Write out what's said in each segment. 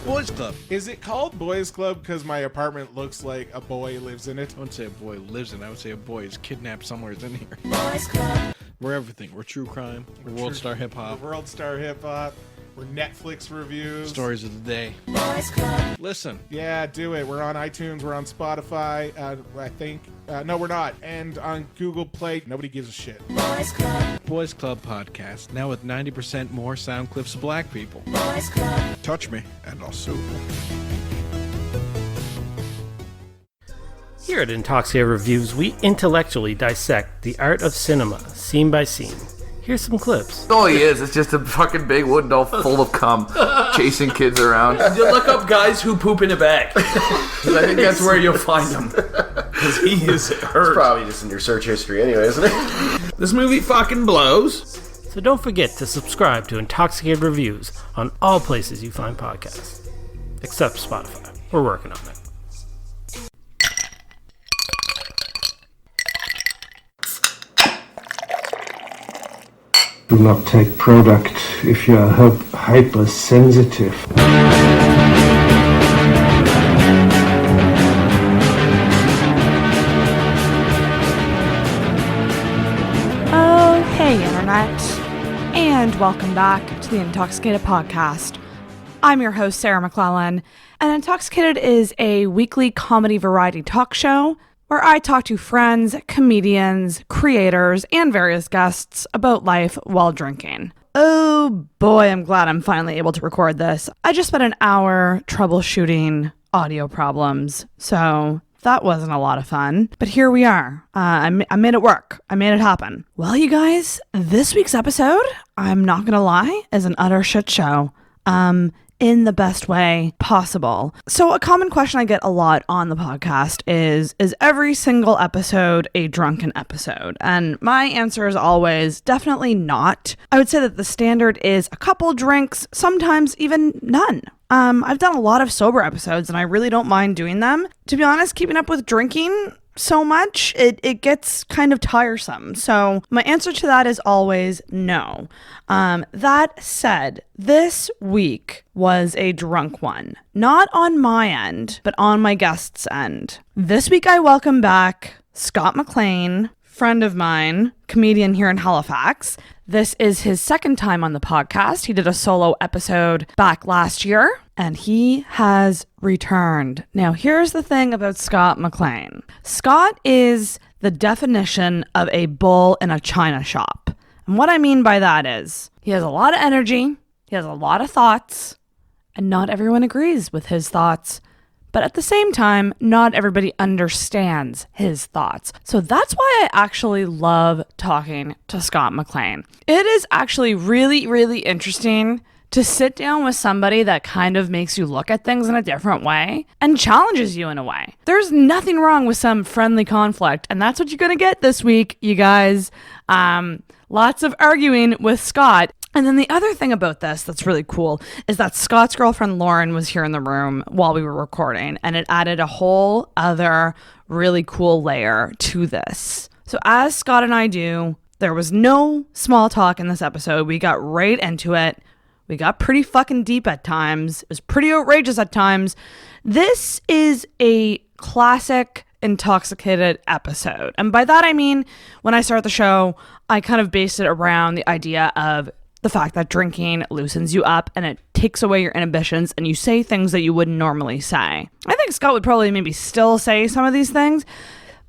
Boys Club. Is it called Boys Club because my apartment looks like a boy lives in it? I wouldn't say a boy lives in it. I would say a boy is kidnapped somewhere in here. Boys Club. We're everything. We're true crime. We're World Star Hip Hop. We're World Star Hip Hop. We're Netflix reviews. Stories of the day. Boys Club. Listen. Yeah, do it. We're on iTunes. We're on Spotify. I think. No, we're not. And on Google Play. Nobody gives a shit. Boys Club. Boys Club Podcast. Now with 90% more sound clips of black people. Boys Club. Touch me, and I'll sue. Here at Intoxicated Reviews, we intellectually dissect the art of cinema, scene by scene. Here's some clips. All he is, it's just a fucking big wooden doll full of cum, chasing kids around. You look up guys who poop in a bag. Because I think that's where you'll find him. Because he is hurt. It's probably just in your search history anyway, isn't it? This movie fucking blows. So don't forget to subscribe to Intoxicated Reviews on all places you find podcasts. Except Spotify. We're working on it. Do not take product if you are hypersensitive. Oh, hey Internet, and welcome back to the Intoxicated Podcast. I'm your host, Sarah MacLean, and Intoxicated is a weekly comedy variety talk show where I talk to friends, comedians, creators, and various guests about life while drinking. Oh boy, I'm glad I'm finally able to record this. I just spent an hour troubleshooting audio problems, so that wasn't a lot of fun. But here we are. I made it work. I made it happen. Well, you guys, this week's episode, I'm not gonna lie, is an utter shit show. In the best way possible. So a common question I get a lot on the podcast is every single episode a drunken episode? And my answer is always definitely not. I would say that the standard is a couple drinks, sometimes even none. I've done a lot of sober episodes and I really don't mind doing them. To be honest, keeping up with drinking so much, it gets kind of tiresome. So my answer to that is always no. That said, this week was a drunk one. Not on my end, but on my guest's end. This week I welcome back Scott MacLean, friend of mine, comedian here in Halifax. This is his second time on the podcast. He did a solo episode back last year, and he has returned. Now, here's the thing about Scott MacLean. Scott is the definition of a bull in a china shop. And what I mean by that is he has a lot of energy, he has a lot of thoughts, and not everyone agrees with his thoughts. But at the same time, not everybody understands his thoughts. So that's why I actually love talking to Scott MacLean. It is actually really, really interesting to sit down with somebody that kind of makes you look at things in a different way and challenges you in a way. There's nothing wrong with some friendly conflict, and that's what you're going to get this week, you guys. Lots of arguing with Scott. And then the other thing about this that's really cool is that Scott's girlfriend Lauren was here in the room while we were recording, and it added a whole other really cool layer to this. So as Scott and I do, there was no small talk in this episode. We got right into it. We got pretty fucking deep at times. It was pretty outrageous at times. This is a classic Intoxicated episode. And by that I mean, when I start the show, I kind of base it around the idea of the fact that drinking loosens you up and it takes away your inhibitions and you say things that you wouldn't normally say. I think Scott would probably maybe still say some of these things,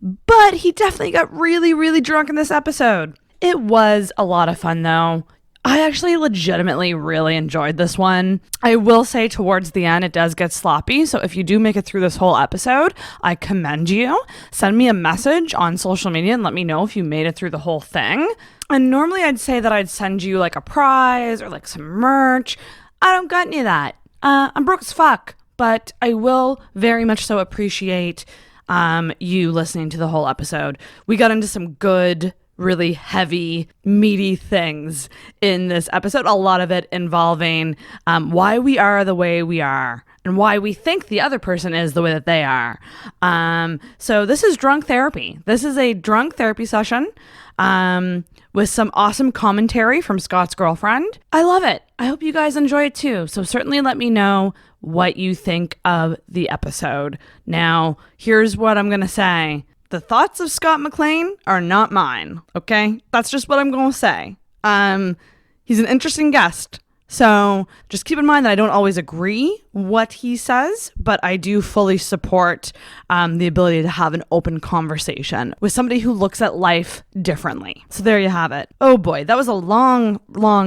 but he definitely got really, really drunk in this episode. It was a lot of fun though. I actually legitimately really enjoyed this one. I will say towards the end, it does get sloppy. So if you do make it through this whole episode, I commend you. Send me a message on social media and let me know if you made it through the whole thing. And normally I'd say that I'd send you like a prize or like some merch. I don't got any of that. I'm broke as fuck, but I will very much so appreciate you listening to the whole episode. We got into some good, really heavy, meaty things in this episode. A lot of it involving why we are the way we are and why we think the other person is the way that they are. So this is drunk therapy. This is a drunk therapy session. with some awesome commentary from Scott's girlfriend. I love it. I hope you guys enjoy it too. So certainly let me know what you think of the episode. Now, here's what I'm going to say. The thoughts of Scott MacLean are not mine, okay? That's just what I'm going to say. He's an interesting guest. So just keep in mind that I don't always agree what he says, but I do fully support the ability to have an open conversation with somebody who looks at life differently. So there you have it. Oh boy, that was a long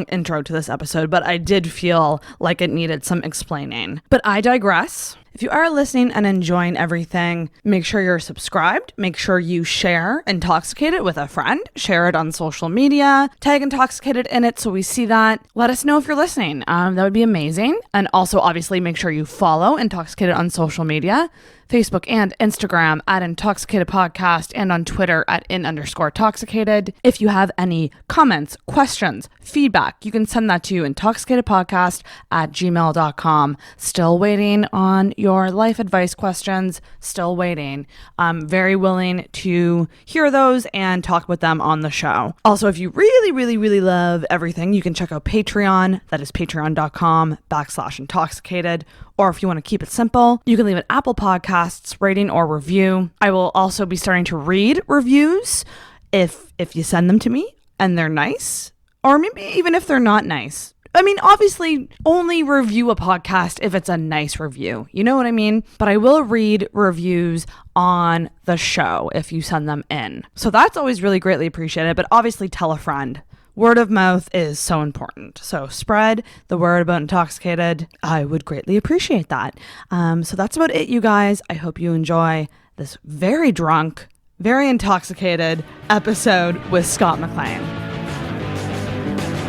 intro to this episode, but I did feel like it needed some explaining. But I digress. If you are listening and enjoying everything, make sure you're subscribed. Make sure you share Intoxicated with a friend. Share it on social media. Tag Intoxicated in it so we see that. Let us know if you're listening. That would be amazing. And also, obviously, make sure you follow Intoxicated on social media. Facebook and Instagram at Intoxicated Podcast and on Twitter at @in_toxicated. If you have any comments, questions, feedback, you can send that to intoxicatedpodcast@gmail.com. Still waiting on your life advice questions. Still waiting. I'm very willing to hear those and talk with them on the show. Also, if you really love everything, you can check out Patreon. That is patreon.com/intoxicated. Or if you want to keep it simple, you can leave an Apple Podcasts rating or review. I will also be starting to read reviews if you send them to me and they're nice, or maybe even if they're not nice. I mean, obviously, only review a podcast if it's a nice review. You know what I mean? But I will read reviews on the show if you send them in. So that's always really greatly appreciated. But obviously, tell a friend. Word of mouth is so important. So spread the word about Intoxicated. I would greatly appreciate that. So that's about it, you guys. I hope you enjoy this very drunk, very intoxicated episode with Scott MacLean.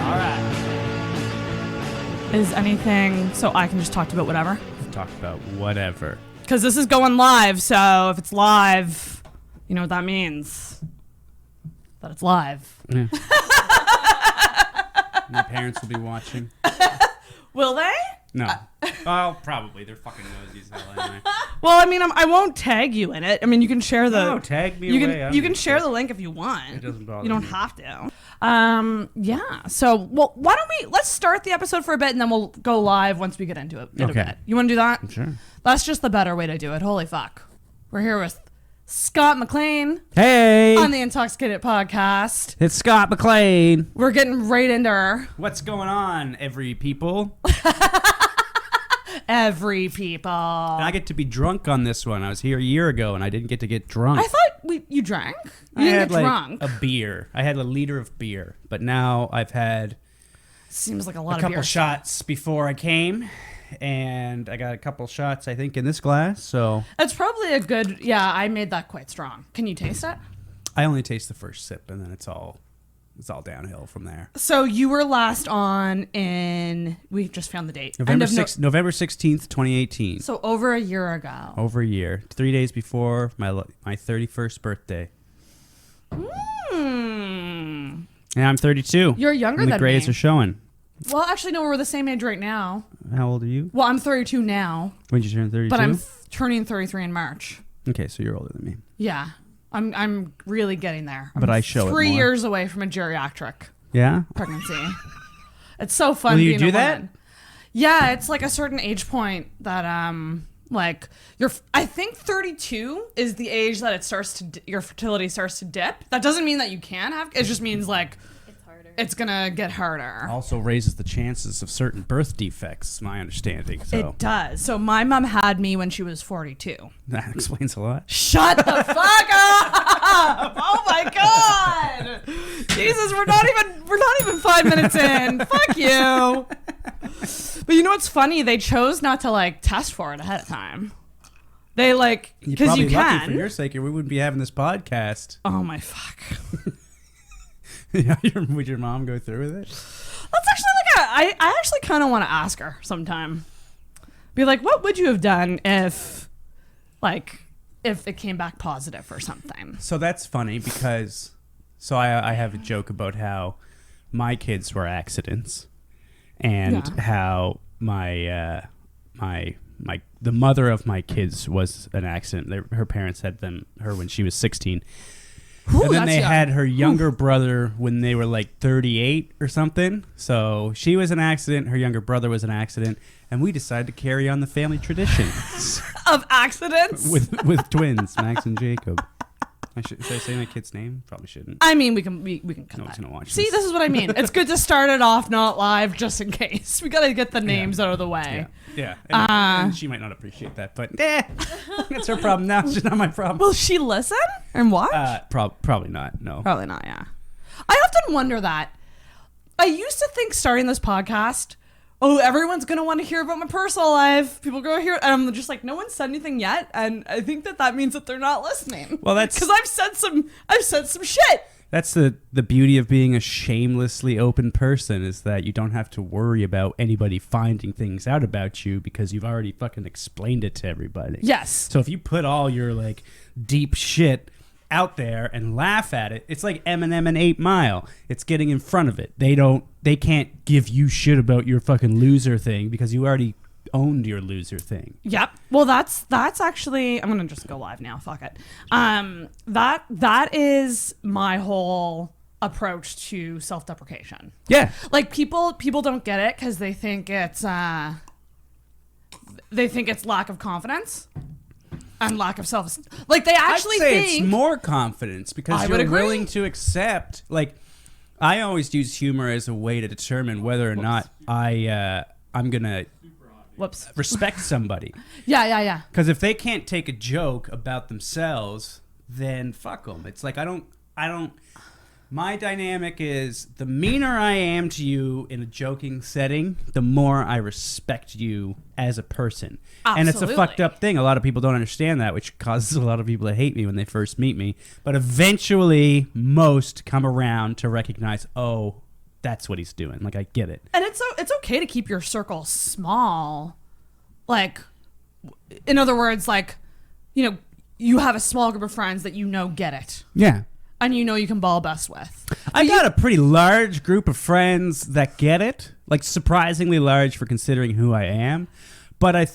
All right. Is anything so I can just talk about whatever? Talk about whatever. Because this is going live, so if it's live, you know what that means. That it's live. Yeah. My parents will be watching. Will they? No. Well, probably. They're fucking nosy as hell anyway. Well, I mean, I won't tag you in it. I mean, you can share the... No, tag me you away. Can, you can share the link if you want. It doesn't bother me. You don't have to. Yeah. So, well, why don't we... Let's start the episode for a bit, and then we'll go live once we get into it. In a bit. You want to do that? Sure. That's just the better way to do it. Holy fuck. We're here with Scott MacLean. Hey! On the Intoxicated Podcast. It's Scott MacLean. We're getting right into her. What's going on, every people? Every people. I get to be drunk on this one. I was here a year ago, and I didn't get to get drunk. I thought you drank. You didn't get drunk. A beer. I had a liter of beer, but now I've had... Seems like a lot of couple beer. shots before I came. And I got a couple shots, I think, in this glass, so... It's probably a good... Yeah, I made that quite strong. Can you taste it? I only taste the first sip, and then it's all downhill from there. So you were last on in... We just found the date. November 16th, 2018. So over a year ago. Over a year. 3 days before my 31st birthday. And I'm 32. You're younger and than the grades me. are showing. Well, actually, no, we're the same age right now. How old are you? Well, I'm 32 now. When did you turn 32? But I'm turning 33 in March. Okay, so you're older than me. Yeah. I'm really getting there. But I show it 3 more. years away from a geriatric Yeah? pregnancy. It's so fun Will you being do a that? woman. Yeah, it's like a certain age point that like I think 32 is the age that it starts to your fertility starts to dip. That doesn't mean that you can't have. It just means like it's gonna get harder. Also raises the chances of certain birth defects, my understanding. So It does. So my mom had me when she was 42. that explains a lot. Shut the fuck up! Oh my god! Jesus, we're not even 5 minutes in. Fuck you. But you know what's funny? They chose not to like test for it ahead of time. They like because you lucky can. for your sake, we wouldn't be having this podcast. Oh my fuck. Yeah, would your mom go through with it? That's actually like I actually kind of want to ask her sometime. Be like, what would you have done if it came back positive or something? So that's funny because I have a joke about how my kids were accidents and how my the mother of my kids was an accident. Her parents had her when she was 16. And then that's they young. had her younger brother when they were like 38 or something. So she was an accident. Her younger brother was an accident. And we decided to carry on the family tradition Of accidents? with twins, Max and Jacob. Should I say my kid's name? Probably shouldn't. I mean, we can cut No one's that. gonna watch See, this is what I mean. It's good to start it off not live just in case. We got to get the names out of the way. Yeah. And she might not appreciate that, but that's her problem now. It's just not my problem. Will she listen and watch? Probably not. No. Probably not, yeah. I often wonder that. I used to think starting this podcast, everyone's going to want to hear about my personal life. People are going to hear it. And I'm just like, no one said anything yet. And I think that means that they're not listening. Well, that's... Because I've said some shit. That's the beauty of being a shamelessly open person, is that you don't have to worry about anybody finding things out about you because you've already fucking explained it to everybody. Yes. So if you put all your like deep shit out there and laugh at it, it's like Eminem and 8 Mile. It's getting in front of it. They can't give you shit about your fucking loser thing because you already owned your loser thing. Yep. Well, that's actually, I'm gonna just go live now. Fuck it. That is my whole approach to self-deprecation. Yeah. Like people don't get it because they think it's lack of confidence and lack of self. Like they actually I'd say think it's more confidence because I would you're agree. willing to accept. Like, I always use humor as a way to determine whether or not I'm gonna respect somebody. Yeah. Because if they can't take a joke about themselves, then fuck them. It's like I don't. My dynamic is the meaner I am to you in a joking setting, the more I respect you as a person. And it's a Absolutely. fucked up thing. A lot of people don't understand that, which causes a lot of people to hate me when they first meet me. But eventually, most come around to recognize, oh, that's what he's doing. Like, I get it. And it's okay to keep your circle small. Like, in other words, like, you have a small group of friends that get it. Yeah. And you can ball best with. I got a pretty large group of friends that get it, like surprisingly large for considering who I am. But I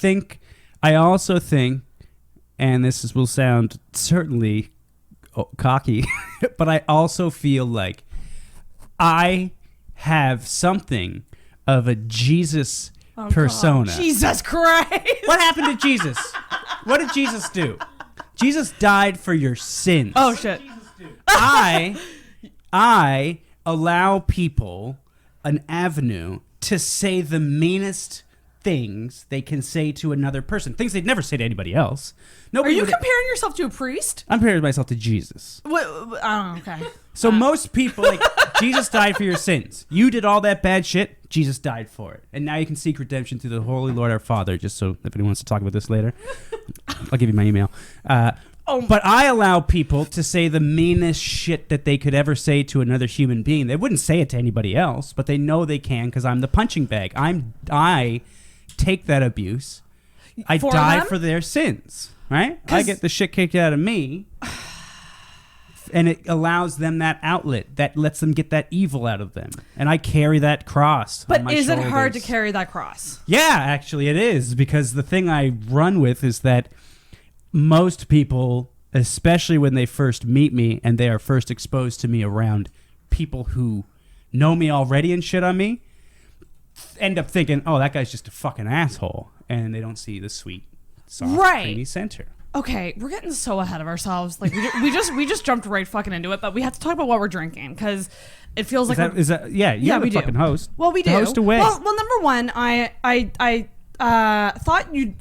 also think, and will sound certainly cocky, but I also feel like I have something of a Jesus persona. God. Jesus Christ. What happened to Jesus? What did Jesus do? Jesus died for your sins. Oh, shit. I allow people an avenue to say the meanest things they can say to another person. Things they'd never say to anybody else. Are you comparing yourself to a priest? I'm comparing myself to Jesus. Okay. So most people, like, Jesus died for your sins. You did all that bad shit, Jesus died for it. And now you can seek redemption through the Holy Lord our Father, just so if anyone wants to talk about this later. I'll give you my email. But I allow people to say the meanest shit that they could ever say to another human being. They wouldn't say it to anybody else, but they know they can because I'm the punching bag. I take that abuse. I die for their sins, right? I get the shit kicked out of me, and it allows them that outlet that lets them get that evil out of them. And I carry that cross on my is it hard to shoulders. carry that cross? Yeah, actually it is, because the thing I run with is that most people, especially when they first meet me and they are first exposed to me around people who know me already and shit on me, end up thinking, oh, that guy's just a fucking asshole. And they don't see the sweet, soft, creamy center. Okay, we're getting so ahead of ourselves. Like we just jumped right fucking into it, but we have to talk about what we're drinking because it feels like Is that you're the fucking host. Well, we do. Host away. Well, number one, I thought you'd.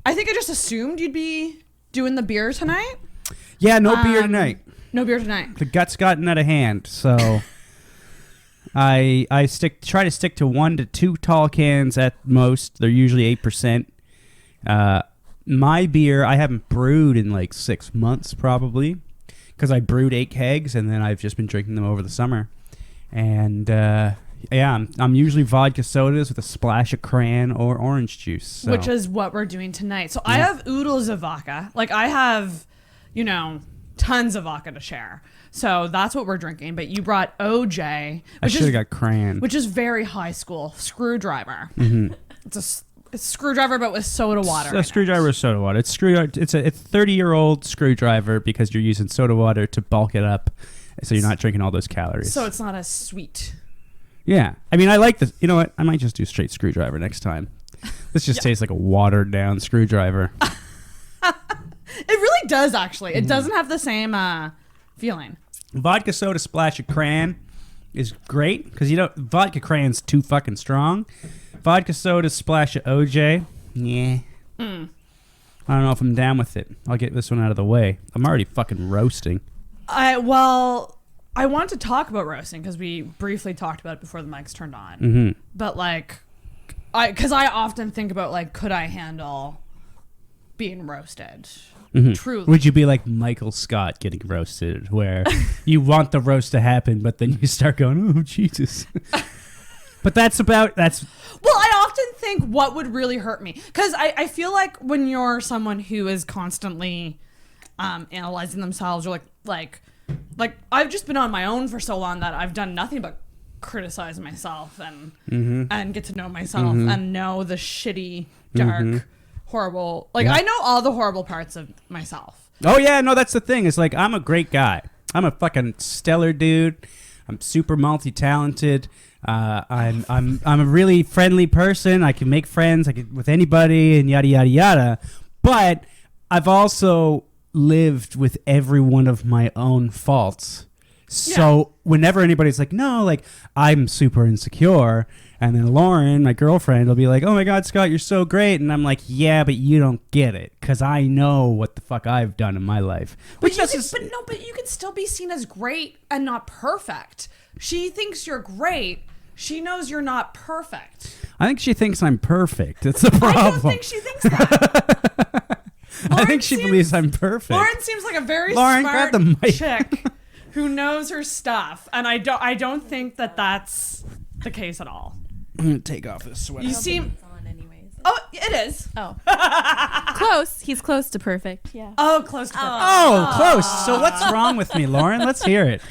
I think I just assumed you'd be doing the beer tonight. Yeah, no beer tonight. No beer tonight. The gut's gotten out of hand, so I try to stick to 1 to 2 tall cans at most. They're usually 8%. My beer I haven't brewed in like 6 months probably, because I brewed 8 kegs and then I've just been drinking them over the summer. And I'm usually vodka sodas with a splash of cran or orange juice. So. Which is what we're doing tonight. So I have oodles of vodka. Like I have, tons of vodka to share. So that's what we're drinking. But you brought OJ. I should have got cran. Which is very high school. Screwdriver. Mm-hmm. It's a screwdriver, but with soda water. A screwdriver with soda water. It's a 30-year-old screwdriver because you're using soda water to bulk it up, so you're not drinking all those calories. So it's not as sweet. Yeah, I mean, I like this. You know what? I might just do straight screwdriver next time. This just tastes like a watered down screwdriver. It really does, actually. It doesn't have the same feeling. Vodka soda splash of cran is great because vodka cran's too fucking strong. Vodka soda splash of OJ, yeah. I don't know if I'm down with it. I'll get this one out of the way. I'm already fucking roasting. I want to talk about roasting because we briefly talked about it before the mics turned on. Mm-hmm. But like, because I often think about like, could I handle being roasted? Mm-hmm. Truly. Would you be like Michael Scott getting roasted, where you want the roast to happen, but then you start going, "Oh Jesus." But that's. Well, I often think what would really hurt me, because I feel like when you're someone who is constantly analyzing themselves, or like I've just been on my own for so long that I've done nothing but criticize myself and get to know myself and know the shitty, dark, horrible. Like I know all the horrible parts of myself. Oh yeah, no, that's the thing. It's like I'm a great guy. I'm a fucking stellar dude. I'm super multi-talented. I'm a really friendly person. I can make friends with anybody and yada yada yada. But I've also lived with every one of my own faults. So whenever anybody's like, no, like I'm super insecure, and then Lauren, my girlfriend, will be like, oh my God, Scott, you're so great. And I'm like, yeah, but you don't get it because I know what the fuck I've done in my life. But you can still be seen as great and not perfect. She thinks you're great. She knows you're not perfect. I think she thinks I'm perfect. It's a problem. I don't think she thinks that. I think she believes I'm perfect. Lauren seems like a very Lauren, smart grab the mic. chick who knows her stuff, and I don't think that that's the case at all. I'm gonna take off this sweater. You seem. It's on anyways. Oh, it is. Oh. Close. He's close to perfect. Yeah. Oh, close to perfect. Oh, close. So what's wrong with me, Lauren? Let's hear it.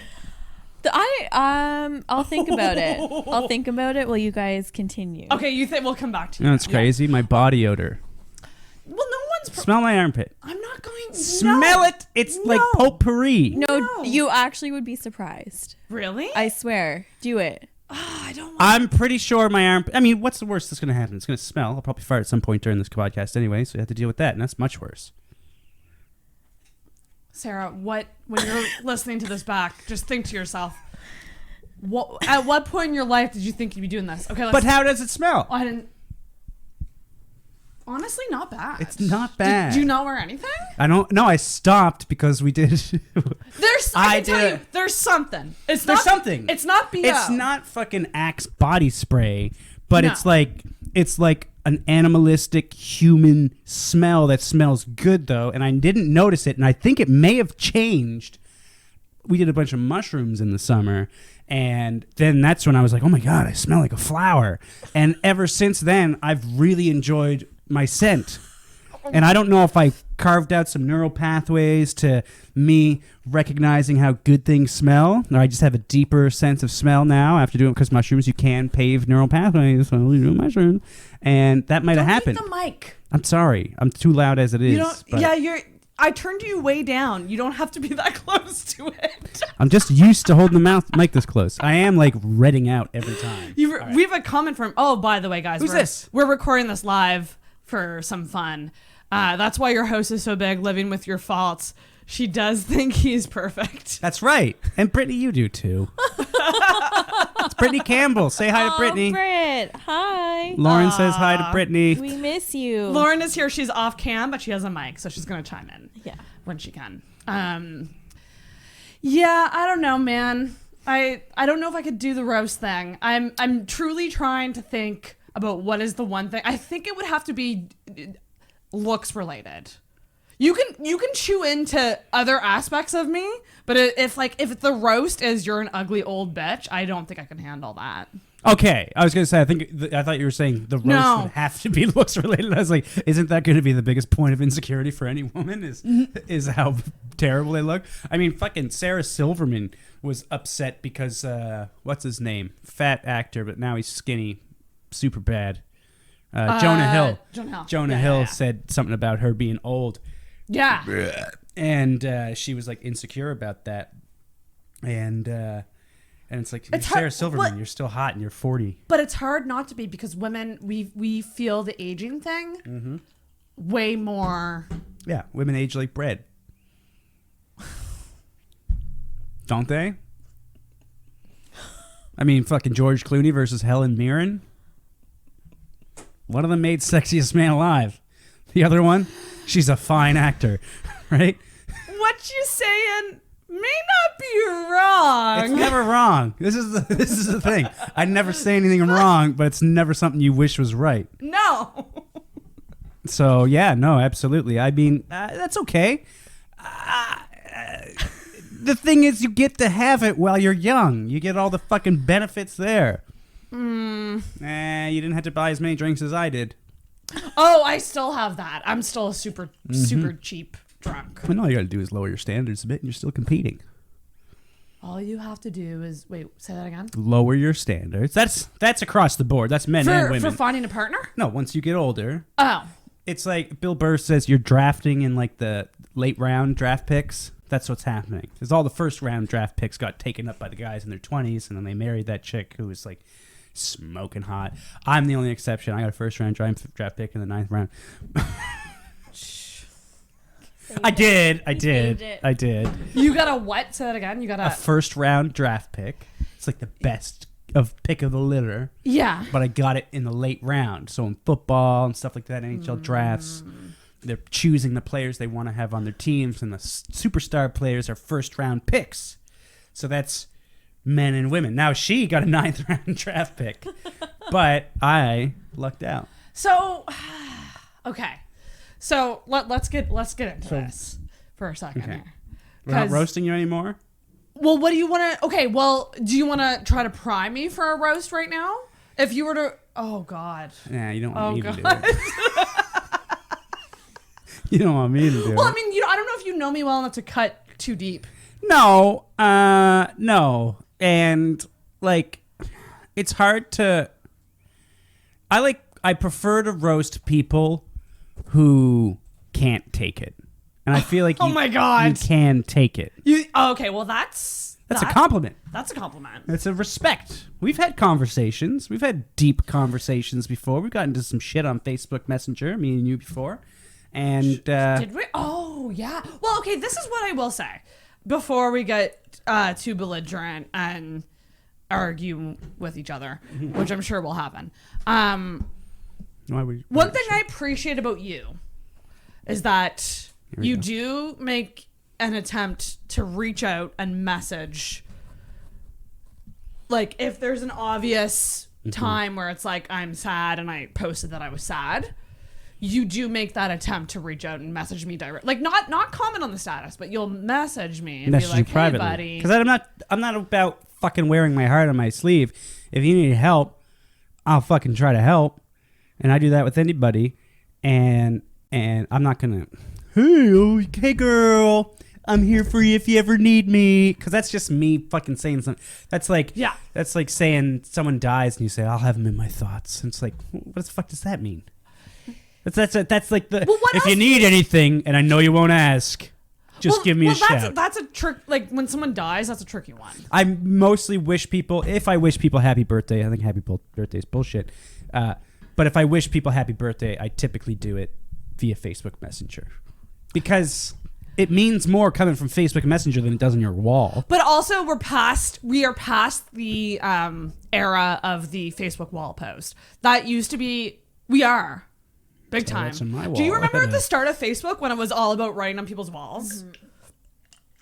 I'll think about it. I'll think about it while you guys continue. Okay, you think we'll come back to you. No, it's crazy. My body odor. Well, no one's. Smell my armpit. I'm not going. Smell it. It's like potpourri. No, you actually would be surprised. Really? I swear. Do it. I don't. I'm pretty sure my armpit. I mean, what's the worst that's going to happen? It's going to smell. I'll probably fart at some point during this podcast anyway, so you have to deal with that, and that's much worse. Sarah, when you're listening to this back, just think to yourself, at what point in your life did you think you'd be doing this? Okay, but how does it smell? I didn't. Honestly, not bad. It's not bad. Do you not wear anything? I don't. No, I stopped because we did. I can tell you, there's something. There's something. It's not BO. It's not fucking Axe body spray, but it's like an animalistic human smell that smells good though, and I didn't notice it, and I think it may have changed. We did a bunch of mushrooms in the summer, and then that's when I was like, oh my God, I smell like a flower. And ever since then, I've really enjoyed my scent. And I don't know if I carved out some neural pathways to me recognizing how good things smell, or I just have a deeper sense of smell now after doing it, because mushrooms, you can pave neural pathways when you do mushrooms. And that might have happened. Don't eat the mic. I'm sorry. I'm too loud as it is. I turned you way down. You don't have to be that close to it. I'm just used to holding the mic this close. I am like redding out every time. We have a comment from. Oh, by the way, guys, who's this? We're recording this live for some fun. That's why your host is so big. Living with your faults. She does think he's perfect. That's right. And Brittany, you do too. It's Brittany Campbell. Say hi to Brittany. Britt. Hi. Lauren says hi to Brittany. We miss you. Lauren is here. She's off cam, but she has a mic, so she's going to chime in. Yeah. When she can. Yeah, I don't know, man. I don't know if I could do the roast thing. I'm truly trying to think about what is the one thing. I think it would have to be looks related. You can chew into other aspects of me, but if the roast is you're an ugly old bitch, I don't think I can handle that. Okay, I was gonna say I thought you were saying the roast would have to be looks related. I was like, isn't that going to be the biggest point of insecurity for any woman? Is how terrible they look? I mean, fucking Sarah Silverman was upset because what's his name? Fat actor, but now he's skinny, super bad. Jonah Hill. Jonah Hill Yeah. said something about her being old. Yeah. And she was like insecure about that. And it's like, It's you're Sarah hard- Silverman, what- you're still hot and you're 40. But it's hard not to be because women, we feel the aging thing way more. Yeah, women age like bread. Don't they? I mean, fucking George Clooney versus Helen Mirren. One of them made Sexiest Man Alive. The other one, she's a fine actor, right? What you saying may not be wrong. It's never wrong. This is the thing. I never say anything wrong, but it's never something you wish was right. No. So yeah, no, absolutely. I mean, that's okay. The thing is, you get to have it while you're young. You get all the fucking benefits there. You didn't have to buy as many drinks as I did. Oh, I still have that. I'm still a super cheap drunk. And all you got to do is lower your standards a bit, and you're still competing. All you have to do is say that again. Lower your standards. That's across the board. That's men and women. For finding a partner? No, once you get older. Oh. It's like Bill Burr says you're drafting in like the late round draft picks. That's what's happening. Because all the first round draft picks got taken up by the guys in their 20s, and then they married that chick who was like smoking hot. I'm the only exception. I got a first round draft pick in the 9th round. I did. You got a what? Say that again. You got A first round draft pick. It's like the best of pick of the litter. Yeah. But I got it in the late round. So in football and stuff like that, NHL drafts, they're choosing the players they want to have on their teams, and the superstar players are first round picks. So that's men and women. Now she got a 9th round draft pick, but I lucked out. So, okay. So let's get into this for a second Okay. here. We're not 'Cause- roasting you anymore? Well, what do you want to? Okay, well, do you want to try to prime me for a roast right now? If you were to, oh God. Yeah, you don't want me to do God. it. You don't want me to do Well, it. I mean, I don't know if you know me well enough to cut too deep. No, no. And like, it's hard to, I prefer to roast people who can't take it. And I feel like Oh my God. you can take it. Okay, well, that's a compliment. That's a compliment. It's a respect. We've had conversations. We've had deep conversations before. We've gotten into some shit on Facebook Messenger, me and you before. And Did we? Oh, yeah. Well, okay, this is what I will say. Before we get too belligerent and argue with each other, which I'm sure will happen. One thing I appreciate about you is that you do make an attempt to reach out and message. Like, if there's an obvious time where it's like, I'm sad and I posted that I was sad, you do make that attempt to reach out and message me direct. Like, not comment on the status, but you'll message me and message be like, you privately. hey, buddy. Because I'm not about fucking wearing my heart on my sleeve. If you need help, I'll fucking try to help. And I do that with anybody. And I'm not going to, hey girl, I'm here for you if you ever need me. Because that's just me fucking saying something. That's like, that's like saying someone dies and you say, I'll have him in my thoughts. And it's like, what the fuck does that mean? That's like the, if you need anything, and I know you won't ask, just give me a shout. That's a trick. Like, when someone dies, that's a tricky one. I mostly wish people, if I wish people happy birthday, I think happy birthday is bullshit. But if I wish people happy birthday, I typically do it via Facebook Messenger. Because it means more coming from Facebook Messenger than it does on your wall. But also, we are past the era of the Facebook wall post. That used to be, we are. Big time. That's on my wall. Do you remember at the start of Facebook when it was all about writing on people's walls?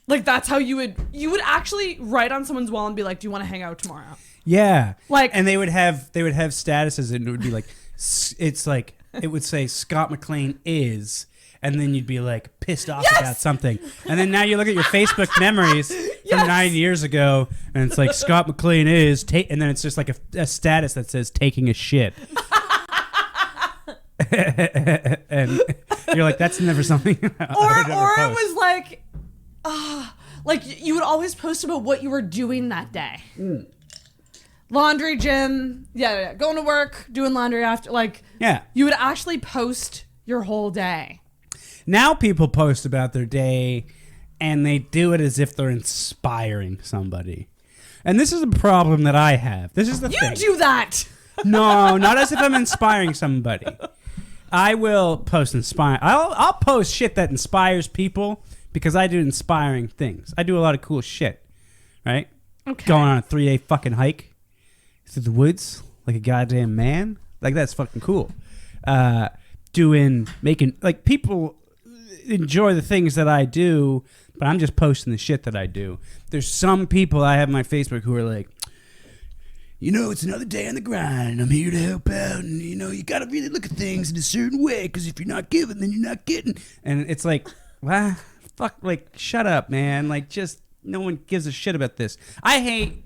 Like, that's how you would actually write on someone's wall and be like, do you want to hang out tomorrow? Yeah. Like, and they would have statuses, and it would be like, it's like, it would say Scott MacLean is, and then you'd be like pissed off about something. And then now you look at your Facebook memories from 9 years ago, and it's like Scott MacLean is, and then it's just like a status that says taking a shit. And you're like, that's never something. Or it was like you would always post about what you were doing that day. laundry, gym, going to work, doing laundry after, like, Yeah. you would actually post your whole day. Now people post about their day and they do it as if they're inspiring somebody. And this is a problem that I have. This is the thing. You do that. No, not as if I'm inspiring somebody. I will post inspire. I'll post shit that inspires people because I do inspiring things. I do a lot of cool shit, right? Okay. Going on a 3-day fucking hike through the woods like a goddamn man. Like, that's fucking cool. Making, like, people enjoy the things that I do, but I'm just posting the shit that I do. There's some people I have on my Facebook who are like, you know, it's another day on the grind. I'm here to help out. And, you know, you got to really look at things in a certain way because if you're not giving, then you're not getting. And it's like, well, fuck, like, shut up, man. Like, just no one gives a shit about this. I hate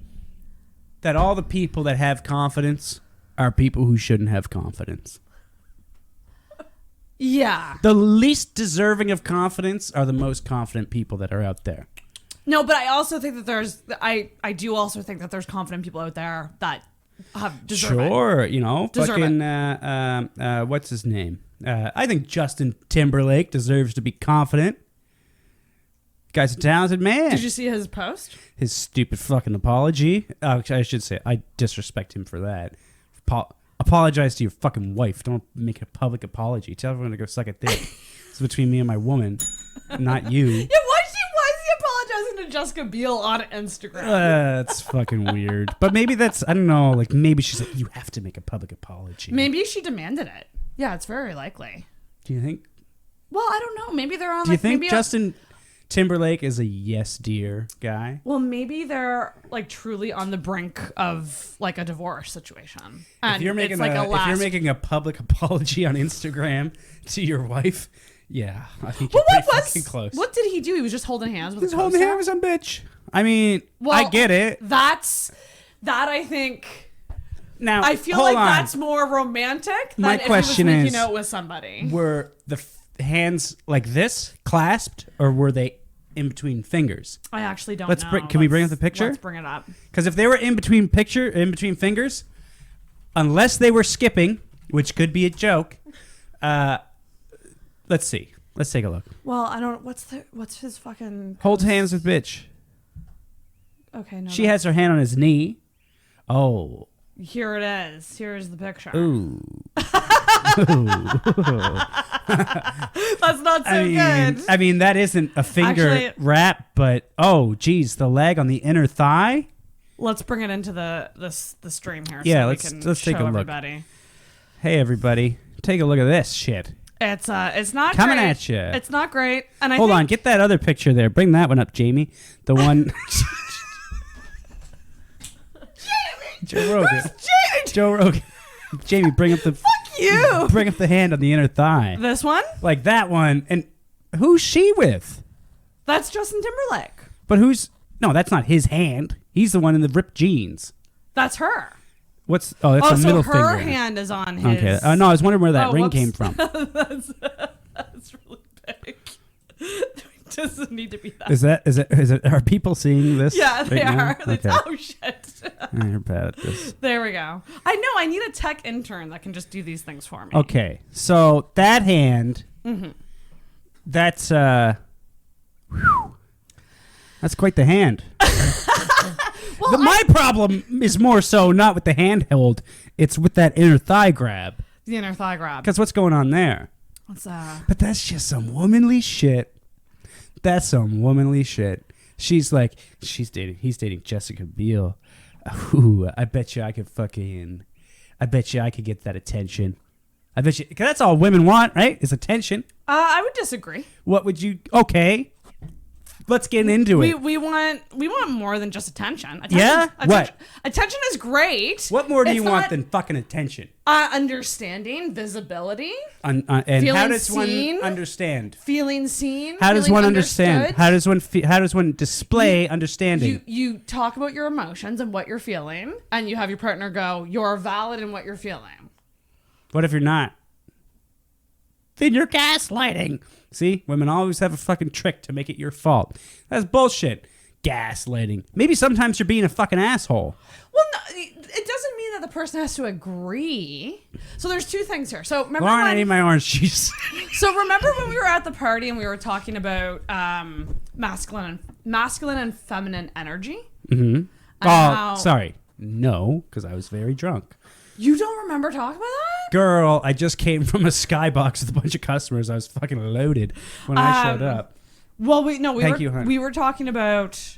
that all the people that have confidence are people who shouldn't have confidence. Yeah. The least deserving of confidence are the most confident people that are out there. No, but I also think that there's, I do also think that there's confident people out there that deserve it. Sure, you know, Deserve fucking, what's his name? I think Justin Timberlake deserves to be confident. Guy's a talented man. Did you see his post? His stupid fucking apology. I should say, I disrespect him for that. Apologize to your fucking wife. Don't make a public apology. Tell everyone to go suck a dick. It's between me and my woman, not you. Yeah, why is he apologizing to Jessica Biel on Instagram? That's fucking weird. But maybe that's, I don't know, like maybe she's like, you have to make a public apology. Maybe she demanded it. Yeah, it's very likely. Do you think? Well, I don't know. Maybe they're on. Do you think Justin Timberlake is a yes dear guy? Well, maybe they're like truly on the brink of like a divorce situation. And If you're making it's like if you're making a public apology on Instagram to your wife, yeah, I think you're pretty fucking close. What did he do? He was just holding hands with He's a holding co-star? hands with some bitch. I mean, Well, I get it. That I think. Now I feel hold like on. that's more romantic than My if question he was is, making out with somebody. Were the hands like this clasped, or were they in between fingers? I actually don't know. Can we bring up the picture? Let's bring it up. Because if they were in between fingers, unless they were skipping, which could be a joke, let's see. Let's take a look. Well, I don't. What's his fucking? Hold hands with bitch. Okay, no. She has her hand on his knee. Oh. Here it is. Here's the picture. Ooh. That's not so good. I mean, that isn't a finger Actually, wrap, but oh, geez, the leg on the inner thigh. Let's bring it into the stream here. Yeah, so let's take a look. Everybody. Hey, everybody, take a look at this shit. It's not coming great. at you. It's not great. And Hold on, get that other picture there. Bring that one up, Jamie. The one. Joe Rogan. Joe Rogan. Jamie, bring up the. Fuck you. Bring up the hand on the inner thigh. This one? Like that one. And who's she with? That's Justin Timberlake. But who's? No, that's not his hand. He's the one in the ripped jeans. That's her. What's? Oh, that's a middle finger. So her hand is on his. Okay. No, I was wondering where that ring whoops. came from. that's really big. Doesn't need to be that. Is it? Are people seeing this? Yeah, they right are. now? Okay. Oh shit. You're bad at this. There we go. I know. I need a tech intern that can just do these things for me. Okay, so that hand. Mm-hmm. That's that's quite the hand. Well, my problem is more so not with the handheld; it's with that inner thigh grab. The inner thigh grab. Because what's going on there? But that's just some womanly shit. That's some womanly shit. He's dating Jessica Biel. Ooh, I bet you I could get that attention. I bet you, because that's all women want, right? Is attention. I would disagree. What would you? Okay, let's get into it. We want more than just attention. Yeah? What? Attention is great. What more do you want than fucking attention? Understanding, visibility, and how does one understand? Feeling seen. How does one understood. understand? How does one display understanding? You talk about your emotions and what you're feeling, and you have your partner go, "You're valid in what you're feeling." What if you're not? Then you're gaslighting. See, women always have a fucking trick to make it your fault. That's bullshit. Gaslighting. Maybe sometimes you're being a fucking asshole. Well, no, that the person has to agree. So there's two things here. So remember Lauren, I need my orange juice. So remember when we were at the party and we were talking about masculine and feminine energy? Mm-hmm. how- Sorry. No, because I was very drunk. You don't remember talking about that? Girl, I just came from a skybox with a bunch of customers. I was fucking loaded when I showed up. Well, Thank you, hon. we were talking about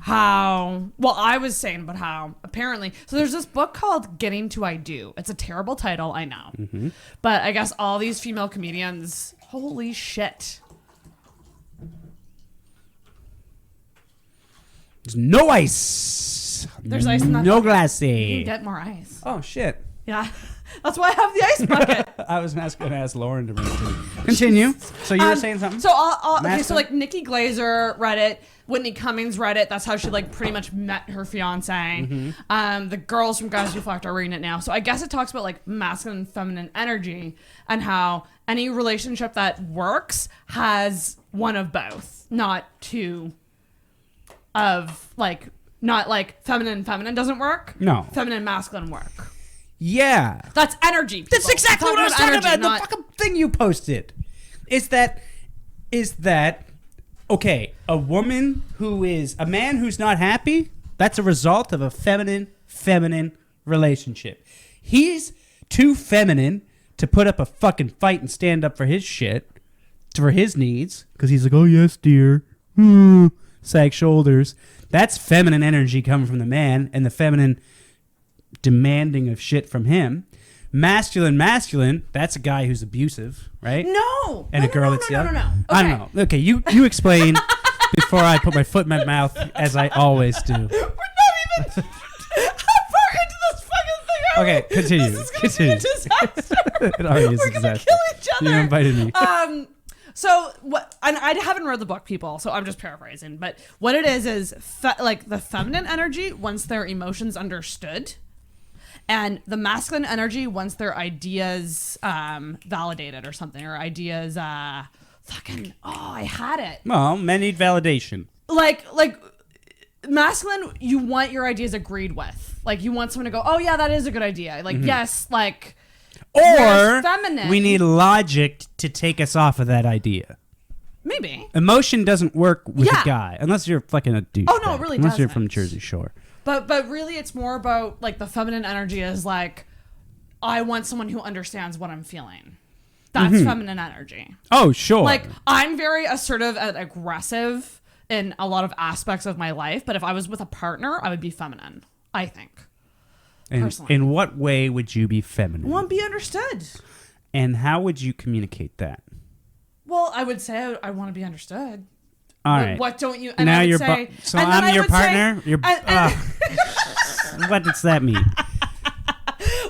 how, well, I was saying about how apparently, so there's this book called Getting to I Do. It's a terrible title, I know. Mm-hmm. But I guess all these female comedians, holy shit. There's no ice. There's ice in that No bucket. You glassy. can get more ice. Oh, shit. Yeah. That's why I have the ice bucket. I was going to ask Lauren to bring it to me. Continue. So you were saying something? So okay, so Master? like Nikki Glaser read it, Whitney Cummings read it. That's how she like pretty much met her fiance. Mm-hmm. The girls from Guys Reflect are reading it now. So I guess it talks about like masculine and feminine energy and how any relationship that works has one of both, not two of like, not like feminine doesn't work. No. Feminine masculine work. Yeah. That's energy. That's people. exactly I'm what I was talking energy, about. not- The fucking thing you posted is that okay? A man who's not happy. That's a result of a feminine relationship. He's too feminine to put up a fucking fight and stand up for his shit, for his needs, because he's like, oh yes, dear, sag shoulders. That's feminine energy coming from the man, and the feminine demanding of shit from him. Masculine, that's a guy who's abusive, right? No. And no, a girl no, that's no, young. no. I don't know. Okay, you explain before I put my foot in my mouth, as I always do. We're not even how far into this fucking thing are Okay, we? continue. This is gonna be a disaster. It already is We're a gonna disaster. kill each other. You invited me. So what? And I haven't read the book, people, so I'm just paraphrasing. But what it is like the feminine energy wants their emotions understood, and the masculine energy wants their ideas validated or something, or ideas fucking. Oh, I had it. Well, men need validation. Like masculine, you want your ideas agreed with. Like you want someone to go, oh yeah, that is a good idea. Like yes, like. Or Whereas feminine, we need logic to take us off of that idea. maybe. Emotion doesn't work with Yeah. a guy unless you're fucking a douche. Oh, no, it really unless you're doesn't. from Jersey Shore. But really, it's more about like the feminine energy is like, I want someone who understands what I'm feeling. That's feminine energy. Oh, sure. Like I'm very assertive and aggressive in a lot of aspects of my life, but if I was with a partner, I would be feminine, I think. and personally. in what way would you be feminine? I want to be understood. And how would you communicate that? Well, I would say I want to be understood. All But right. what don't you? And now I would you're say, so and then I'm I your would say- partner. You're what does that mean?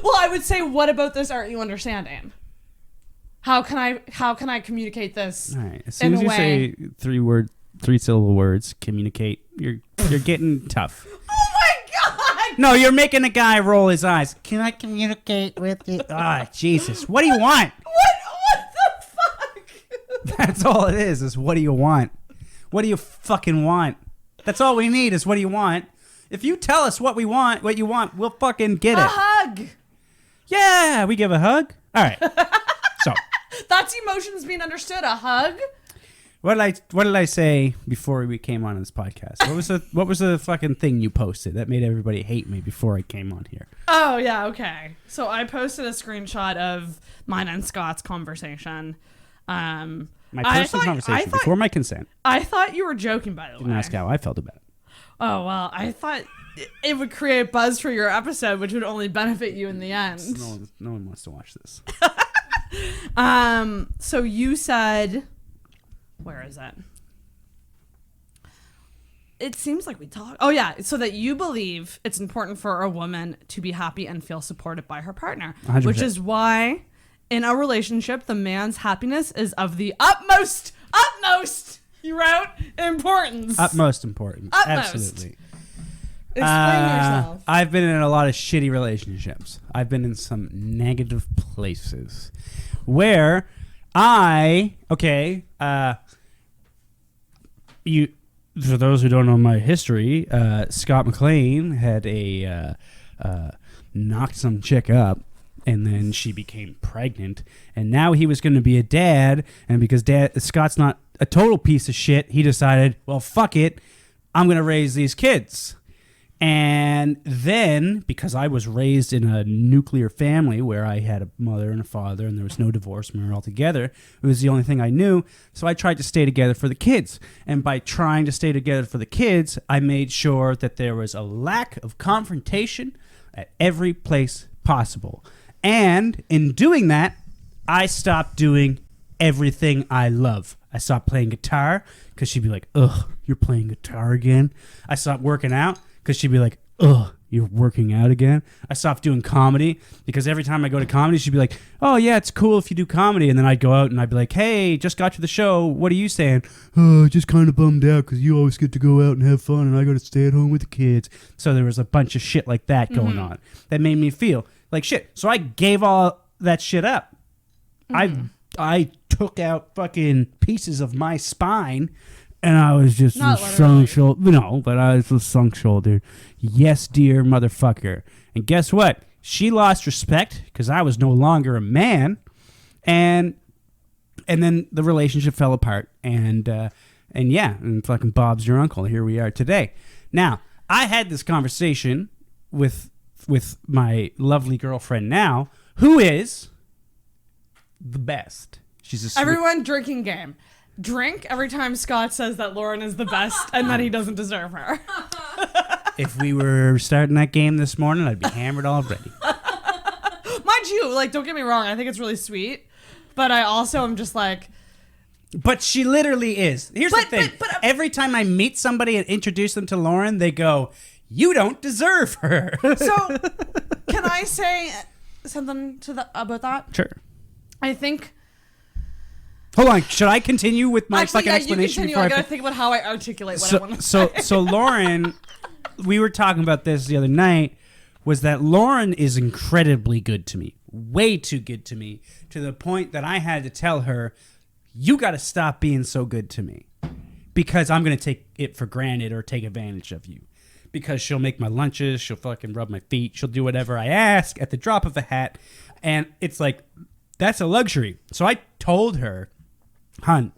Well, I would say, what about this aren't you understanding? How can I communicate this? All right. As soon as in a you way? say three syllable words, communicate. You're getting tough. Oh my god! No, you're making a guy roll his eyes. Can I communicate with you? Ah, Jesus. What do you want? What the fuck? That's all it is what do you want? What do you fucking want? That's all we need is what do you want? If you tell us what you want, we'll fucking get A it. hug. Yeah, we give a hug. All right. So, That's emotions being understood. A hug. what did I say before we came on this podcast? What was the fucking thing you posted that made everybody hate me before I came on here? Oh yeah, okay. So I posted a screenshot of mine and Scott's conversation. My personal conversation thought- before my consent. I thought you were joking, by the Didn't way. ask how I felt about it. Oh well, I thought it would create buzz for your episode, which would only benefit you in the end. No one wants to watch this. So you said, where is it? It seems like we talked. Oh yeah, so that you believe it's important for a woman to be happy and feel supported by her partner, 100%. which is why in a relationship the man's happiness is of the utmost, you wrote, importance. Utmost important. Utmost. Absolutely. Explain yourself. I've been in a lot of shitty relationships. I've been in some negative places where for those who don't know my history, Scott MacLean had a knocked some chick up, and then she became pregnant, and now he was going to be a dad, and because Scott's not a total piece of shit, he decided, well, fuck it, I'm going to raise these kids. And then, because I was raised in a nuclear family where I had a mother and a father and there was no divorce and we were all together, it was the only thing I knew, so I tried to stay together for the kids. And by trying to stay together for the kids, I made sure that there was a lack of confrontation at every place possible. And in doing that, I stopped doing everything I love. I stopped playing guitar because she'd be like, ugh, you're playing guitar again. I stopped working out because she'd be like, ugh, you're working out again. I stopped doing comedy because every time I go to comedy, she'd be like, oh, yeah, it's cool if you do comedy. And then I'd go out and I'd be like, hey, just got to the show. What are you saying? Oh, just kind of bummed out because you always get to go out and have fun and I got to stay at home with the kids. So there was a bunch of shit like that going on that made me feel like shit. So I gave all that shit up. I took out fucking pieces of my spine. And I was just sunk shouldered. No, but I was just sunk shouldered. Yes, dear motherfucker. And guess what? She lost respect because I was no longer a man. And then the relationship fell apart. And fucking Bob's your uncle. Here we are today. Now, I had this conversation with my lovely girlfriend now, who is the best. She's a Everyone drinking game. Drink every time Scott says that Lauren is the best and that he doesn't deserve her. If we were starting that game this morning, I'd be hammered already. Mind you, like, don't get me wrong, I think it's really sweet, but I also am just like... But she literally is. Here's the thing. Every time I meet somebody and introduce them to Lauren, they go, you don't deserve her. So, can I say something about that? Sure. I think... Hold on. Should I continue with my fucking explanation? You continue. I gotta think about how I articulate what I want to say. So Lauren, we were talking about this the other night, was that Lauren is incredibly good to me. Way too good to me. To the point that I had to tell her, you got to stop being so good to me. Because I'm going to take it for granted or take advantage of you. Because she'll make my lunches, she'll fucking rub my feet, she'll do whatever I ask at the drop of a hat. And it's like, that's a luxury. So I told her, hun,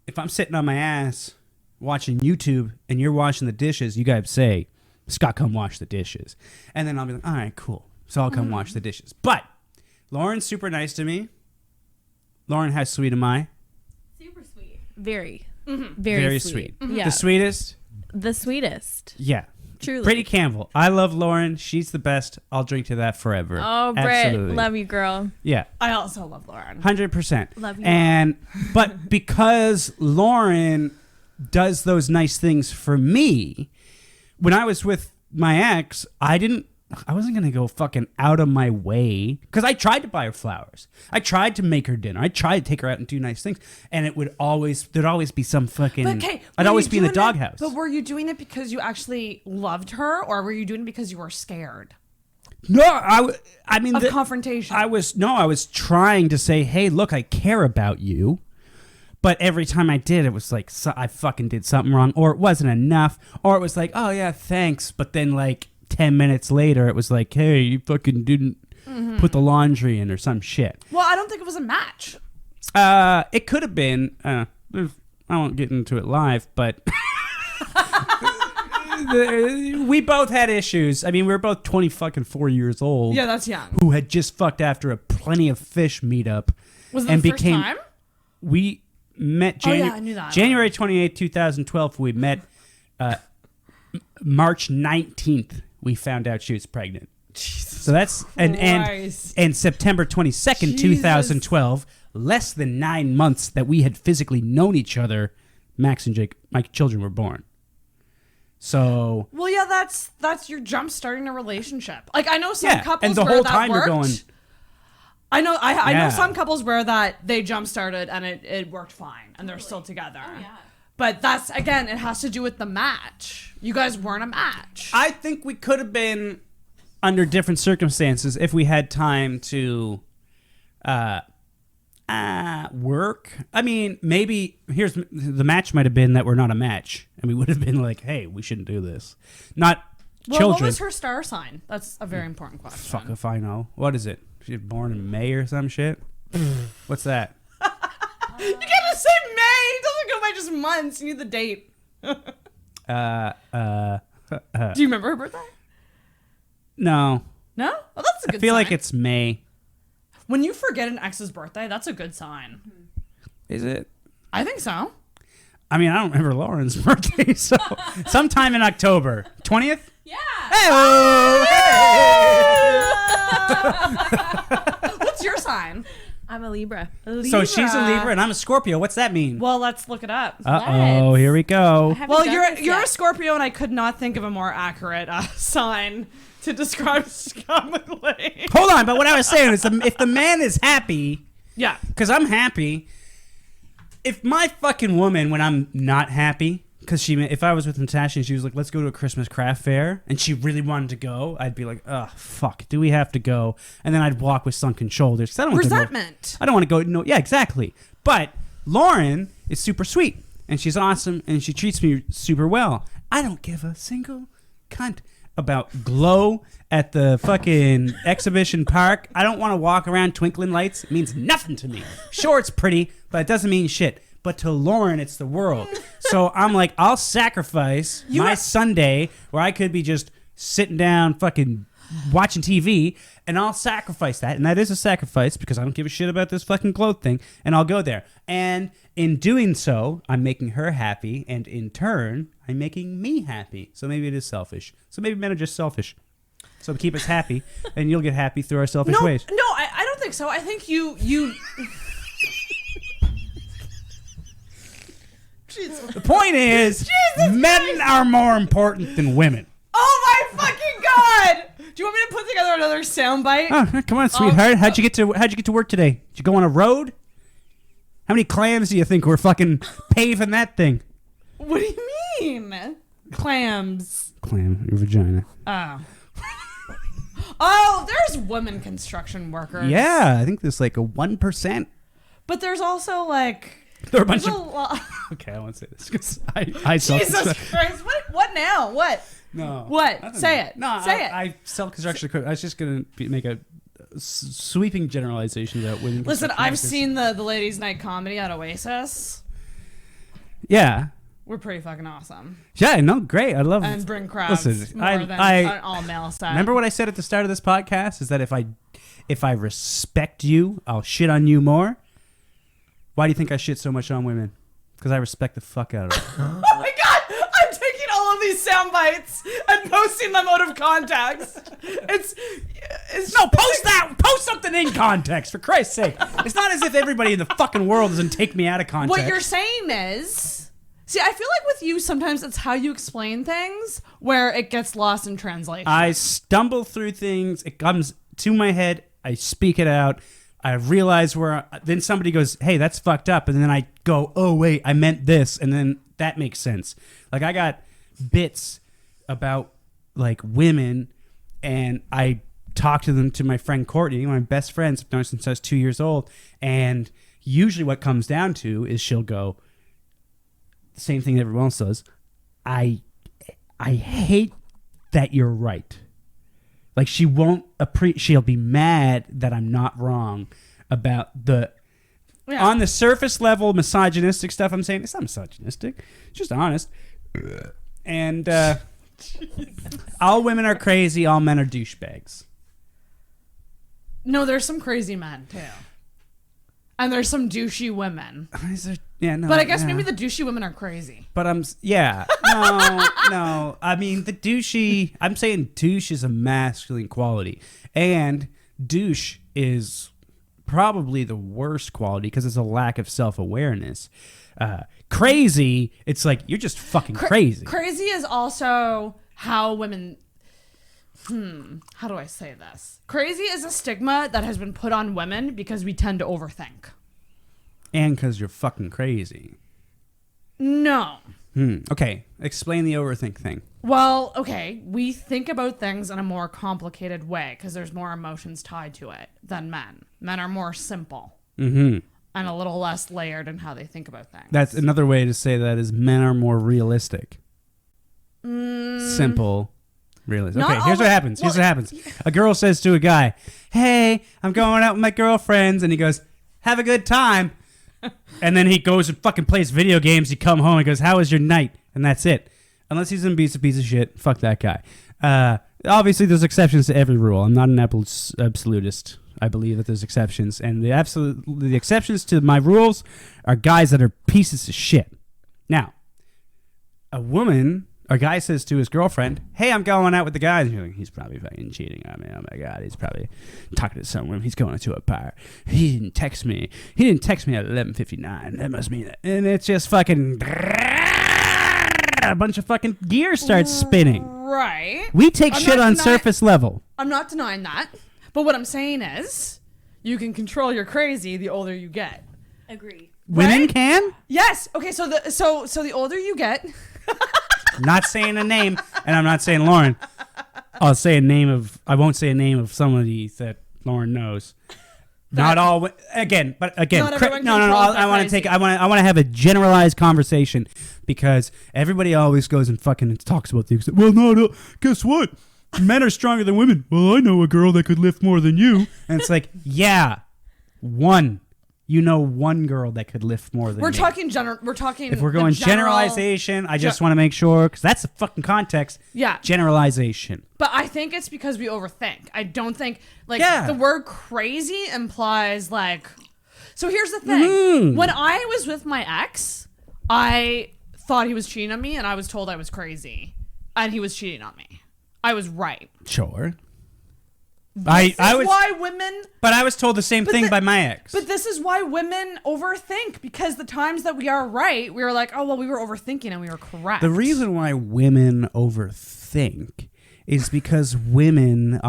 if I'm sitting on my ass watching YouTube and you're washing the dishes, you gotta say, Scott, come wash the dishes. And then I'll be like, all right, cool. So I'll come wash the dishes. But Lauren's super nice to me. Lauren has sweet am I. Super sweet. Very. Very sweet. Yeah. The sweetest? The sweetest. Yeah. Truly. Brittany Campbell. I love Lauren. She's the best. I'll drink to that forever. Oh, Britt. Absolutely. Love you, girl. Yeah. I also love Lauren. 100%. Love you. But because Lauren does those nice things for me, when I was with my ex, I wasn't going to go fucking out of my way because I tried to buy her flowers. I tried to make her dinner. I tried to take her out and do nice things. And there'd always be some fucking, I'd always be in the doghouse. But were you doing it because you actually loved her or were you doing it because you were scared? No, I mean, of confrontation. I was trying to say, hey, look, I care about you. But every time I did, it was like, I fucking did something wrong, or it wasn't enough, or it was like, oh yeah, thanks. But then like 10 minutes later, it was like, hey, you fucking didn't put the laundry in or some shit. Well, I don't think it was a match. It could have been. I won't get into it live, but we both had issues. I mean, we were both 24 years old. Yeah, that's young. Who had just fucked after a Plenty of Fish meetup. Was it the first time? We met I knew that. January 28th, 2012. We met March 19th. We found out she was pregnant. Jesus so that's and September 22nd, 2012. Less than 9 months that we had physically known each other, Max and Jake, my children, were born. So well, yeah, that's your jump starting a relationship. Like I know some couples and the where whole that time worked. you're going. I know some couples where that they jump started and it worked fine and they're still together. Oh, yeah. But that's again, it has to do with the match. You guys weren't a match. I think we could have been under different circumstances if we had time to work. I mean, maybe here's the match might have been that we're not a match, and we would have been like, "Hey, we shouldn't do this." Not Well, children. what was her star sign? That's a very important question. Fuck if I know. What is it? She was born in May or some shit? What's that? You can't just say May. It doesn't go by just months. You need the date. Do you remember her birthday? No. No? Oh, that's a good I feel sign. like it's May. When you forget an ex's birthday, that's a good sign. Is it? I think so. I mean, I don't remember Lauren's birthday, so sometime in October. 20th? Yeah. Hey-oh! What's your sign? I'm a Libra. So she's a Libra and I'm a Scorpio. What's that mean? Well, let's look it up. Uh-oh, here we go. Well, you're a Scorpio, and I could not think of a more accurate sign to describe Scott MacLean. Hold on, but what I was saying is if the man is happy, Yeah. because I'm happy, if my fucking woman, when I'm not happy, because if I was with Natasha and she was like, let's go to a Christmas craft fair, and she really wanted to go, I'd be like, oh, fuck, do we have to go? And then I'd walk with sunken shoulders. 'Cause I don't want Resentment. I don't want to go. No, yeah, exactly. But Lauren is super sweet, and she's awesome, and she treats me super well. I don't give a single cunt about glow at the fucking exhibition park. I don't want to walk around twinkling lights. It means nothing to me. Sure, it's pretty, but it doesn't mean shit. But to Lauren, it's the world. So I'm like, I'll sacrifice my Sunday where I could be just sitting down fucking watching TV, and I'll sacrifice that. And that is a sacrifice because I don't give a shit about this fucking clothes thing, and I'll go there. And in doing so, I'm making her happy, and in turn, I'm making me happy. So maybe it is selfish. So maybe men are just selfish. So keep us happy, and you'll get happy through our selfish ways. No, I don't think so. I think you The point is, men are more important than women. Oh my fucking god! Do you want me to put together another soundbite? Oh, come on, sweetheart. How'd you get to work today? Did you go on a road? How many clams do you think we're fucking paving that thing? What do you mean? Clams. Clam, your vagina. Oh. Oh, there's women construction workers. Yeah, I think there's like a 1%. But there's also like There are a bunch there's of. Okay, I won't say this because I Jesus Christ! What now? What? No. What? I don't Say know. it. No, Say it. I sell construction equipment. I was just gonna make a sweeping generalization about women. Listen, construction I've workers. seen the ladies' night comedy at Oasis. Yeah. We're pretty fucking awesome. Yeah, no, great. I love And bring crowds Listen, more than an all-male set. Remember what I said at the start of this podcast? Is that if I respect you, I'll shit on you more. Why do you think I shit so much on women? Because I respect the fuck out of them. Oh my god! I'm taking all of these sound bites and posting them out of context. It's No, post something in context, for Christ's sake. It's not as if everybody in the fucking world doesn't take me out of context. What you're saying is, see, I feel like with you, sometimes it's how you explain things where it gets lost in translation. I stumble through things. It comes to my head. I speak it out. I realize then somebody goes, hey, that's fucked up. And then I go, oh, wait, I meant this. And then that makes sense. Like I got bits about like women, and I talk to my friend Courtney, one of my best friends, I've known since I was 2 years old. And usually what comes down to is she'll go, the same thing that everyone else does. I hate that you're right. Like she won't she'll be mad that I'm not wrong about on the surface level misogynistic stuff I'm saying. It's not misogynistic. It's just honest. And all women are crazy, all men are douchebags. No, there's some crazy men too. And there's some douchey women. Yeah, no. But I guess maybe the douchey women are crazy. But no. I mean, I'm saying douche is a masculine quality. And douche is probably the worst quality because it's a lack of self-awareness. Crazy, it's like, you're just fucking crazy. Crazy is also how women... how do I say this? Crazy is a stigma that has been put on women because we tend to overthink. And because you're fucking crazy. No. Okay, explain the overthink thing. Well, okay, we think about things in a more complicated way because there's more emotions tied to it than men. Men are more simple. And a little less layered in how they think about things. That's another way to say that is men are more realistic. Simple, Really? Not Okay, all here's the- what happens. Here's well, what happens. A girl says to a guy, "Hey, I'm going out with my girlfriends," and he goes, "Have a good time." And then he goes and fucking plays video games. He come home and goes, "How was your night?" And that's it. Unless he's a piece of shit, fuck that guy. Obviously, there's exceptions to every rule. I'm not an absolutist. I believe that there's exceptions, and the exceptions to my rules are guys that are pieces of shit. Now, a guy says to his girlfriend, "Hey, I'm going out with the guys." And you're like, he's probably fucking cheating on me. Oh my God, he's probably talking to someone. He's going to a bar. He didn't text me. He didn't text me at 11:59. That must mean that. And it's just fucking a bunch of fucking gear starts spinning. Right. We take I'm shit not on denying- surface level. I'm not denying that. But what I'm saying is, you can control your crazy the older you get. Agree. Women Right? can? Yes. Okay. So the older you get, Not saying a name, and I'm not saying Lauren. I won't say a name of somebody that Lauren knows. Not all. Again, Not everyone no. controls I want to their take. I want to have a generalized conversation because everybody always goes and fucking talks about things. Well, no. Guess what? Men are stronger than women. Well, I know a girl that could lift more than you, and it's like, yeah, one. You know one girl that could lift more than we're me. talking. If we're going generalization, I just want to make sure, because that's the fucking context. Yeah. Generalization. But I think it's because we overthink. I don't think Yeah. the word crazy implies like. So here's the thing. When I was with my ex, I thought he was cheating on me, and I was told I was crazy, and he was cheating on me. I was right. Sure. This is why women. But I was told the same thing by my ex. But this is why women overthink, because the times that we are right, we were like, oh well, we were overthinking and we were correct. The reason why women overthink is because women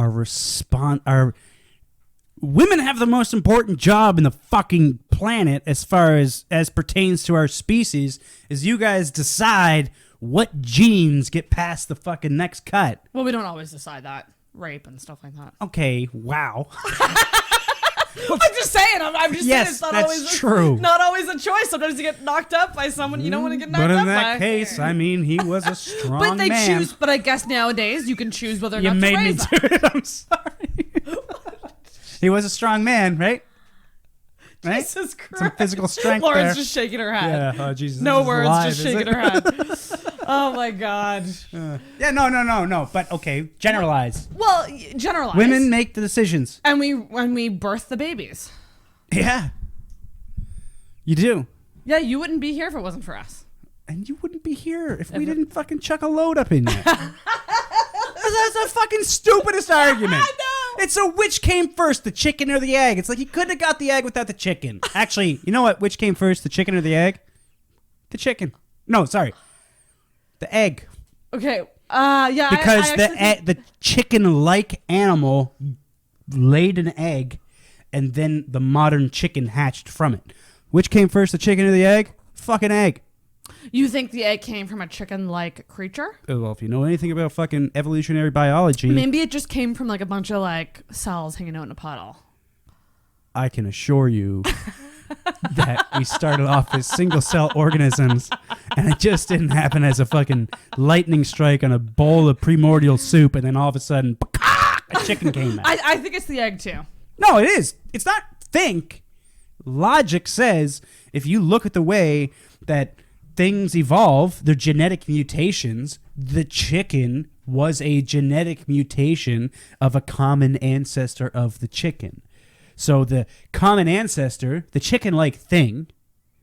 women have the most important job in the fucking planet as far as pertains to our species, is you guys decide what genes get past the fucking next cut. Well, we don't always decide that. Rape and stuff like that. Okay, wow. I'm just saying. I'm just saying. Yes, It's not that's always true. Not always a choice. Sometimes you get knocked up by someone you don't want to get knocked up by. But in that case, I mean, he was a strong But they man. choose. But I guess nowadays you can choose whether or You not made to me raise do them. it. I'm sorry. He was a strong man, right? Right? Jesus Christ. Some physical strength Lauren's there. just shaking her head. Yeah. Oh, Jesus. No this is words, live, just is shaking it? her head. Oh my God. Yeah. No. But okay. Generalize. Well, generalize. Women make the decisions. and we birth the babies. Yeah. You do. Yeah, you wouldn't be here if it wasn't for us. And you wouldn't be here if we didn't fucking chuck a load up in you. That's the fucking stupidest argument. I know. It's a which came first, the chicken or the egg? It's like you couldn't have got the egg without the chicken. Actually, you know what? Which came first, the chicken or the egg? The chicken. No, sorry. The egg. Okay. Yeah. Because I actually think- the chicken-like animal laid an egg, and then the modern chicken hatched from it. Which came first, the chicken or the egg? Fucking egg. You think the egg came from a chicken-like creature? Well, if you know anything about fucking evolutionary biology, Maybe it just came from like a bunch of like cells hanging out in a puddle. I can assure you that we started off as single-cell organisms, and it just didn't happen as a fucking lightning strike on a bowl of primordial soup, and then all of a sudden, a chicken came out. I think it's the egg too. No, it is. It's not think. Logic says if you look at the way that things evolve, they're genetic mutations. The chicken was a genetic mutation of a common ancestor of the chicken. So the common ancestor, the chicken-like thing,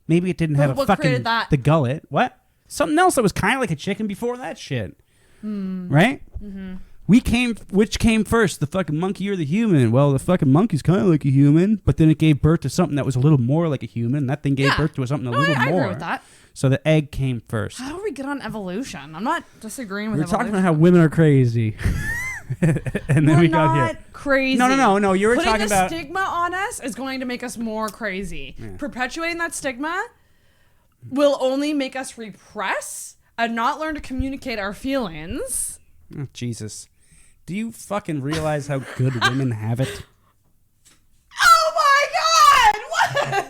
maybe it didn't have what a fucking created that? the gullet. What? Something else that was kind of like a chicken before that shit. Right? Mm-hmm. Which came first, the fucking monkey or the human? Well, the fucking monkey's kind of like a human, but then it gave birth to something that was a little more like a human, and that thing gave birth to something a little I more. agree with that. So the egg came first. How do we get on evolution? I'm not disagreeing with We were talking evolution. about how women are crazy. And then We're we got not here. crazy. No. You were Putting talking the about. stigma on us is going to make us more crazy. Perpetuating that stigma will only make us repress and not learn to communicate our feelings. Oh, Jesus. Do you fucking realize how good women have it? Oh my God!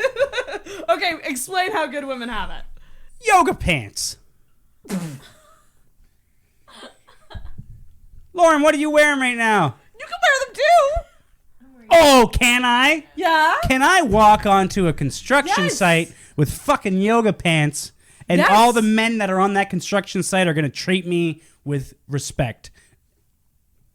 What? Okay, explain how good women have it. Lauren, what are you wearing right now? You can wear them too. Oh, can I? Yeah. Can I walk onto a construction site with fucking yoga pants and all the men that are on that construction site are going to treat me with respect?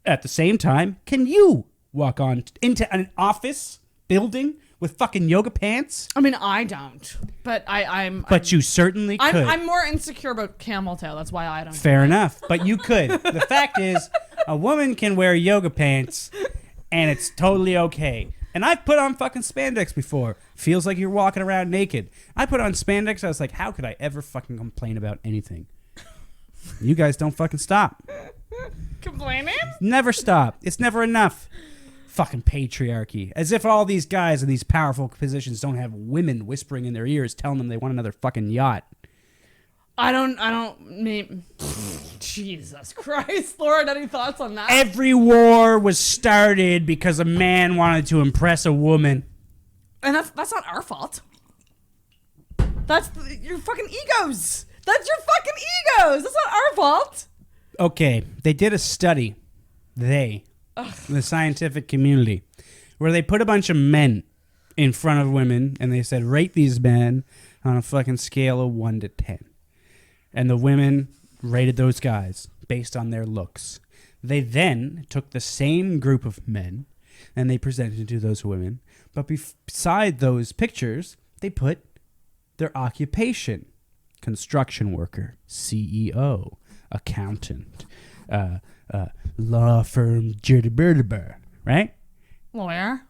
At the same time, can you walk on into an office building with fucking yoga pants? I mean, I don't, but I'm. But you certainly could. I'm more insecure about camel tail. That's why I don't. Fair enough, but you could. The fact is, a woman can wear yoga pants, and it's totally okay. And I've put on fucking spandex before. Feels like you're walking around naked. I put on spandex. I was like, how could I ever fucking complain about anything? You guys don't fucking stop. Complaining? Never stop. It's never enough. Fucking patriarchy. As if all these guys in these powerful positions don't have women whispering in their ears telling them they want another fucking yacht. I don't mean... Jesus Christ. Lauren, any thoughts on that? Every war was started because a man wanted to impress a woman. And that's not our fault. That's your fucking egos. That's your fucking egos. That's not our fault. Okay, they did a study, the scientific community, where they put a bunch of men in front of women, and they said, rate these men on a fucking scale of 1 to 10. And the women rated those guys based on their looks. They then took the same group of men, and they presented to those women, but beside those pictures, they put their occupation. Construction worker, CEO, accountant, law firm, right? Lawyer,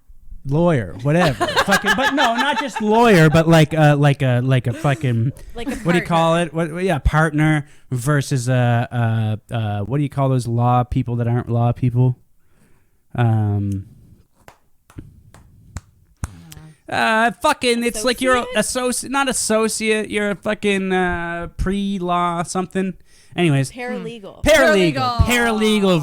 whatever. Fucking, but no, not just lawyer, but like a fucking Like a what do you call it? Partner versus what do you call those law people that aren't law people? Fucking, it's like you're not associate, you're a fucking pre-law something. Anyways. Paralegal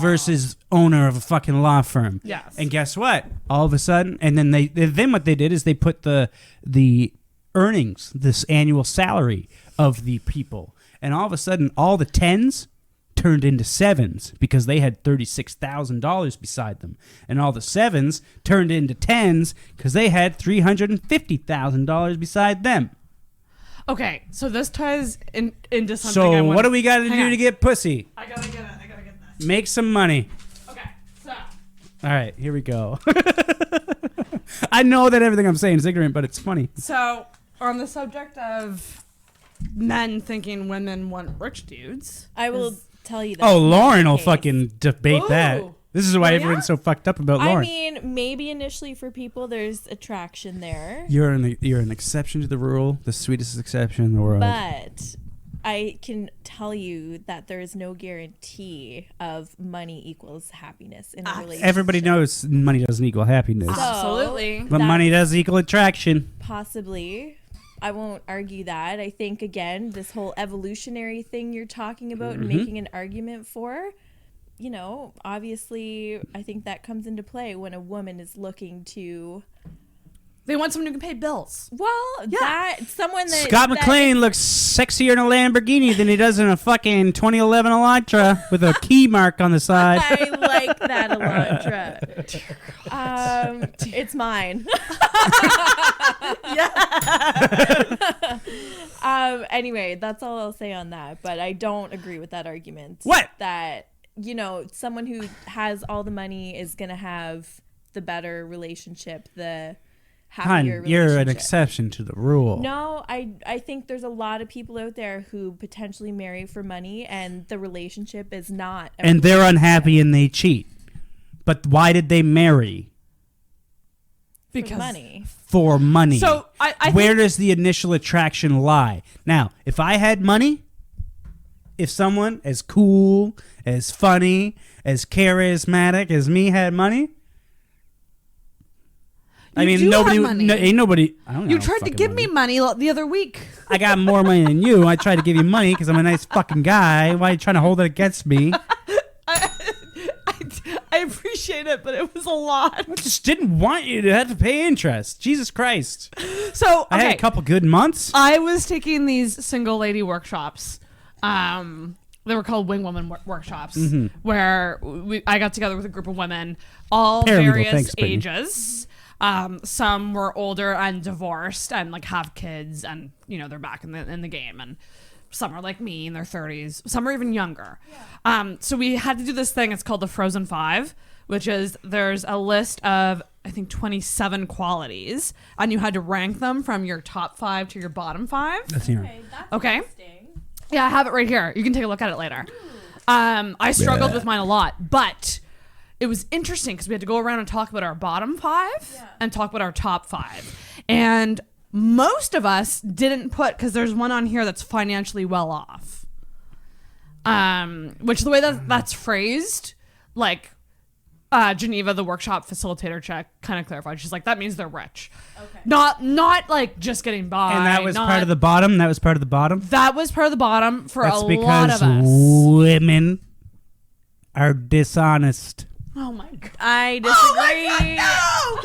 versus owner of a fucking law firm. Yes. And guess what? All of a sudden, and then then what they did is they put the earnings, this annual salary of the people. And all of a sudden, all the 10s turned into 7s because they had $36,000 beside them. And all the 7s turned into 10s because they had $350,000 beside them. Okay, so this ties into something. So what do we got to do to get pussy? I gotta get this. Make some money. Okay, so. All right, here we go. I know that everything I'm saying is ignorant, but it's funny. So, on the subject of men thinking women want rich dudes, I will tell you that. Oh, Lauren will fucking debate that. Ooh. This is why everyone's so fucked up about Lauren. I mean, maybe initially for people there's attraction there. You're an exception to the rule, the sweetest exception in the world. But I can tell you that there is no guarantee of money equals happiness in a relationship. Everybody knows money doesn't equal happiness. So, absolutely. But money does equal attraction. Possibly. I won't argue that. I think, again, this whole evolutionary thing you're talking about and making an argument for, you know, obviously, I think that comes into play when a woman is looking to... They want someone who can pay bills. Well, someone that... Scott MacLean looks sexier in a Lamborghini than he does in a fucking 2011 Elantra with a key mark on the side. I like that Elantra. It's mine. Anyway, that's all I'll say on that. But I don't agree with that argument. What? That, you know, someone who has all the money is going to have the better relationship, the happier relationship. You're an exception to the rule. No, I think there's a lot of people out there who potentially marry for money and the relationship is not. And they're unhappy and they cheat. But why did they marry? Because money. For money. So where does the initial attraction lie? Now, if I had money, if someone as cool, as funny, as charismatic as me had money, I mean, nobody. Ain't nobody. I don't know. You tried to give me money the other week. I got more money than you. I tried to give you money because I'm a nice fucking guy. Why are you trying to hold it against me? I appreciate it, but it was a lot. I just didn't want you to have to pay interest. Jesus Christ. So I had a couple good months. I was taking these single lady workshops, they were called Wing Woman workshops, where I got together with a group of women, all various ages. Some were older and divorced and like have kids, and they're back in the game, and some are like me in their 30s. Some are even younger. Yeah. So we had to do this thing. It's called the Frozen 5, which is there's a list of I think 27 qualities, and you had to rank them from your top 5 to your bottom 5. That's here. Okay. That's interesting. Yeah, I have it right here. You can take a look at it later. I struggled with mine a lot, but it was interesting because we had to go around and talk about our bottom 5 and talk about our top 5. And most of us didn't put, because there's one on here that's financially well off. Which the way that's phrased, like Geneva, the workshop facilitator check, kind of clarified. She's like, that means they're rich. Okay. Not like just getting by. And that was part of the bottom? That was part of the bottom? That was part of the bottom for that's a lot of us. Women are dishonest. Oh my God. I disagree. No!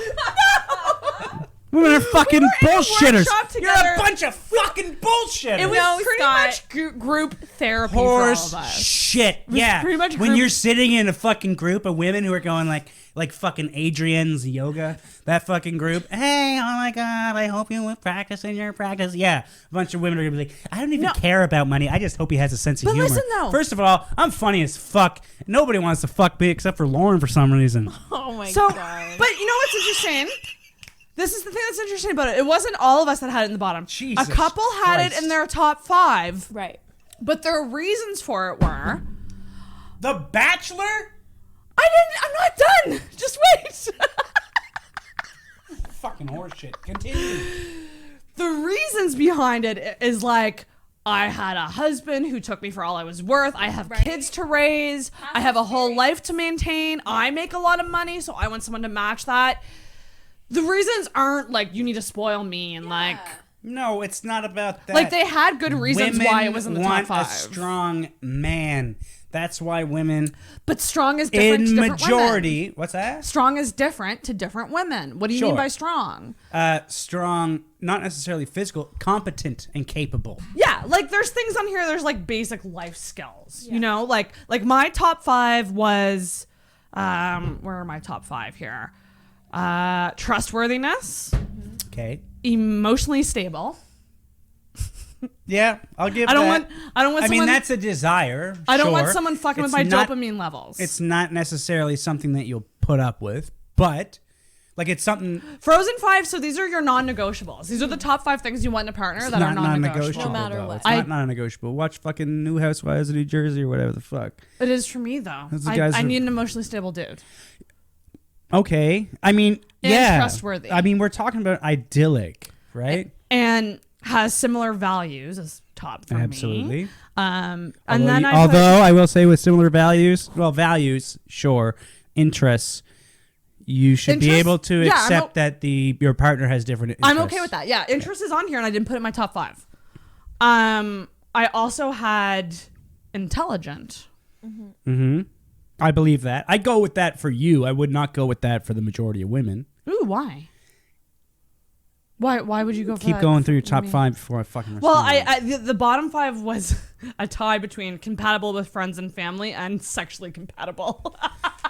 Women are fucking bullshitters. You're together. a bunch of fucking bullshitters. It was pretty much group therapy for all of us. Shit. Yeah. Pretty much when you're sitting in a fucking group of women who are going like fucking Adrienne's yoga, that fucking group. Hey, oh my God, I hope you practice in your practice. Yeah. A bunch of women are gonna be like, I don't even care about money. I just hope he has a sense of humor. Listen though. First of all, I'm funny as fuck. Nobody wants to fuck me except for Lauren for some reason. Oh my God. But you know what's interesting? This is the thing that's interesting about it. It wasn't all of us that had it in the bottom. Jesus a couple had Christ. it in their top 5. Right. But their reasons for it were... The Bachelor? I'm not done. Just wait. Fucking horseshit. Continue. The reasons behind it is like, I had a husband who took me for all I was worth. I have kids to raise. I have a whole life to maintain. I make a lot of money, so I want someone to match that. The reasons aren't like you need to spoil me and like no, it's not about that. Like they had good reasons why it was in the top 5. Want a strong man. That's why women. But strong is different to different majority. Women. What's that? Strong is different to different women. What do you mean by strong? Strong, not necessarily physical, competent and capable. Yeah, like there's things on here. There's like basic life skills. You know, like my top 5 was, where are my top 5 here? Trustworthiness. Okay. Emotionally stable. Yeah, I'll give. I don't that. want. I mean, that's a desire. I don't want sure. someone fucking It's with my not, dopamine levels. It's not necessarily something that you'll put up with, but like it's something. Frozen 5. So these are your non-negotiables. These are the top 5 things you want in a partner that are non-negotiable. No matter what. It's not non-negotiable. Watch fucking New Housewives of New Jersey or whatever the fuck. It is for me though. I need an emotionally stable dude. Okay. I mean, and trustworthy. I mean, we're talking about idyllic, right? And has similar values as top for Absolutely. me. And although, then I will say with similar values, values, sure, interests, you should be able to accept that your partner has different interests. I'm okay with that. Yeah, interest is on here, and I didn't put it in my top 5. I also had intelligent. Mm-hmm. I believe that. I go with that for you. I would not go with that for the majority of women. Ooh, why? Why would you go for that? Keep going through your top 5 before I fucking respond. Well, the bottom 5 was a tie between compatible with friends and family and sexually compatible.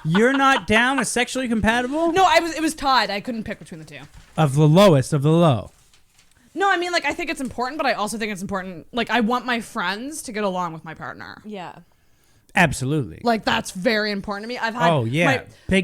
You're not down with sexually compatible? No, it was tied. I couldn't pick between the two. Of the lowest of the low. No, I mean, like, I think it's important, but I also think it's important. Like, I want my friends to get along with my partner. Yeah. Absolutely. Like, that's very important to me. I've had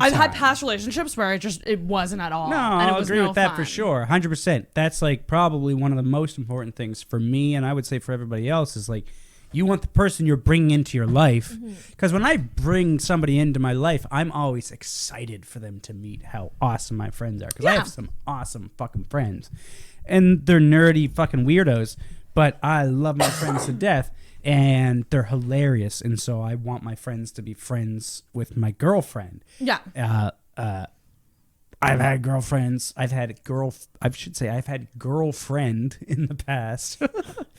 I've had past relationships where it wasn't at all. No, and it I'll was agree no with that fun. for sure. 100%. That's like probably one of the most important things for me, and I would say for everybody else, is like you want the person you're bringing into your life. Because when I bring somebody into my life, I'm always excited for them to meet how awesome my friends are. Because I have some awesome fucking friends. And they're nerdy fucking weirdos, but I love my friends to death. And they're hilarious, and so I want my friends to be friends with my girlfriend. Yeah. I've had girlfriends. I've had girlfriend in the past.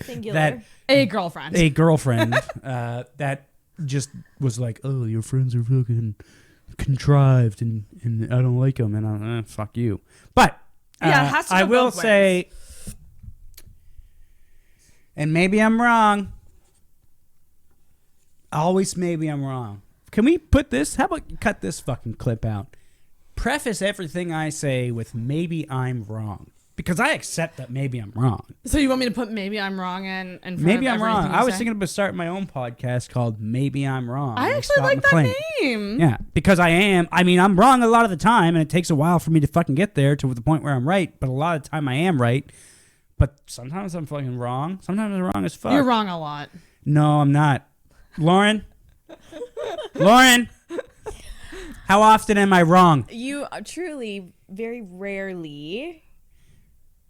Singular. A girlfriend. A girlfriend that just was like, oh, your friends are fucking contrived, and I don't like them, and I'm fuck you. But it has to go I will both say, and maybe I'm wrong. always maybe I'm wrong. Can we put this? How about you cut this fucking clip out? Preface everything I say with maybe I'm wrong. Because I accept that maybe I'm wrong. So you want me to put maybe I'm wrong in front maybe of I'm wrong. everything I you was say? thinking about starting my own podcast called Maybe I'm Wrong. I with actually Scott like MacLean. that name. Yeah, because I am. I mean, I'm wrong a lot of the time, and it takes a while for me to fucking get there to the point where I'm right. But a lot of the time I am right. But sometimes I'm fucking wrong. Sometimes I'm wrong as fuck. You're wrong a lot. No, I'm not. Lauren? Lauren? How often am I wrong? You are truly very rarely.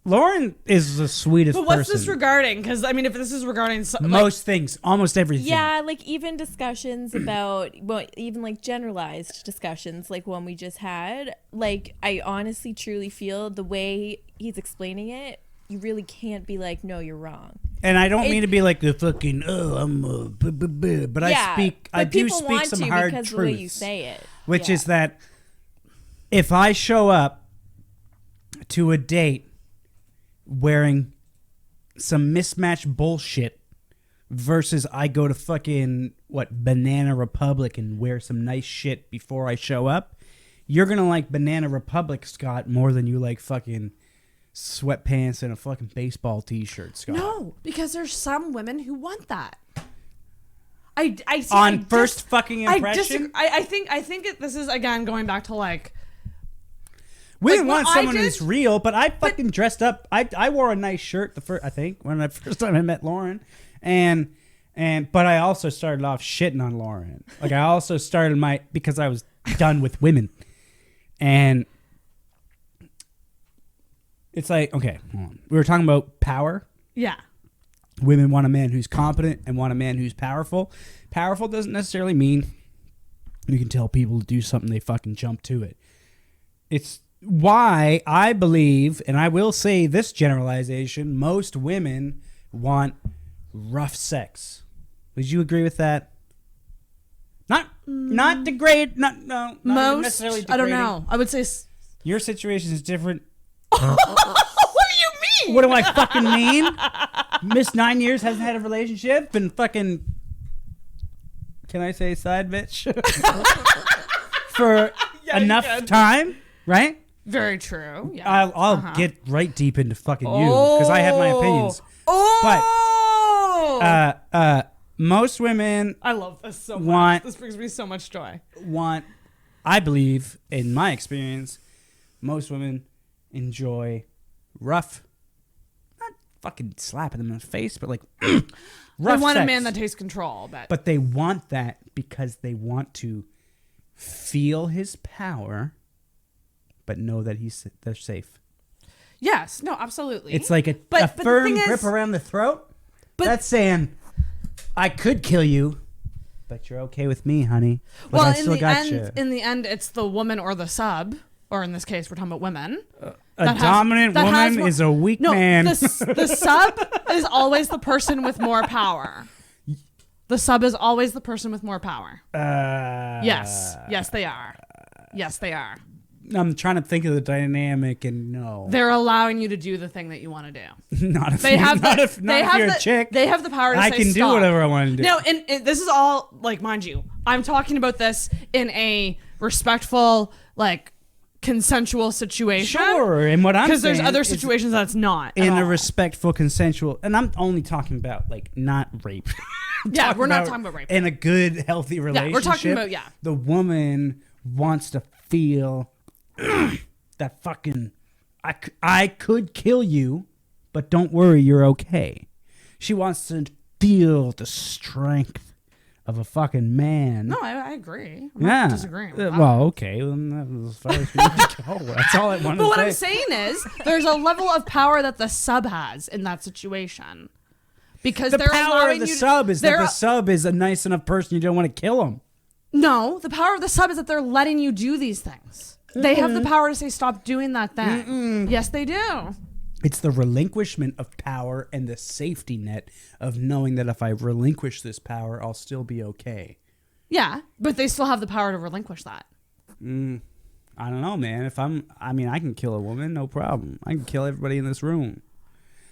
Lauren is the sweetest But what's person. this regarding? Because, I mean, if this is regarding... Most things. Almost everything. Yeah, like even discussions about, well, even like generalized discussions like one we just had. Like, I honestly, truly feel the way he's explaining it, you really can't be like, no, you're wrong. And I don't mean to be like the fucking, I'm but yeah, I do people speak want some to hard because truths. the way you say it. Which Yeah. is that if I show up to a date wearing some mismatched bullshit versus I go to fucking, Banana Republic and wear some nice shit before I show up, you're going to like Banana Republic, Scott, more than you like fucking sweatpants and a fucking baseball t-shirt, Scott. No, because there's some women who want that. I see, On first fucking impression? I think this is, again, going back to like... We didn't what want I someone did- who's real, but I fucking dressed up. I wore a nice shirt I think when I first time I met Lauren, but I also started off shitting on Lauren. Like I also started because I was done with women, and it's like, okay, hold on. We were talking about power. Yeah. Women want a man who's competent and want a man who's powerful. Powerful doesn't necessarily mean you can tell people to do something, they fucking jump to it. It's why I believe, and I will say this generalization, most women want rough sex. Would you agree with that? Not degrade, not Most, necessarily I don't degrading. know. I would say... Your situation is different. What do you mean? What do I fucking mean? Missed 9 years, hasn't had a relationship, been fucking... Can I say side bitch? For enough time, right? Very true. Yeah. I'll get right deep into fucking you because I have my opinions. Oh! But most women I love this so much. want- This brings me so much joy. I believe, in my experience, most women enjoy rough, not fucking slapping them in the face, but like rough They want a sex. man that takes control. But they want that because they want to feel his power, but know that they're safe. Yes. No, absolutely. It's like a the firm thing is- grip around the throat. But- That's saying, I could kill you, but you're okay with me, honey. But I still got you. in the end, it's the woman or the sub, or in this case, we're talking about women. A dominant woman is a weak man. The sub is always the person with more power. The sub is always the person with more power. Yes, they are. Yes, they are. I'm trying to think of the dynamic, and no, They're allowing you to do the thing that you want to do. not if They have not the, if you're a chick. They have the power to I say can do stop. whatever I want to do. No, and this is all like, mind you, I'm talking about this in a respectful, like, consensual situation. Sure, and what I'm because there's saying other is situations that's not in at a all. respectful, consensual, and I'm only talking about like not rape. Yeah, we're not talking about rape. In a good, healthy relationship. Yeah, we're talking about the woman wants to feel that fucking I could kill you, but don't worry, you're okay. She wants to feel the strength of a fucking man. No, I agree. I'm not disagreeing with that. Well, okay. Well, that was as far as we need to go. That's all I wanted But to what say. I'm saying is, there's a level of power that the sub has in that situation. Because The they're power allowing of the you sub is that they're- the sub is a nice enough person you don't want to kill him. No, the power of the sub is that they're letting you do these things. They have the power to say, stop doing that thing. Yes, they do. It's the relinquishment of power and the safety net of knowing that if I relinquish this power, I'll still be okay. Yeah, but they still have the power to relinquish that. I don't know, man. I can kill a woman, no problem. I can kill everybody in this room.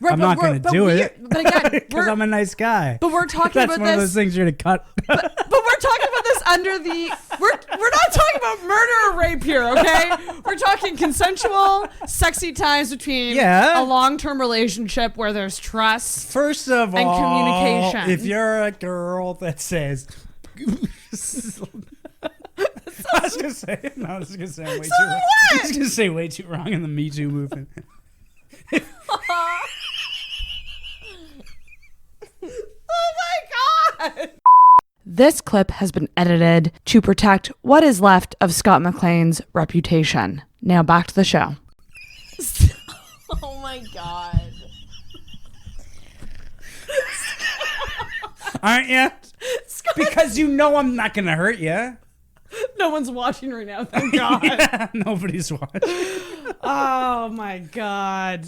Right, I'm not going to do it. But again, because I'm a nice guy. But we're talking That's about one of this. those things you're going to cut. But we're talking about this under the. We're not talking about murder or rape here, okay? We're talking consensual, sexy times between a long-term relationship where there's trust. First of and all, communication. if you're a girl that says. I was gonna say I'm way too wrong. I was gonna say way too wrong in the Me Too movement. Oh my god! This clip has been edited to protect what is left of Scott MacLean's reputation. Now back to the show. Oh my god. Aren't you? Because you know I'm not gonna hurt you. No one's watching right now, thank God. Yeah, nobody's watching. Oh my god.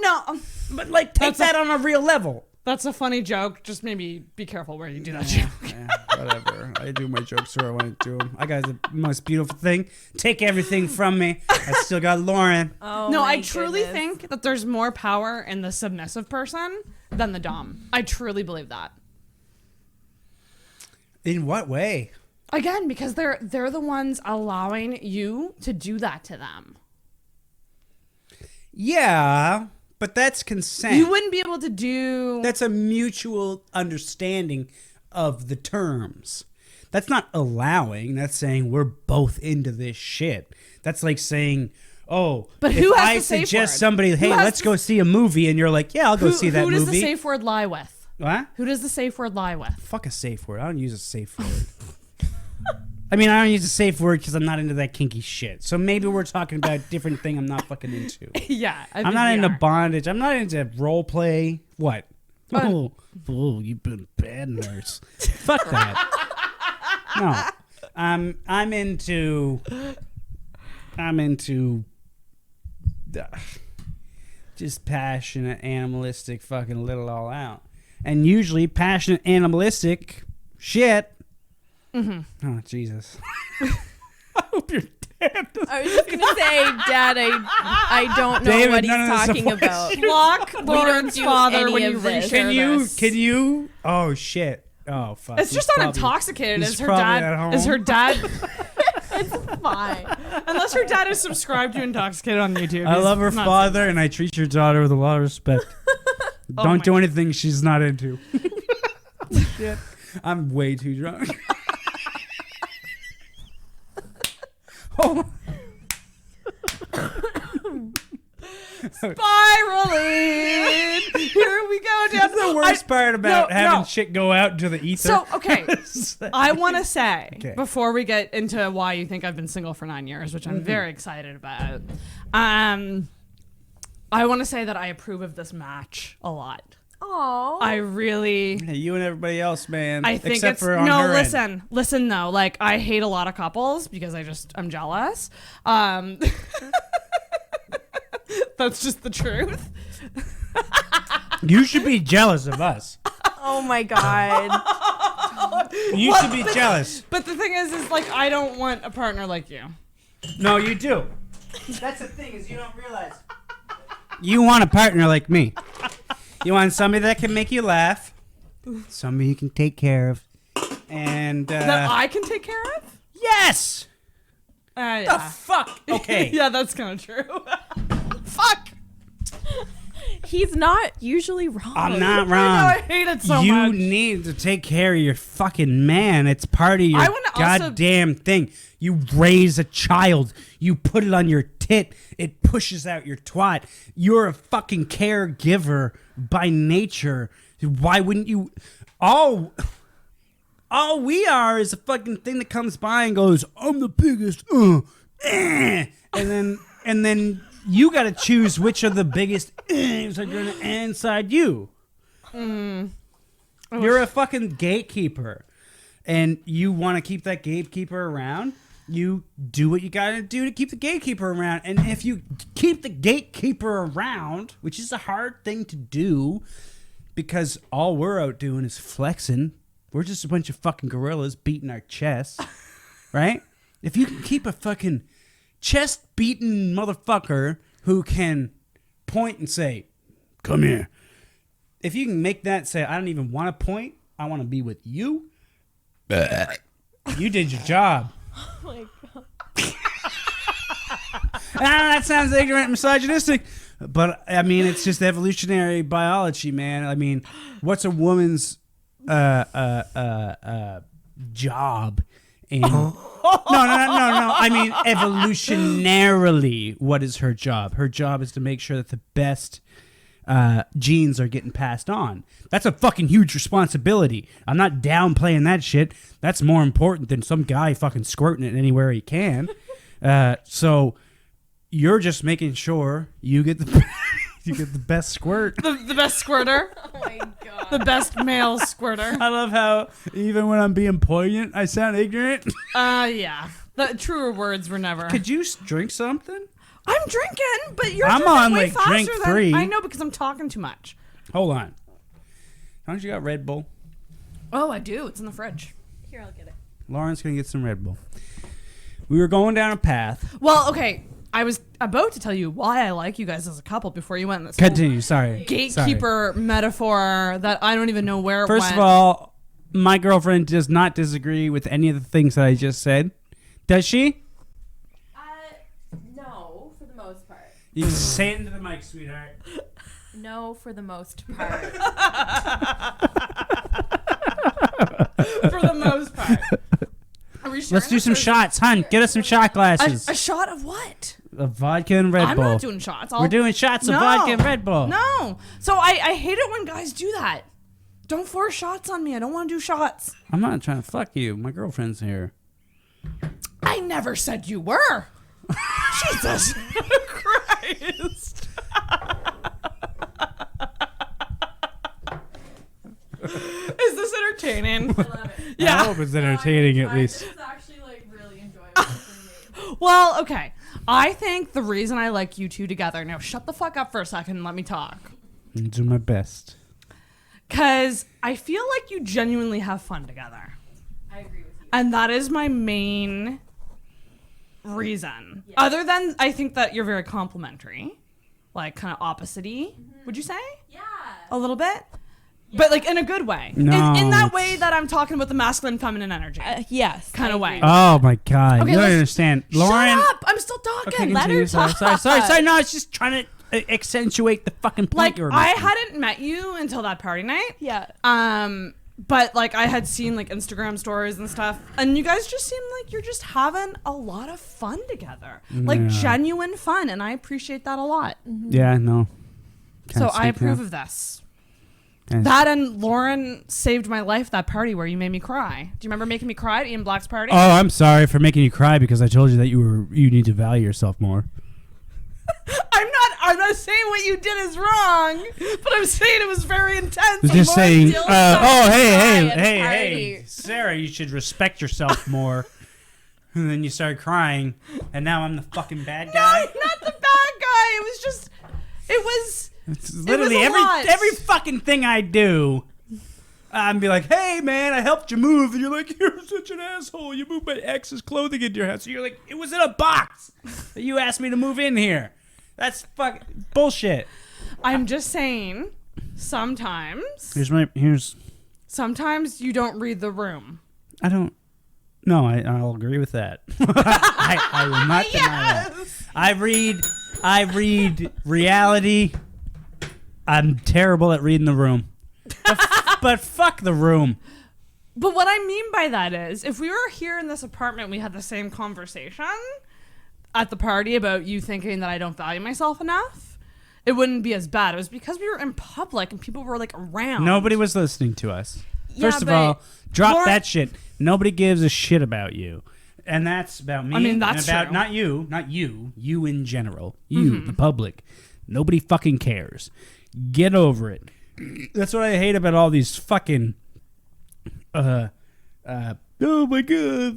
No. But like, take that on a real level. That's a funny joke. Just maybe be careful where you do that joke. Yeah, whatever. I do my jokes where I want to do them. I got the most beautiful thing. Take everything from me. I still got Lauren. Oh No, my I truly goodness. think that there's more power in the submissive person than the dom. I truly believe that. In what way? Again, because they're the ones allowing you to do that to them. Yeah, but that's consent. You wouldn't be able to do... That's a mutual understanding of the terms. That's not allowing. That's saying we're both into this shit. That's like saying, oh, but if who has I the safe suggest word? somebody, hey, let's go see a movie, and you're like, yeah, I'll go see that movie. Who does the safe word lie with? What? Who does the safe word lie with? Fuck a safe word. I don't use a safe word. I mean, I don't use a safe word because I'm not into that kinky shit. So maybe we're talking about a different thing I'm not fucking into. Yeah. I'm not into bondage. I'm not into role play. What? Oh, you've been a bad nurse. Fuck that. No. I'm into just passionate, animalistic, fucking let it all out. And usually passionate, animalistic shit. Mm-hmm. Oh, Jesus. I hope you're dead. I was just gonna say, Dad, I don't know David, what he's none of this talking applies. about. Block We don't Lauren's do father any when of you this. reshare Can you? Oh, shit. Oh, fuck. It's just not intoxicated. he's Is her probably dad? at home. Is her dad? Fine. Unless her dad is subscribed to Intoxicated on YouTube. I he's love her not father, and I treat your daughter with a lot of respect. Don't do my- anything she's not into. Shit. I'm way too drunk. Oh. Spiraling. Here we go down. That's the worst part about having shit go out into the ether. So, okay. I want to say, Okay. before we get into why you think I've been single for 9 years, which I'm very excited about, I want to say that I approve of this match a lot. Aww. I really... Hey, you and everybody else, man. I think except it's... for on No, her end. listen though. Like, I hate a lot of couples because I'm jealous. That's just the truth. You should be jealous of us. Oh my god. You should be jealous. But the thing is like, I don't want a partner like you. No, you do. That's the thing, is you don't realize. You want a partner like me. You want somebody that can make you laugh, somebody you can take care of, and That I can take care of? yes. Yeah. The fuck. Okay. Yeah, that's kind of true. Fuck. He's not usually wrong. I'm not wrong. I hate it so you much. need to take care of your fucking man. It's part of your I wanna also- goddamn thing. You raise a child. You put it on your tit. It pushes out your twat. You're a fucking caregiver by nature. Why wouldn't you? All we are is a fucking thing that comes by and goes, I'm the biggest, and then you got to choose which of the biggest are going to inside you. You're a fucking gatekeeper, and you want to keep that gatekeeper around. You do what you got to do to keep the gatekeeper around, and if you keep the gatekeeper around, which is a hard thing to do, because all we're out doing is flexing. We're just a bunch of fucking gorillas beating our chests, right? If you can keep a fucking chest-beating motherfucker who can point and say, come here. If you can make that say, I don't even want to point, I want to be with you. You did your job. Oh my God. That sounds ignorant and misogynistic, but I mean, it's just evolutionary biology, man. I mean, what's a woman's job? And no. I mean, evolutionarily, what is her job? Her job is to make sure that the best genes are getting passed on. That's a fucking huge responsibility. I'm not downplaying that shit. That's more important than some guy fucking squirting it anywhere he can. So you're just making sure you get the best squirt. The best squirter. Oh my God. The best male squirter. I love how even when I'm being poignant, I sound ignorant. Yeah. The truer words were never. Could you drink something? I'm drinking, but you're I'm drinking on, way like, faster drink than 3. I know because I'm talking too much. Hold on. Don't you got Red Bull? Oh, I do. It's in the fridge. Here, I'll get it. Lauren's gonna get some Red Bull. We were going down a path. Well, okay. I was about to tell you why I like you guys as a couple before you went in this whole Continue. Sorry. gatekeeper metaphor that I don't even know where it First went. of all, my girlfriend does not disagree with any of the things that I just said. Does she? No, for the most part. You can say it into the mic, sweetheart. No, for the most part. For the most part. Are we Let's do some shots, hun. Get us some shot glasses. A shot of what? Of vodka and Red I'm Bull. not doing shots. We're doing shots of vodka and Red Bull. No. So I hate it when guys do that. Don't force shots on me. I don't want to do shots. I'm not trying to fuck you. My girlfriend's here. I never said you were. Jesus Christ. Is this entertaining? I love it. Yeah. I hope it's entertaining at least. This is actually like really enjoyable for me. Well, okay. I think the reason I like you two together, now shut the fuck up for a second and let me talk. I'll do my best. Because I feel like you genuinely have fun together. I agree with you. And that is my main reason. Yeah. Other than I think that you're very complimentary, like kind of opposite-y, would you say? Yeah. A little bit? Yeah. But like in a good way. No, in that way that I'm talking about the masculine feminine energy. Yes. Kind of way. Oh my God. Okay, you don't let's- understand. Lauren. Shut up! I'm still talking. Okay, Let her continue. talk. Sorry. No, it's just trying to accentuate the fucking point Like, you were I making. hadn't met you until that party night. Yeah. But like I had seen like Instagram stories and stuff, and you guys just seem like you're just having a lot of fun together, like genuine fun, and I appreciate that a lot. Yeah, no. So I approve of this. That and Lauren saved my life that party where you made me cry. Do you remember making me cry at Ian Black's party? Oh, I'm sorry for making you cry because I told you that you need to value yourself more. I'm not saying what you did is wrong, but I'm saying it was very intense. I'm just saying, still hey, Sarah, you should respect yourself more. And then you started crying, and now I'm the fucking bad guy. No, not the bad guy. It was It's literally a lot. every fucking thing I do. I'd be like, hey man, I helped you move, and you're like, you're such an asshole. You moved my ex's clothing into your house. So you're like, it was in a box that you asked me to move in here. That's fucking bullshit. I'm just saying, sometimes sometimes you don't read the room. I don't. No, I'll agree with that. I will not deny that. I read reality. I'm terrible at reading the room. But fuck the room. But what I mean by that is, if we were here in this apartment, we had the same conversation at the party about you thinking that I don't value myself enough, it wouldn't be as bad. It was because we were in public and people were like around. Nobody was listening to us. Yeah, First of but all, drop Lauren- that shit. Nobody gives a shit about you. And that's about me. I mean, that's and about true. not you in general. You, the public. Nobody fucking cares. Get over it. That's what I hate about all these fucking oh my God.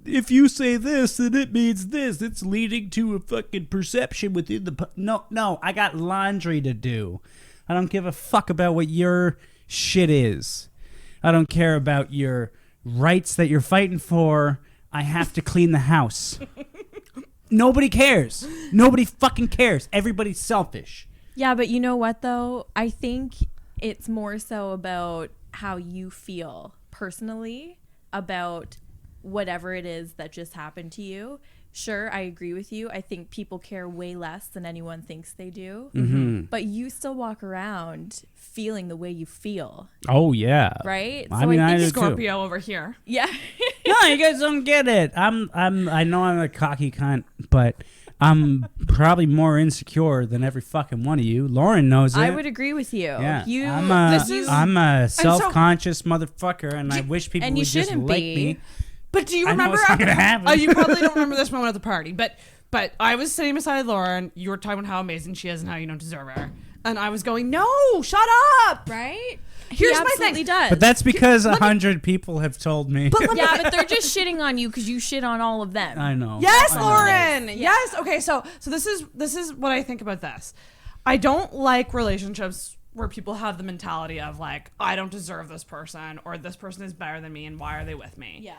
If you say this, then it means this. It's leading to a fucking perception within the No, I got laundry to do. I don't give a fuck about what your shit is. I don't care about your rights that you're fighting for. I have to clean the house. nobody cares. Nobody fucking cares. Everybody's selfish. Yeah, but you know what, though? I think it's more so about how you feel personally about whatever it is that just happened to you. Sure, I agree with you. I think people care way less than anyone thinks they do. Mm-hmm. But you still walk around feeling the way you feel. Oh, yeah. Right? I mean, I do Scorpio too. over here. Yeah. No, you guys don't get it. I know I'm a cocky cunt, but I'm probably more insecure than every fucking one of you. Lauren knows it. I would agree with you. Yeah. I'm a self-conscious motherfucker, and I wish people would just like me. But do you remember? You probably don't remember this moment at the party, but I was sitting beside Lauren. You were talking about how amazing she is and how you don't deserve her, and I was going, "No, shut up!" Right? Here's he my absolutely thing. does. But that's because 100 people have told me. Yeah, but they're just shitting on you because you shit on all of them. I know. Yes, Lauren. Yes. Okay. So this is what I think about this. I don't like relationships where people have the mentality of like, I don't deserve this person, or this person is better than me, and why are they with me? Yeah.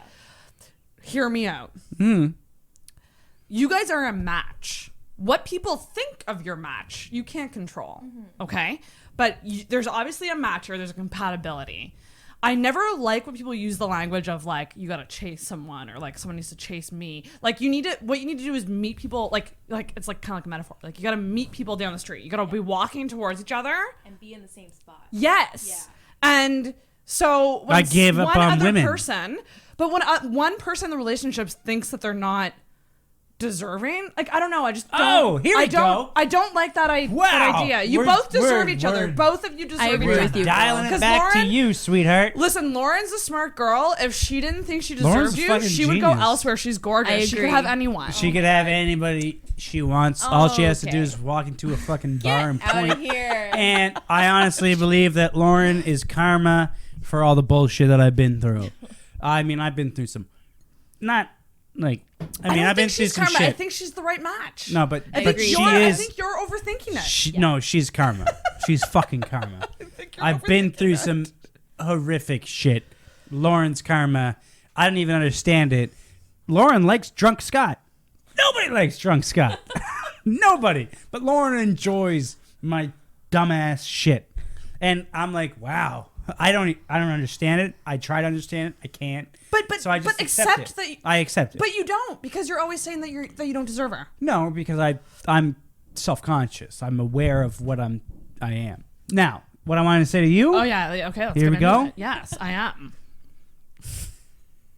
Hear me out. You guys are a match. What people think of your match, you can't control. Okay? But there's obviously a match or there's a compatibility. I never like when people use the language of like, you gotta chase someone, or like someone needs to chase me. Like what you need to do is meet people, like it's like kind of like a metaphor. Like you gotta meet people down the street. You gotta be walking towards each other. And be in the same spot. Yes. Yeah. And so when I gave up on women. But when one person in the relationships thinks that they're not deserving, like I don't know, I just don't. I don't like that idea. You both deserve each other. Both of you deserve each other. With you. Dialing it back to you, sweetheart. Listen, Lauren's a smart girl. If she didn't think she deserved you, she would go genius. elsewhere. She's gorgeous. She could have anyone. She could have anybody she wants. All she has to do is walk into a fucking bar and point. Out of here. And I honestly believe that Lauren is karma for all the bullshit that I've been through. I mean, I've been through some, not like, I've been through some karma. shit. I think she's the right match. No, but she is. I think you're overthinking it. No, she's karma. She's fucking karma. I've been through some horrific shit. Lauren's karma. I don't even understand it. Lauren likes drunk Scott. Nobody likes drunk Scott. Nobody. But Lauren enjoys my dumbass shit. And I'm like, wow. I don't understand it. I try to understand it. I can't. So I just accept it. That I accept it. But you don't, because you're always saying that you don't deserve her. No, because I'm self-conscious. I'm aware of what I am. Now, what I wanted to say to you. Oh yeah. Okay. Let's here we go. Yes, I am.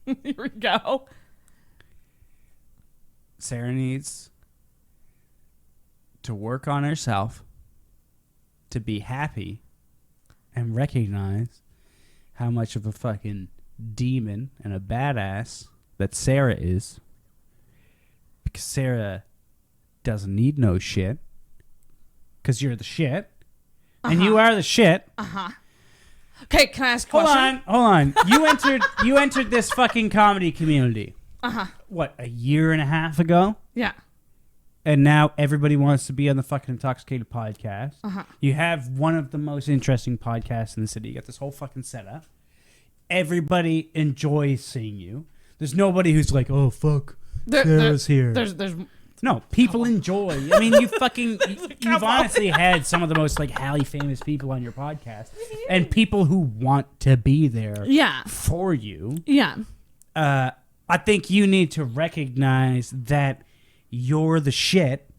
Here we go. Sarah needs to work on herself to be happy and recognize how much of a fucking demon and a badass that Sarah is. Because Sarah doesn't need no shit. Because you're the shit. And you are the shit. Okay, can I ask a question? Hold on. You entered this fucking comedy community. What, a year and a half ago? Yeah. And now everybody wants to be on the fucking Intoxicated Podcast. You have one of the most interesting podcasts in the city. You got this whole fucking setup. Everybody enjoys seeing you. There's nobody who's like, oh, fuck, Sarah's here. No, people enjoy. I mean, you've honestly had some of the most like highly famous people on your podcast. And people who want to be there for you. Yeah. I think you need to recognize that you're the shit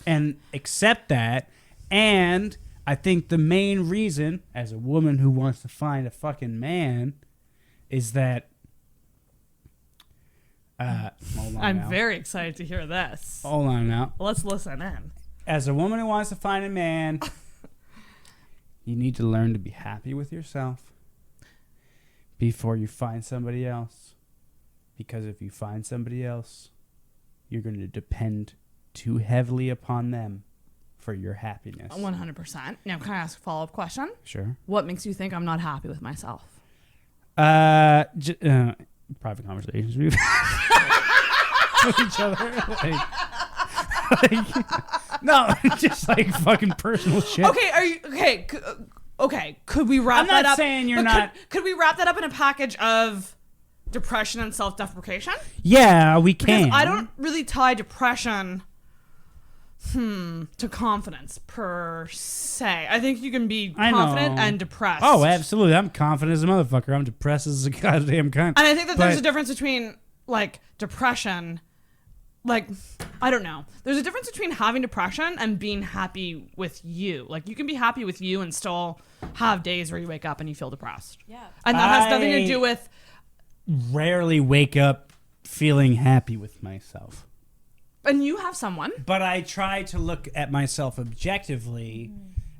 and accept that. And I think the main reason, as a woman who wants to find a fucking man, is that I'm very excited to hear this. Hold on now. Let's listen in. As a woman who wants to find a man, you need to learn to be happy with yourself before you find somebody else. Because if you find somebody else, you're going to depend too heavily upon them for your happiness. 100%. Now, can I ask a follow-up question? Sure. What makes you think I'm not happy with myself? Private conversations we've had with each other. No, just like fucking personal shit. Okay, are you okay? Okay, could we wrap that up? I'm not saying you're not. Could we wrap that up in a package of depression and self-deprecation? Yeah, we Because can. I don't really tie depression to confidence per se. I think you can be confident and depressed. Oh, absolutely. I'm confident as a motherfucker. I'm depressed as a goddamn cunt. And I think that there's a difference between like depression, like I don't know. There's a difference between having depression and being happy with you. Like you can be happy with you and still have days where you wake up and you feel depressed. Yeah. And that has nothing to do with rarely wake up feeling happy with myself. And you have someone. But I try to look at myself objectively,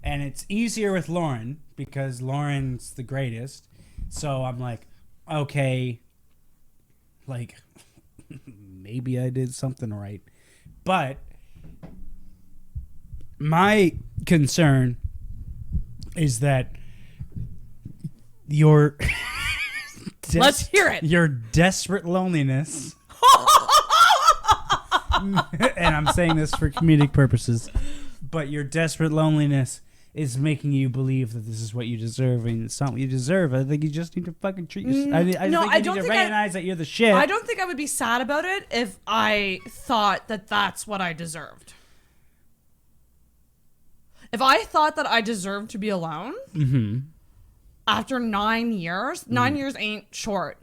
and it's easier with Lauren because Lauren's the greatest. So I'm like, okay, like maybe I did something right. But my concern is that your Let's hear it. Your desperate loneliness. And I'm saying this for comedic purposes, but your desperate loneliness is making you believe that this is what you deserve, and it's not what you deserve. I think you just need to fucking treat yourself. I think you need to recognize that you're the shit. I don't think I would be sad about it if I thought that that's what I deserved. If I thought that I deserved to be alone after 9 years, 9 years ain't short.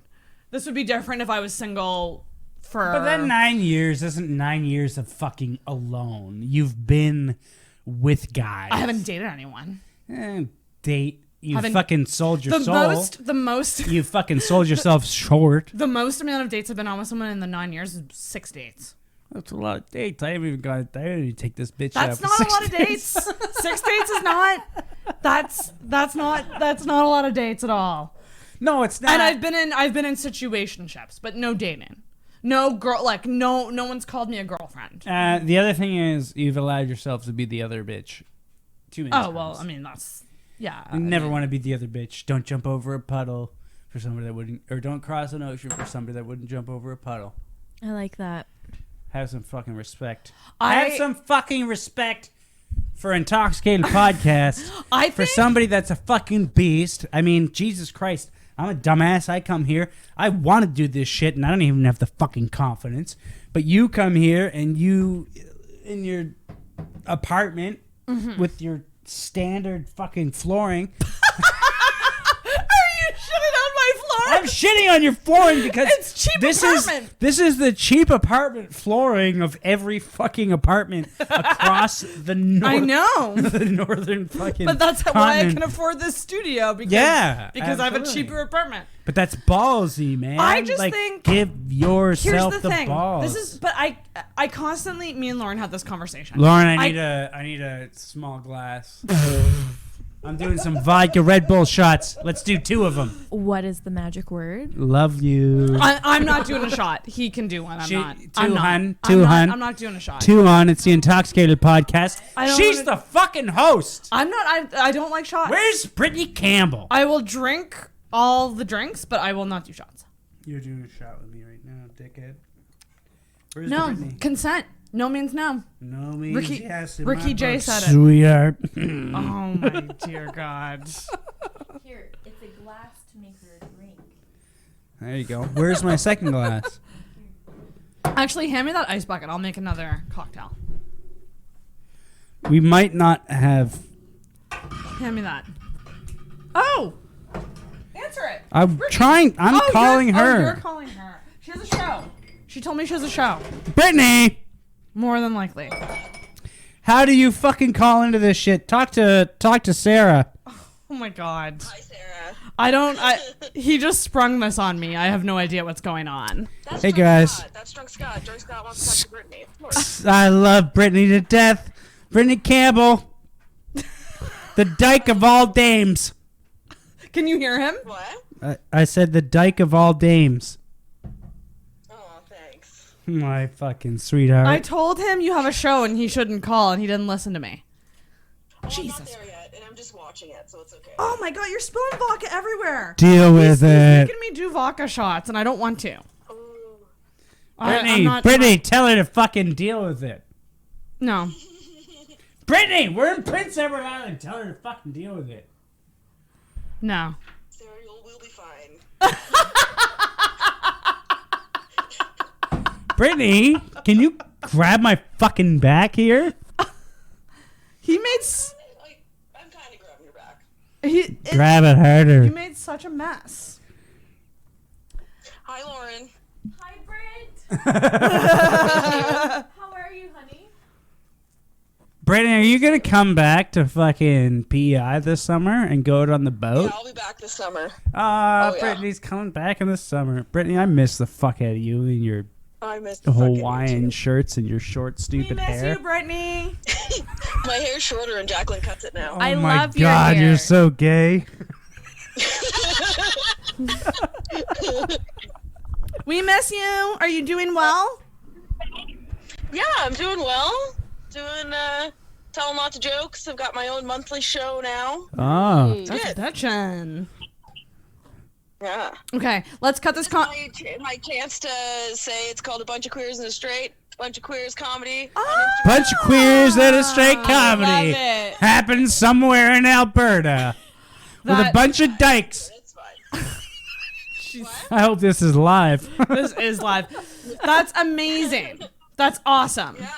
This would be different if I was single. But then 9 years isn't 9 years of fucking alone. You've been with guys. I haven't dated anyone. Date. You fucking sold your soul. The most. You fucking sold yourself short. The most amount of dates I've been on with someone in the 9 years is 6 dates. That's a lot of dates. I haven't even got. I didn't even take this bitch out. That's not a lot of dates. 6 dates is not. That's not a lot of dates at all. No, it's not. And I've been in situationships, but no dating. No girl, like no one's called me a girlfriend. The other thing is you've allowed yourself to be the other bitch. Too many times. Well, I mean that's You never want to be the other bitch. Don't jump over a puddle for somebody that wouldn't, or don't cross an ocean for somebody that wouldn't jump over a puddle. I like that. Have some fucking respect. Have some fucking respect for Intoxicated Podcast. For somebody that's a fucking beast. I mean, Jesus Christ. I'm a dumbass. I come here. I want to do this shit, and I don't even have the fucking confidence. But you come here, and you, in your apartment, with your standard fucking flooring. Are you shitting on my flooring? I'm shitting on your flooring because it's cheap apartment. This is the cheap apartment flooring of every fucking apartment across the north. I know. The northern fucking But that's continent. why I can afford this studio because I have a cheaper apartment. But that's ballsy, man. I just like, think give yourself here's the thing. balls. I constantly, me and Lauren had this conversation. Lauren, I need a small glass. I'm doing some vodka Red Bull shots. Let's do 2 of them. What is the magic word? Love you. I'm not doing a shot. He can do one. I'm not doing a shot. 2 on. It's the Intoxicated Podcast. She's the fucking host. I'm not. I don't like shots. Where's Brittany Campbell? I will drink all the drinks, but I will not do shots. You're doing a shot with me right now, dickhead. Where's No Brittany? Consent. No means no. No means yes. in Ricky my J book, said it. Sweetheart. Oh my dear God. Here, it's a glass to make her drink. There you go. Where's my second glass? Actually, hand me that ice bucket. I'll make another cocktail. We might not have. Hand me that. Oh! Answer it. I'm Brittany. trying. I'm calling her. Oh, you're calling her. She has a show. She told me she has a show. Brittany! More than likely. How do you fucking call into this shit? Talk to Sarah. Oh my God. Hi, Sarah. He just sprung this on me. I have no idea what's going on. Hey guys. That's Drunk Scott. Drunk Scott wants to talk to Brittany. Of course. I love Brittany to death. Brittany Campbell. The dyke of all dames. Can you hear him? What? I said the dyke of all dames. Oh, thanks. My fucking sweetheart. I told him you have a show and he shouldn't call, and he didn't listen to me. Jesus. I'm not there yet, and I'm just watching it, so it's okay. Oh my God, you're spilling vodka everywhere. Deal with He's it. making me do vodka shots, and I don't want to. Brittany, tell her to fucking deal with it. No. Brittany, we're in Prince Edward Island. Tell her to fucking deal with it. No. Sarah, we'll be fine. Brittany, can you grab my fucking back here? He made. I'm kind of grabbing your back. Grab it harder. You made such a mess. Hi, Lauren. Hi, Brent. How are you, honey? Brittany, are you gonna come back to fucking PEI this summer and go out on the boat? Yeah, I'll be back this summer. Ah, Brittany's coming back in the summer. Brittany, I miss the fuck out of you and your I miss the fuck out of you, Hawaiian shirts and your short, stupid We miss hair. you, Brittany. My hair's shorter and Jacqueline cuts it now. Oh I my love your God, hair. you're so gay. We miss you. Are you doing well? Yeah, I'm doing well. Telling lots of jokes. I've got my own monthly show now. Oh. That's a bitchin'. Yeah. Okay, let's cut this. My chance to say it's called A Bunch of Queers and a Straight. Bunch of Queers comedy. Bunch of queers and a straight comedy love it. happens somewhere in Alberta with a bunch of dykes. I hope this is live. This is live. That's amazing. That's awesome. Yeah.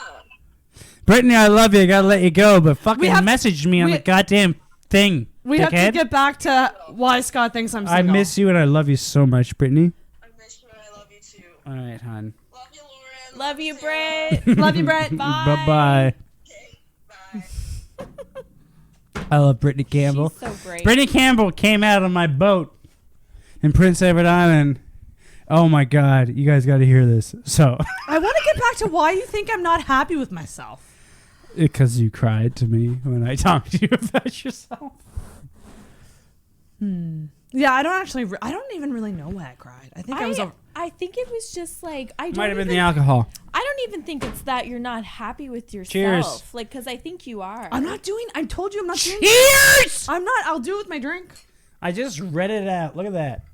Brittany, I love you. I gotta let you go, but fucking have- message me on the goddamn thing. We have to dickhead. get back to why Scott thinks I'm single. I miss you and I love you so much, Brittany. I miss you and I love you too. All right, hon. Love you, Lauren. Love you, Brent. Love you, Brett. Bye. Bye-bye. Bye. I love Brittany Campbell. She's so great. Brittany Campbell came out on my boat in Prince Edward Island. Oh my God, you guys got to hear this. So, I want to get back to why you think I'm not happy with myself. because you cried to me when I talked to you about yourself. Yeah, I don't even really know why I cried. I think I was. I think it was just like I don't Might have been even- the alcohol. I don't even think it's that you're not happy with yourself. Cheers. Like, because I think you are. I'm not doing. I told you I'm not doing. Cheers! I'm not. I'll do it with my drink. I just read it out. Look at that.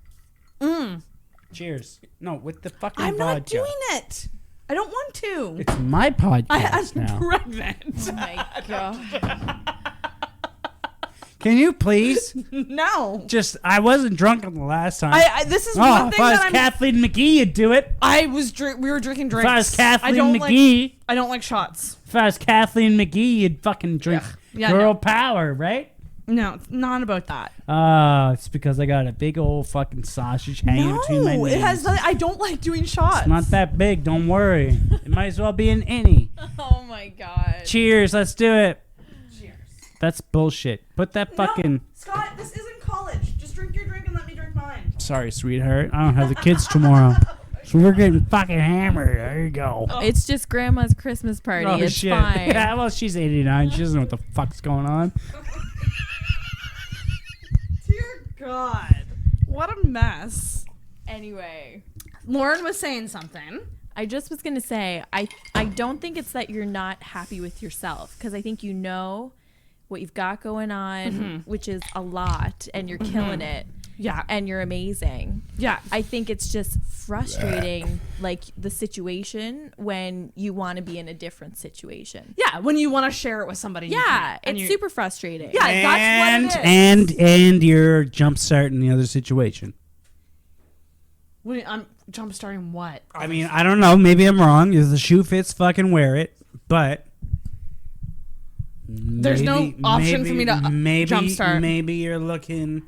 Cheers. No, with the fucking I'm not vodka. doing it. I don't want to. It's my podcast I'm now. pregnant. Oh my god. Can you please? No. Just, I wasn't drunk on the last time. This is Oh, one if thing I was that I'm. Kathleen McGee, you'd do it. We were drinking drinks. If I was Kathleen I don't McGee. I don't like shots. If I was Kathleen McGee, you'd fucking drink Yeah, girl no. power, right? No, it's not about that. It's because I got a big old fucking sausage hanging between my No, knees. it has nothing. I don't like doing shots. It's not that big, don't worry. It might as well be an innie. Oh my god. Cheers, let's do it. Cheers. That's bullshit. Put that fucking... No, Scott, this isn't college. Just drink your drink and let me drink mine. Sorry, sweetheart. I don't have the kids tomorrow. So we're getting fucking hammered. There you go. It's just grandma's Christmas party. Oh, it's shit. fine. Yeah, well, she's 89. She doesn't know what the fuck's going on. Dear God. What a mess. Anyway, Lauren was saying something. I just was gonna say I don't think it's that you're not happy with yourself, because I think you know what you've got going on, which is a lot, and you're killing it. Yeah. And you're amazing. Yeah. I think it's just frustrating, like the situation when you want to be in a different situation. Yeah, when you want to share it with somebody. you Yeah, can't, and it's you- super frustrating. Yeah, And, that's what it is. and you're jump starting the other situation. Wait, I'm jump starting what? I mean, I don't know. Maybe I'm wrong. If the shoe fits, fucking wear it. But There's no option for me to jumpstart. Maybe you're looking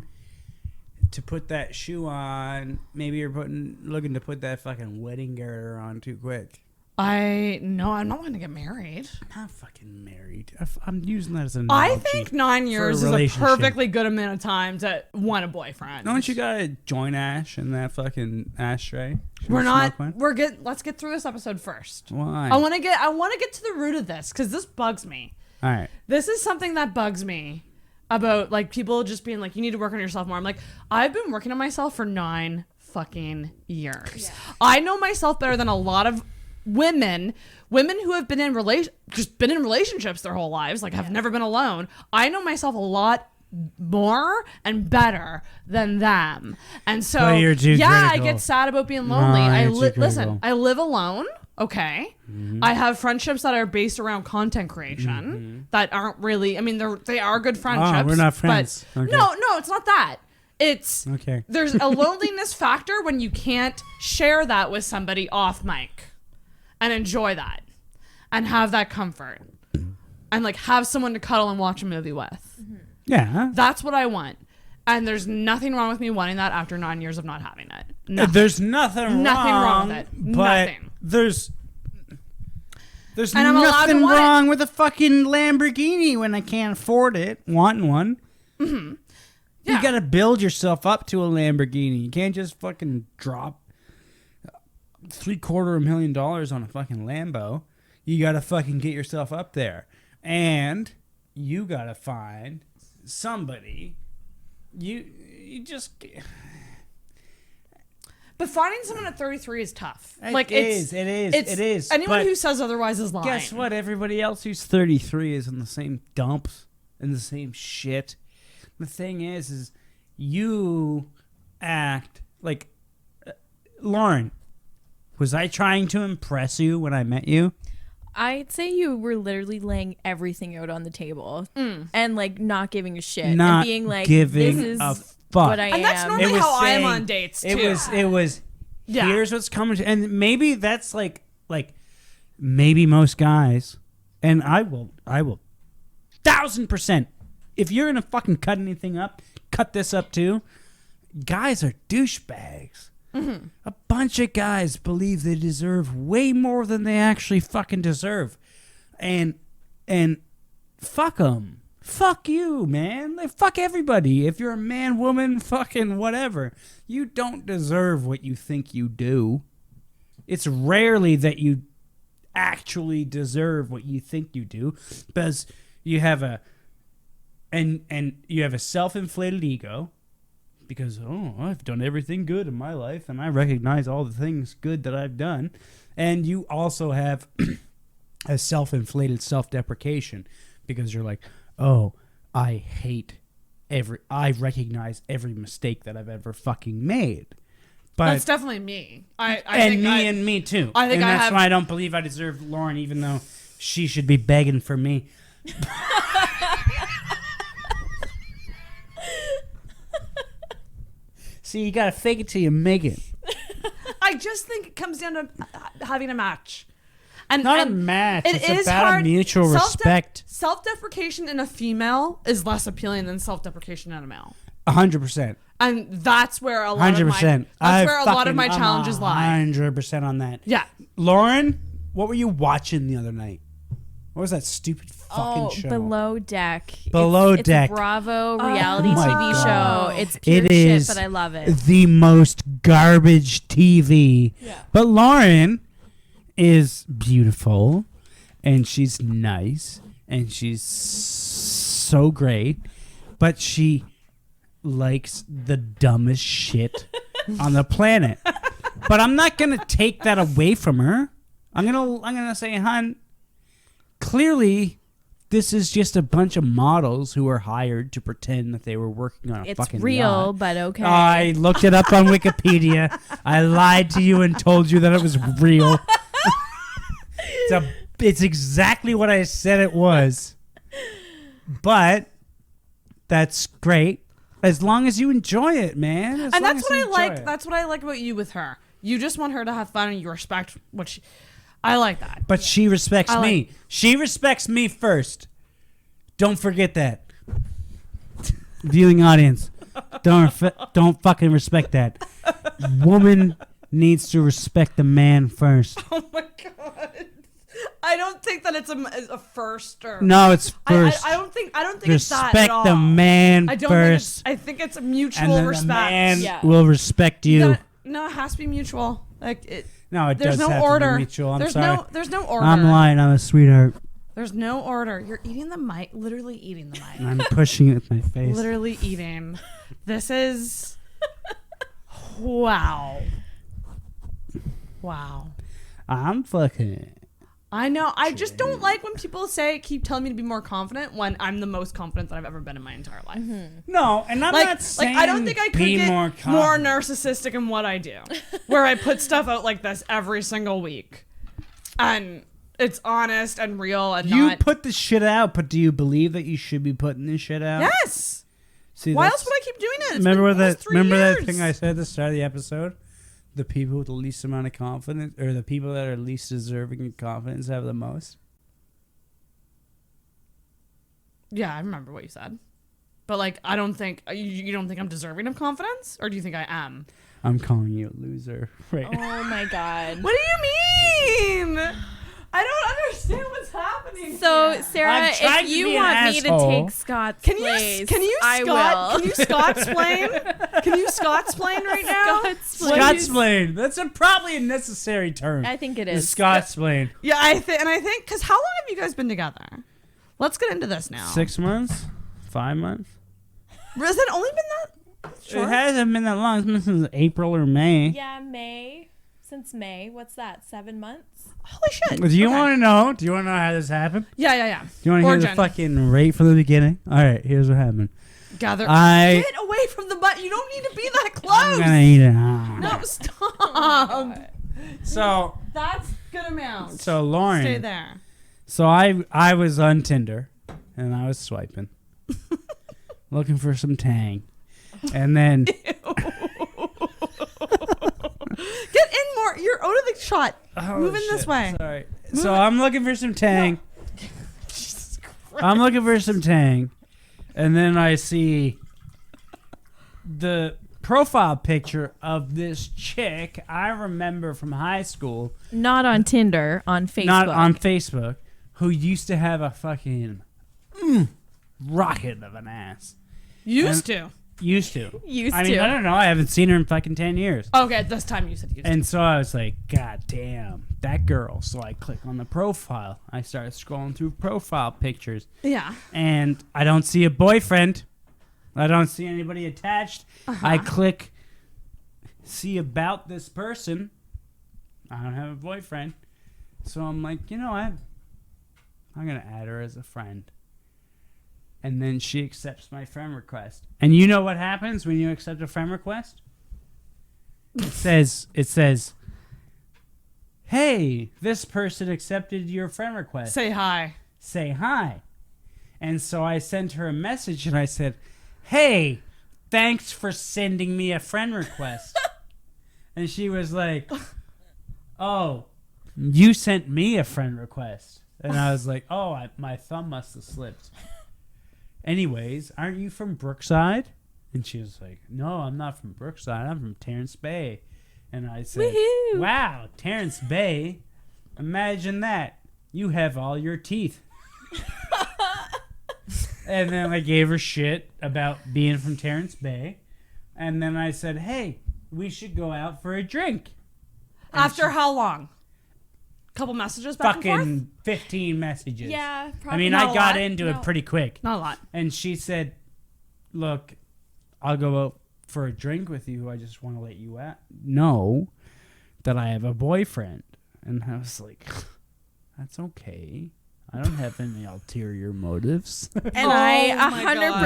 to put that shoe on. Maybe you're looking to put that fucking wedding garter on too quick. I'm not going to get married. I'm not fucking married. I'm using that as an I analogy think 9 years for is a relationship. perfectly good amount of time to want a boyfriend. Don't you got a joint ash in that fucking ashtray? Should We're we not. smoke one? We're good. Let's get through this episode first. Why? I want to get to the root of this because this bugs me. All right. This is something that bugs me about like people just being like, you need to work on yourself more. I'm like, I've been working on myself for 9 fucking years. Yeah. I know myself better than a lot of women who have been in relationships their whole lives, like have never been alone. I know myself a lot more and better than them. And so Well, you're too I critical. get sad about being lonely. you're too Listen, critical. I live alone. Okay. I have friendships that are based around content creation that aren't really, I mean, they are good friendships. we're not friends. But Okay. no, it's not that. It's, Okay. there's a loneliness factor when you can't share that with somebody off mic. and enjoy that and have that comfort and like have someone to cuddle and watch a movie with. Yeah. That's what I want. And there's nothing wrong with me wanting that after 9 years of not having it. Nothing. There's nothing wrong with it. But Nothing. There's And I'm allowed to nothing want wrong with a fucking Lamborghini when I can't afford it. Wanting one. Mm-hmm. You gotta build yourself up to a Lamborghini. You can't just fucking drop $750,000 on a fucking Lambo. You gotta fucking get yourself up there. And you gotta find somebody. You just... But finding someone at 33 is tough. It is. Anyone But who says otherwise is lying. guess what? Everybody else who's 33 is in the same dumps and the same shit. The thing is you act like... Lauren, was I trying to impress you when I met you? I'd say you were literally laying everything out on the table and like not giving a shit Not and being like, giving this is a fuck. what I am. And that's normally how I am on dates too. It was here's what's coming to, and maybe that's like maybe most guys, and I will 1000%. If you're gonna fucking cut anything up, cut this up too. Guys are douchebags. Mm-hmm. A bunch of guys believe they deserve way more than they actually fucking deserve. And fuck them. Fuck you, man. Like, fuck everybody. If you're a man, woman, fucking whatever. You don't deserve what you think you do. It's rarely that you actually deserve what you think you do, because you have a you have a self-inflated ego. Because, I've done everything good in my life, and I recognize all the things good that I've done. And you also have a self-inflated self-deprecation, because you're like, I recognize every mistake that I've ever fucking made. But that's definitely me. And me too. I think that's why I don't believe I deserve Lauren, even though she should be begging for me. See, you gotta fake it till you make it. I just think it comes down to having a match. And Not a match. It's about a mutual respect. Self-deprecation in a female is less appealing than self-deprecation in a male. 100%. And that's where a lot 100%. of my challenges lie. 100% on that. Yeah. Lauren, what were you watching the other night? What was that stupid fucking show? Below Deck. Below Deck. It's a Bravo reality my TV God. show. It's pure shit, but I love it. The most garbage TV. Yeah. But Lauren is beautiful, and she's nice, and she's so great, but she likes the dumbest shit on the planet. But I'm not gonna take that away from her. I'm gonna say, hon, clearly this is just a bunch of models who are hired to pretend that they were working on a fucking real, yacht. but okay. I looked it up on Wikipedia. I lied to you and told you that it was real. It's exactly what I said it was. But that's great. As long as you enjoy it, man. And that's what I like. That's what I like about you with her. You just want her to have fun, and you respect what she... I like that. But she respects me. She respects me first. Don't forget that. Viewing audience, don't fucking respect that. Woman needs to respect the man first. Oh my God. I don't think that it's a first or... No, it's first. I don't think it's that at respect all. the man first. first. I think it's a mutual and then respect. The man will respect you. No, it has to be mutual. Like it. No, it there's does no have order. to be mutual. I'm there's sorry. There's no order. I'm lying. I'm a sweetheart. There's no order. You're eating the mic. Literally eating the mic. I'm pushing it with my face. Literally eating. This is... Wow. Wow. I'm fucking... I know. I just don't like when people keep telling me to be more confident when I'm the most confident that I've ever been in my entire life. Mm-hmm. No, and I'm not saying I don't think I could get more narcissistic in what I do, where I put stuff out like this every single week, and it's honest and real and you put the shit out, but do you believe that you should be putting this shit out? Yes. See, why else would I keep doing it? Remember that thing I said at the start of the episode? the people with the least amount of confidence, or the people that are least deserving of confidence, have the most? Yeah, I remember what you said. But, like, I don't think... You don't think I'm deserving of confidence? Or do you think I am? I'm calling you a loser right now. Oh, my God. What do you mean? I don't understand what's happening. So, here. Sarah, if you want me to take Scott's place, I will. Can you Scott-splain? Can you Scott-splain right now? Scott-splain. That's probably a necessary term. I think it is. Scott-splain. Yeah, I think... Because how long have you guys been together? Let's get into this now. 6 months? 5 months? Has it only been that short? It hasn't been that long. It's been since April or May. Yeah, May. Since May. What's that? 7 months? Holy shit. Do you want to know? Do you want to know how this happened? Yeah. Do you want to hear the fucking right from the beginning? All right, here's what happened. Get away from the butt. You don't need to be that close. I'm going to eat it. No, stop. So That's good amount. So Lauren. Stay there. So I was on Tinder, and I was swiping. Looking for some tang. And then... Get in more. You're out of the shot. Moving this way. Sorry. So I'm looking for some tang. No. I'm looking for some tang. And then I see the profile picture of this chick I remember from high school. Not on Tinder, on Facebook. Not on Facebook. Who used to have a fucking rocket of an ass. Used to. I mean, I don't know. I haven't seen her in fucking 10 years. Okay, this time you said used to. And so I was like, God damn, that girl. So I click on the profile. I started scrolling through profile pictures. Yeah. And I don't see a boyfriend. I don't see anybody attached. I click see about this person. I don't have a boyfriend. So I'm like, you know what? I'm going to add her as a friend. And then she accepts my friend request. And you know what happens when you accept a friend request? It says, hey, this person accepted your friend request. Say hi. Say hi. And so I sent her a message and I said, hey, thanks for sending me a friend request. And she was like, oh, you sent me a friend request. And I was like, oh, my thumb must have slipped. Anyways, aren't you from Brookside? And she was like, no, I'm not from Brookside. I'm from Terrence Bay. And I said, woohoo! Wow, Terrence Bay? Imagine that. You have all your teeth. And then I gave her shit about being from Terrence Bay. And then I said, hey, we should go out for a drink. After how long? Couple messages back and forth? Fucking 15 messages. Yeah, probably. I mean, not I a got lot. into it pretty quick. Not a lot. And she said, look, I'll go out for a drink with you. I just want to let you know that I have a boyfriend. And I was like, that's okay. I don't have any ulterior motives. And I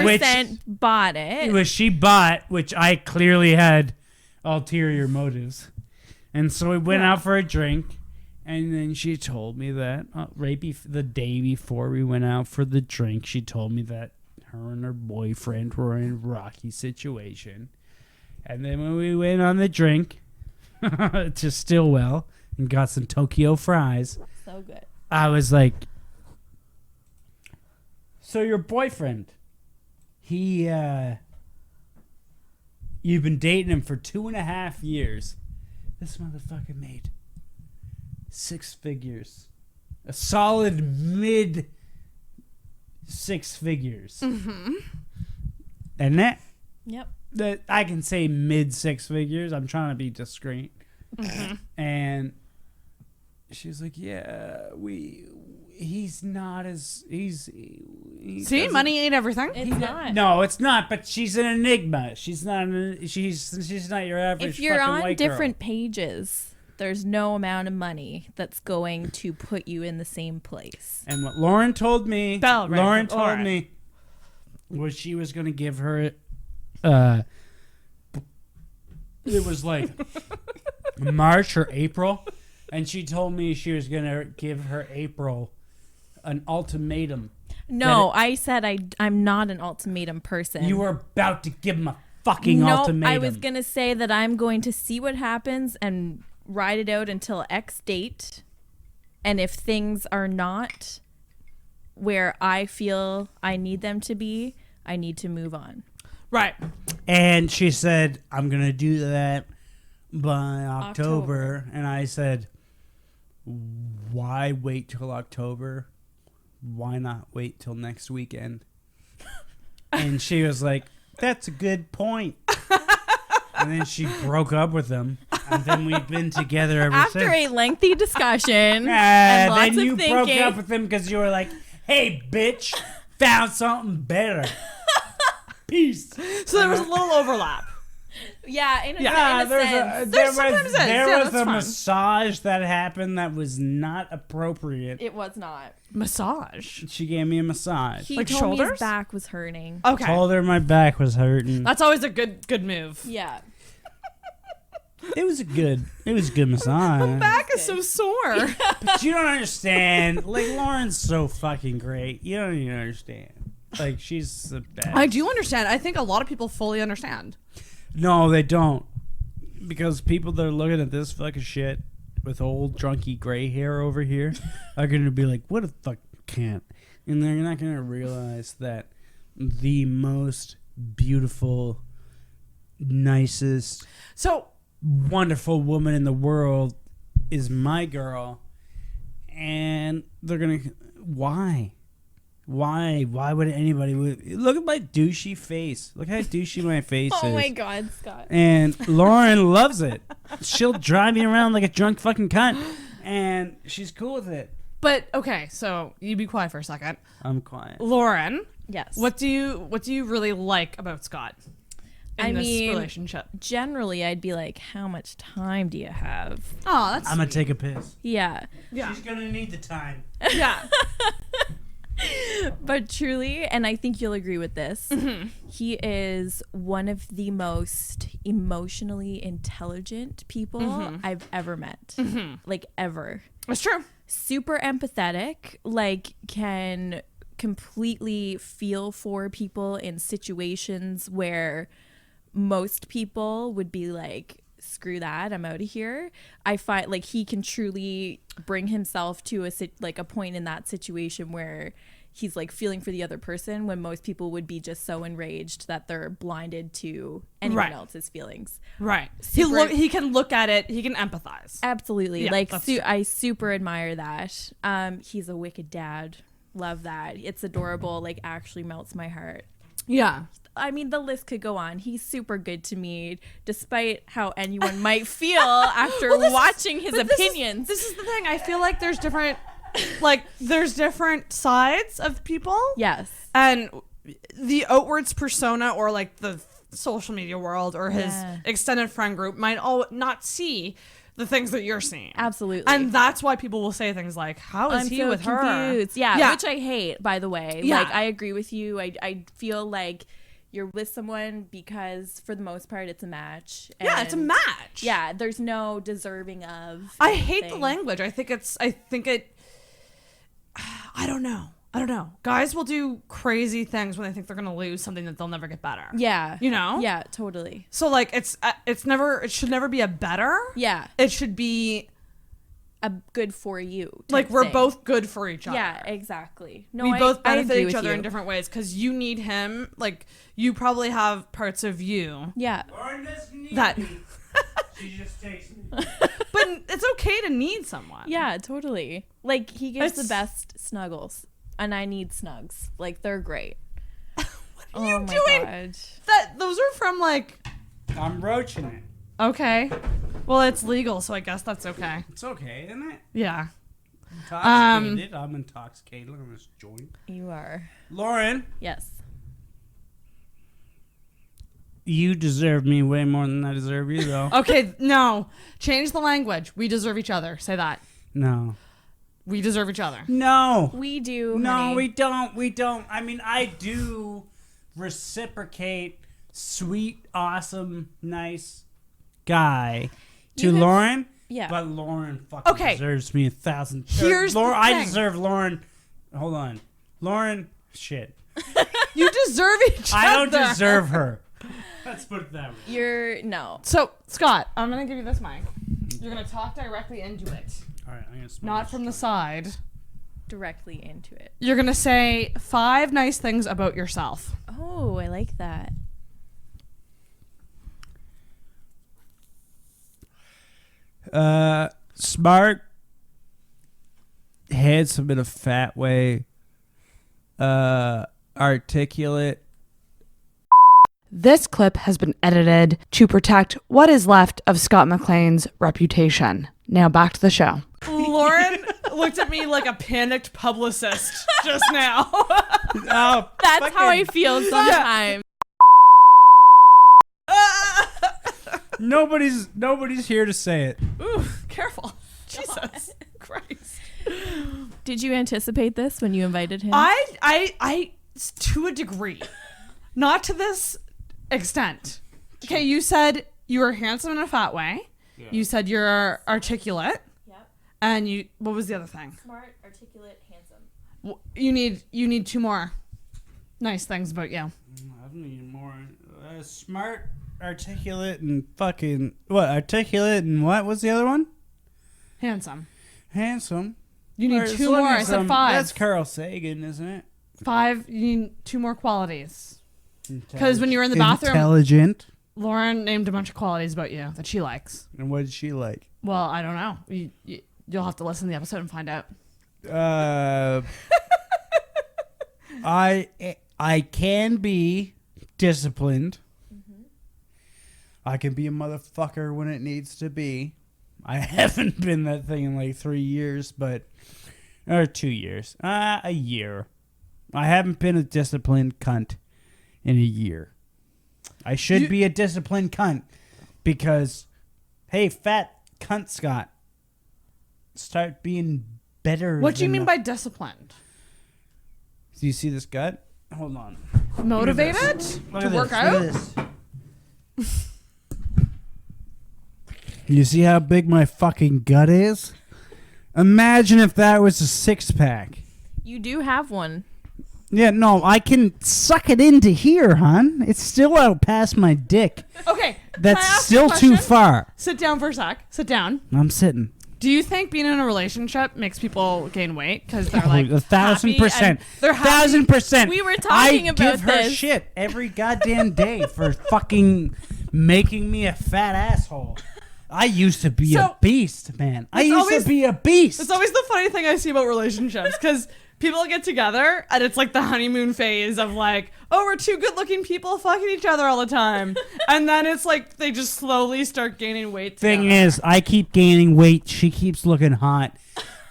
100% bought it. It was she bought, which I clearly had ulterior motives. And so we went out for a drink. And then she told me that the day before we went out for the drink, she told me that her and her boyfriend were in a rocky situation. And then when we went on the drink to Stillwell and got some Tokyo fries, so good. I was like, so your boyfriend, you've been dating him for 2.5 years. This motherfucker made 6 figures. A solid mid 6 figures. Mm-hmm. And that I can say mid 6 figures. I'm trying to be discreet. Mm-hmm. And she's like, yeah, he's not as See, money ain't everything. It's not. No, it's not, but she's an enigma. She's not she's not your average If you're fucking on white different pages, there's no amount of money that's going to put you in the same place. And what Lauren told me, was she was going to give her, it was like March or April, and she told me she was going to give her April an ultimatum. No, I said I'm not an ultimatum person. You were about to give him a fucking ultimatum. I was going to say that I'm going to see what happens and ride it out until X date. And if things are not where I feel I need them to be, I need to move on. Right. And she said, I'm going to do that by October. And I said, why wait till October? Why not wait till next weekend? And she was like, that's a good point. And then she broke up with him. And then we've been together ever since. After a lengthy discussion and lots then you of thinking. broke up with him because you were like, hey, bitch, found something better. Peace. So there was a little overlap. Yeah, in a sense. There was a massage that happened that was not appropriate. It was not. Massage? She gave me a massage. He like told me shoulders? his back was hurting. Okay. Told her my back was hurting. That's always a good move. Yeah. It was a good massage. My back is so sore. But you don't understand. Like, Lauren's so fucking great. You don't even understand. Like, she's the best. I do understand. I think a lot of people fully understand. No, they don't. Because people that are looking at this fucking shit with old drunky gray hair over here are going to be like, what a fuck can't. And they're not going to realize that the most beautiful, nicest, wonderful woman in the world is my girl. And they're going to... Why? Why would anybody... Look at my douchey face. Look how douchey my face is. Oh my God, Scott. And Lauren loves it. She'll drive me around like a drunk fucking cunt. And she's cool with it. But, okay, so you be quiet for a second. I'm quiet. Lauren. Yes. What do you really like about Scott in this relationship? Generally, I'd be like, how much time do you have? Oh, that's I'm going to take a piss. Yeah. She's going to need the time. Yeah. But truly, and I think you'll agree with this, he is one of the most emotionally intelligent people I've ever met. Like, ever. That's true. Super empathetic, like, can completely feel for people in situations where most people would be like, screw that, I'm out of here. I find like he can truly bring himself to a point in that situation where he's like feeling for the other person when most people would be just so enraged that they're blinded to anyone else's feelings. Right. He can look at it. He can empathize. Absolutely. Yeah, like that's true. I super admire that. He's a wicked dad. Love that. It's adorable. Like, actually melts my heart. Yeah. I mean, the list could go on. He's super good to me, despite how anyone might feel after watching his opinions. This is the thing. I feel like there's different sides of people. Yes. And the outwards persona or like the social media world or his extended friend group might all not see the things that you're seeing. Absolutely. And that's why people will say things like, how is he so with confused. her? Yeah, which I hate, by the way. Yeah. Like, I agree with you. I feel like you're with someone because, for the most part, it's a match. Yeah, it's a match. Yeah, there's no deserving of I hate the anything. language. I don't know. Guys will do crazy things when they think they're going to lose something that they'll never get better. Yeah. You know? Yeah, totally. So like it should never be a better. Yeah. It should be a good for you. Like we're thing. both good for each other. Yeah, exactly. No, we both I benefit agree each with other you. in different ways because you need him. Like you probably have parts of you. Yeah. Lauren doesn't need That. me. She just takes me. But it's okay to need someone. Yeah, totally. Like he gives the best snuggles, and I need snugs. Like they're great. What are you doing? God. Those are from like. I'm roaching it. Okay. Well, it's legal, so I guess that's okay. It's okay, isn't it? Yeah. Intoxicated. I'm intoxicated on this joint. You are. Lauren. Yes. You deserve me way more than I deserve you, though. Okay, no. Change the language. We deserve each other. Say that. No. We deserve each other. No. We do. No, honey. we don't. We don't. I mean, I do reciprocate sweet, awesome, nice guy to Lauren. Yeah. But Lauren fucking deserves me 1,000. Here's the I thing. deserve Lauren. Hold on. Lauren, shit. You deserve each other. I don't deserve her. Let's put it that way. You're no. So, Scott, I'm going to give you this mic. You're going to talk directly into it. All right, I'm gonna Not from the side. Directly into it. You're going to say 5 nice things about yourself. Oh, I like that. Smart, handsome in a fat way, articulate. This clip has been edited to protect what is left of Scott MacLean's reputation. Now back to the show. Lauren looked at me like a panicked publicist just now. Oh, That's how I feel sometimes. Nobody's here to say it. Ooh, careful. Jesus Christ. Did you anticipate this when you invited him? I to a degree. Not to this extent. Okay, you said you were handsome in a fat way. Yeah. You said you're articulate. Yep. And what was the other thing? Smart, articulate, handsome. You need 2 more nice things about you. I need more. Smart, articulate, and fucking what? Articulate and what was the other one? Handsome. You need 2 more. I said 5. That's Carl Sagan, isn't it? 5. You need 2 more qualities. Because when you were in the bathroom, intelligent. Lauren named a bunch of qualities about you that she likes. And what did she like? Well, I don't know. You'll have to listen to the episode and find out. I can be disciplined. Mm-hmm. I can be a motherfucker when it needs to be. I haven't been that thing in like 3 years, or 2 years. A year. I haven't been a disciplined cunt in a year. I should be a disciplined cunt because, hey, fat cunt Scott, start being better. What do you mean by disciplined? Do you see this gut? Hold on. Motivated to work out? You see how big my fucking gut is? Imagine if that was a 6-pack. You do have one. Yeah, no, I can suck it into here, hon. It's still out past my dick. Okay. That's still too far. Sit down for a sec. Sit down. I'm sitting. Do you think being in a relationship makes people gain weight? Because they're 1,000%. They're 1,000%. We were talking about this. I give her shit every goddamn day for fucking making me a fat asshole. I used to be a beast, man. I used to be a beast. It's always the funny thing I see about relationships because people get together and it's like the honeymoon phase of like, oh, we're 2 good-looking people fucking each other all the time. And then it's like they just slowly start gaining weight together. Thing is, I keep gaining weight. She keeps looking hot.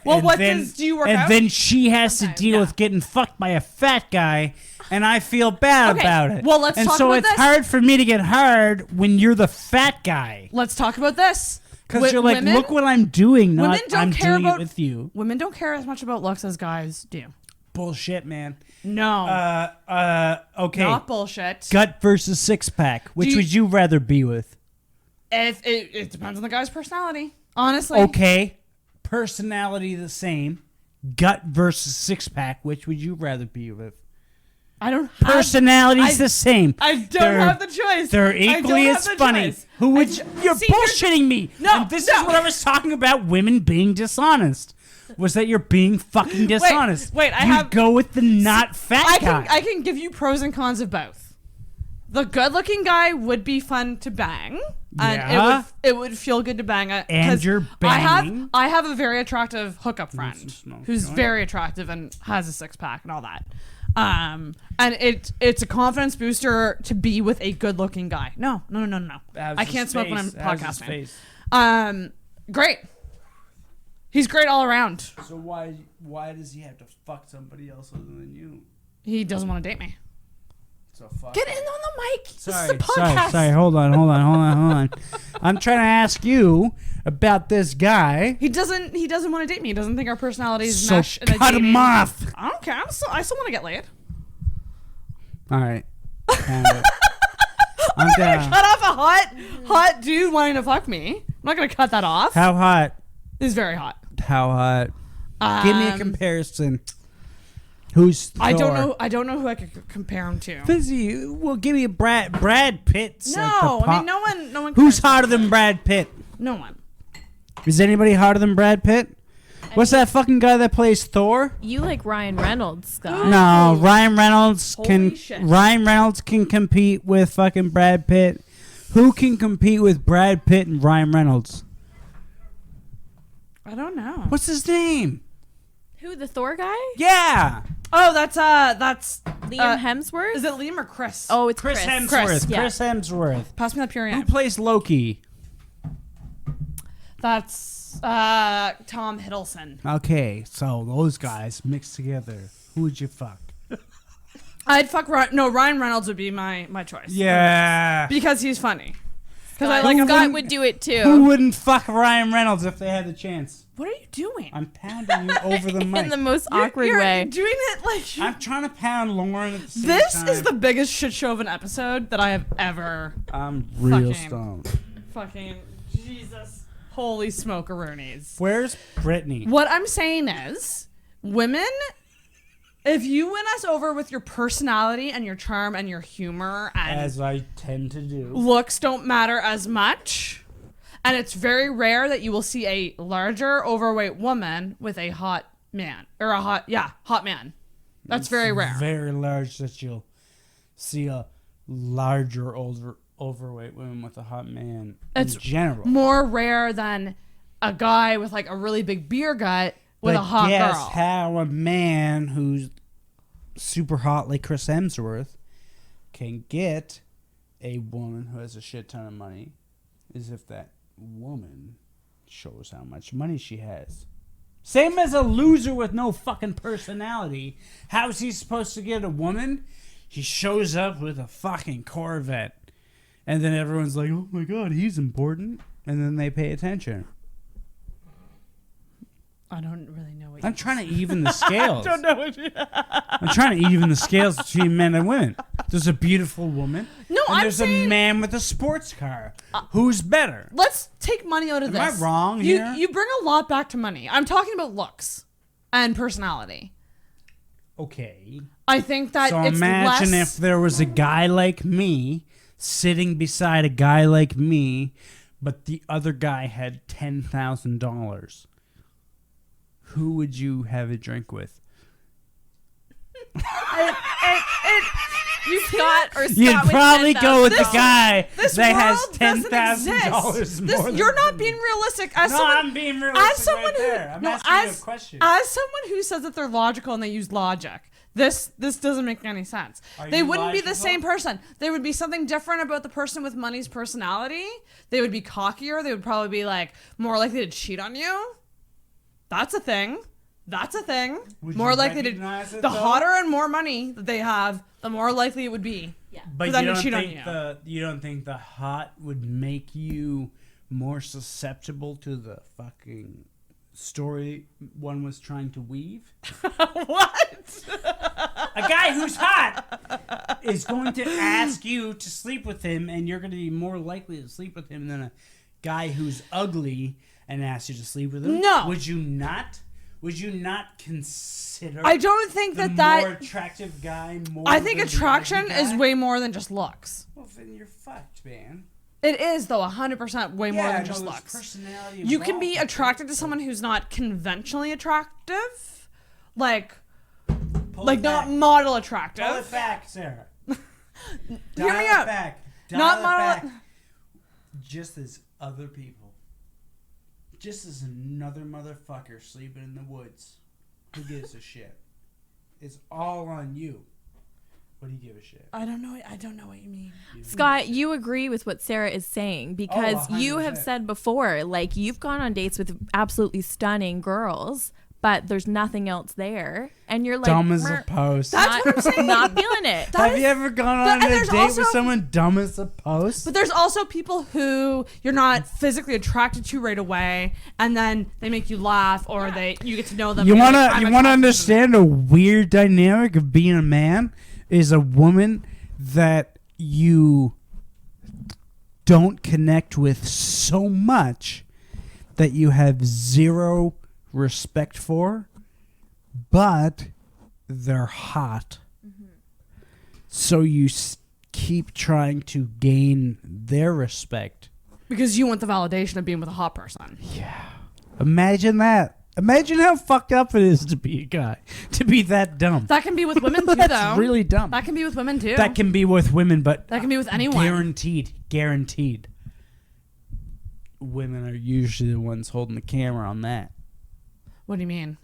Well, do you work out? And then she has to deal with getting fucked by a fat guy, and I feel bad about it. Well, let's talk about this. And so it's hard for me to get hard when you're the fat guy. Let's talk about this. Because you're like, look what I'm doing, not I'm doing it with you. Women don't care as much about looks as guys do. Bullshit, man. No. Okay. Not bullshit. Gut versus 6-pack. Which would you rather be with? It depends on the guy's personality, honestly. Okay. Personality the same. Gut versus 6-pack. Which would you rather be with? I don't have... Personality's the same. I don't have the choice. They're equally as funny. Who would... You're bullshitting me. No, and this is what I was talking about, women being dishonest. Was that you're being fucking dishonest. Wait, go with the not fat guy. I can give you pros and cons of both. The good-looking guy would be fun to bang. And it would feel good to bang it. And you're banging. I have a very attractive hookup friend who's very attractive and has a 6-pack and all that. And it's a confidence booster to be with a good-looking guy. No. I can't smoke when I'm podcasting. Great. He's great all around. So why does he have to fuck somebody else other than you? He doesn't want to date me. So fuck. Get in on the mic. Sorry, this is a podcast. Sorry. Hold on. I'm trying to ask you about this guy. He doesn't want to date me. He doesn't think our personalities mesh. So cut him off. I don't care. I still want to get laid. All right. I'm down. Cut off a hot dude wanting to fuck me. I'm not gonna cut that off. How hot? It's very hot. How hot? Give me a comparison. Who's Thor? I don't know who I could compare him to. Fizzy, well, give me a Brad Pitt. No, I mean no one. Who's hotter than Brad Pitt? No one. Is anybody hotter than Brad Pitt? What's that fucking guy that plays Thor? You like Ryan Reynolds, Scott. No, Ryan Reynolds shit. can compete with fucking Brad Pitt. Who can compete with Brad Pitt and Ryan Reynolds? I don't know. What's his name? Who, the Thor guy? Yeah. Oh, that's Liam Hemsworth? Is it Liam or Chris? Oh, it's Chris Chris. Hemsworth. Yeah. Chris Hemsworth. Pass me that pure Who amp. plays Loki? That's Tom Hiddleston. Okay, so those guys mixed together. Who would you fuck? I'd fuck Ryan Reynolds would be my choice. Yeah. Because he's funny. Because Scott, I like Scott would do it too. Who wouldn't fuck Ryan Reynolds if they had the chance? What are you doing? I'm pounding you over the mic. In the most awkward You're way. doing it like I'm trying to pound Lauren at the same this time. is the biggest shit show of an episode that I have ever. I'm real fucking- stoned. Fucking Jesus. Holy smokeroonies. Where's Brittany? What I'm saying is, women, if you win us over with your personality and your charm and your humor and As I tend to do. looks don't matter as much, and it's very rare that you will see a larger, overweight woman with a hot man or hot man. That's very rare. Very large that you'll see a larger, overweight woman with a hot man It's in general. more rare than a guy with like a really big beer gut with But a hot guess girl. how a man who's super hot like Chris Hemsworth can get a woman who has a shit ton of money is if that woman shows how much money she has. Same as a loser with no fucking personality. How's he supposed to get a woman? He shows up with a fucking Corvette. And then everyone's like, oh my God, he's important. And then they pay attention. I don't really know what I'm trying to even the scales. I don't know what you... I'm trying to even the scales between men and women. There's a beautiful woman. No, and I'm there's saying- a man with a sports car. Who's better? Let's take money out of Am I this. wrong you, here? You bring a lot back to money. I'm talking about looks and personality. Okay. I think that So it's imagine less... if there was a guy like me sitting beside a guy like me, but the other guy had $10,000. Who would you have a drink with? You Scott or Scott You'd with probably go with the $10,000. guy This that has world doesn't $10,000 exist. more than You're not being realistic. As No, someone, I'm being realistic as someone right who, there. I'm no, asking you a as, question. As someone who says that they're logical and they use logic, this doesn't make any sense. They you wouldn't be the logical? same person. There would be something different about the person with money's personality. They would be cockier. They would probably be like more likely to cheat on you. That's a thing. That's a thing. Would More you likely to. recognize it, The though? hotter and more money that they have, the more likely it would be. Yeah. But for them you to don't cheat on think you. you don't think the hot would make you more susceptible to the fucking story one was trying to weave? What? A guy who's hot is going to ask you to sleep with him, and you're going to be more likely to sleep with him than a guy who's ugly and asks you to sleep with him. No. Would you not? Would you not consider? I don't think the that more attractive guy more. I think than the attraction ugly is guy? way more than just looks. Well, then you're fucked, man. It is though 100% way more than just there's looks. personality You can involved. be attracted to someone who's not conventionally attractive, like it not back. model attractive. Pull it back, Sarah. Hear Dial me it out. back. Not Dial it model- back. Just as other people. Just as another motherfucker sleeping in the woods. Who gives a shit? It's all on you. What do you give a shit? I don't know what you mean. Scott, you agree with what Sarah is saying because Oh, you have 100%. said before, like you've gone on dates with absolutely stunning girls, but there's nothing else there, and you're like Dumb as a "Mer- post. That's what I'm saying. not feeling it. Have you ever gone on and a there's date also- with someone dumb as a post? But there's also people who you're not physically attracted to right away, and then they make you laugh, or you get to know them. You and you're wanna like, I'm you wanna attracted to them. understand a weird dynamic of being a man is a woman that you don't connect with so much that you have zero respect for, but they're hot. So you keep trying to gain their respect. Because you want the validation of being with a hot person. Yeah. Imagine that. Imagine how fucked up it is to be a guy. To be that dumb. That can be with women too, That's though. really dumb. That can be with women too. That can be with women, but that can be with anyone. Guaranteed. Women are usually the ones holding the camera on that. What do you mean?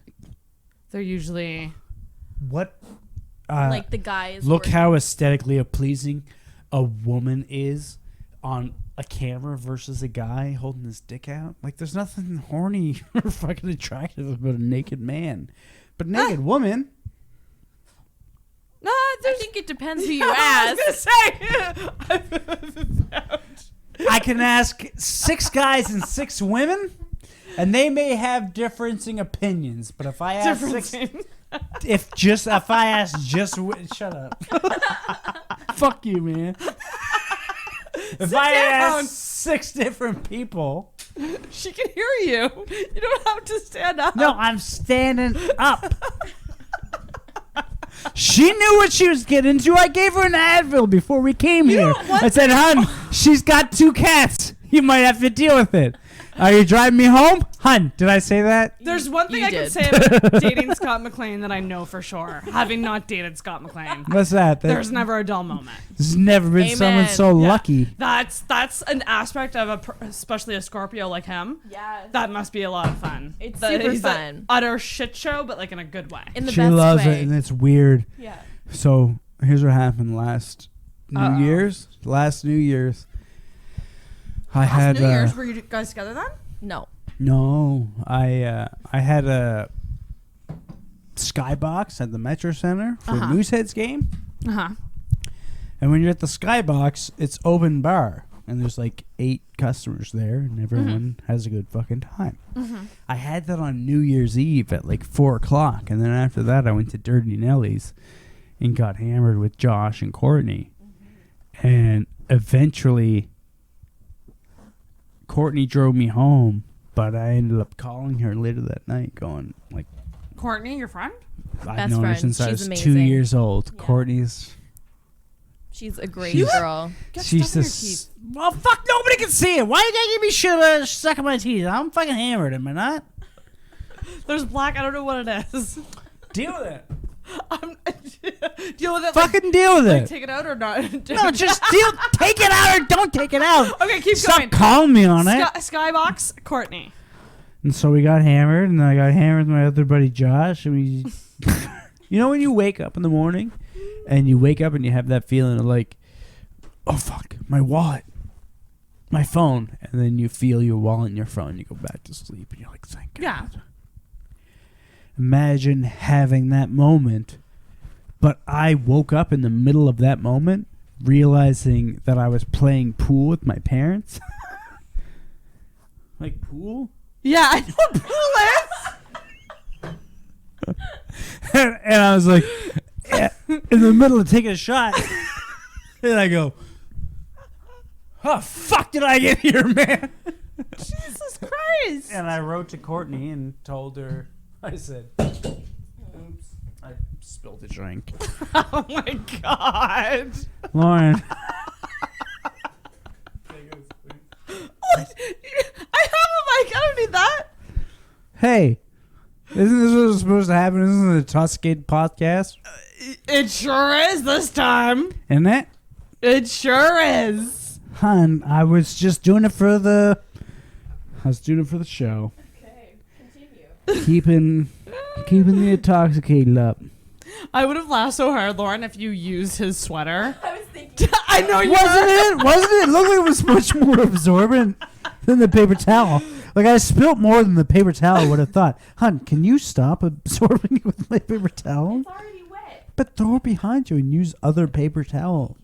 They're usually... What? Like the guy is Look working. how aesthetically pleasing a woman is on a camera versus a guy holding his dick out. Like, there's nothing horny or fucking attractive about a naked man. But naked woman... No, I think it depends who you I ask. was gonna say... I can ask 6 guys and 6 women, and they may have differing opinions. But if I ask shut up. Fuck you, man. If I ask 6 different people, she can hear you. You don't have to stand up. No, I'm standing up. She knew what she was getting into. I gave her an Advil before we came here. I said, "Hun, she's got 2 cats. You might have to deal with it. Are you driving me home? Hun, did I say that?" There's one thing You I can did. say about dating Scott MacLean that I know for sure, having not dated Scott MacLean. What's that? There's never a dull moment. There's never been Amen. someone so Yeah. lucky. That's an aspect of especially a Scorpio like him. Yeah. That must be a lot of fun. It's super he's fun. an utter shit show, but like in a good way. In the She best loves way. it, and it's weird. Yeah. So here's what happened last New Year's. Last New Year's, I had New Year's, were you guys together then? No. no. I had a skybox at the Metro Center for Moosehead's game. And when you're at the skybox, it's open bar, and there's like 8 customers there, and everyone has a good fucking time. I had that on New Year's Eve at like 4:00, and then after that, I went to Dirty Nelly's and got hammered with Josh and Courtney, and eventually Courtney drove me home, but I ended up calling her later that night, going like, Courtney, your friend? I've Best known her friend. since I She's was 2 amazing. years old. Courtney's. She's a great girl. She's just. Well, fuck, nobody can see it. Why you gotta give me shit sucking my teeth? I'm fucking hammered, am I not? There's black. I don't know what it is. Deal with it. Deal with it. Fucking deal with like, it. Take it out or not? No, just take it out or don't take it out. Okay, keep Stop going. calling me on it. Skybox, Courtney. And so we got hammered, and then I got hammered with my other buddy Josh, and we, you know, when you wake up in the morning, and you wake up and you have that feeling of like, oh fuck, my wallet, my phone, and then you feel your wallet and your phone, you go back to sleep, and you're like, thank God. Yeah. Imagine having that moment, but I woke up in the middle of that moment, realizing that I was playing pool with my parents. Like pool? Yeah, I know what pool is. And I was like, in the middle of taking a shot, and I go, "How fuck did I get here, man?" Jesus Christ. And I wrote to Courtney and told her, I said, "Oops, I spilled a drink." Oh my God. Lauren. What? I have a mic. I don't need that. Hey, isn't this what's supposed to happen? Isn't it a Intoxicated Podcast? It sure is this time. Isn't it? It sure is. Hun, I was just doing it for the... I was doing it for the show. Okay, continue. Keeping the intoxicated up. I would have laughed so hard, Lauren, if you used his sweater. I was thinking. I know you Wasn't it? Wasn't it? It looked like it was much more absorbent than the paper towel. Like, I spilt more than the paper towel I would have thought. Hun, can you stop absorbing it with my paper towel? It's already wet. But throw it behind you and use other paper towel.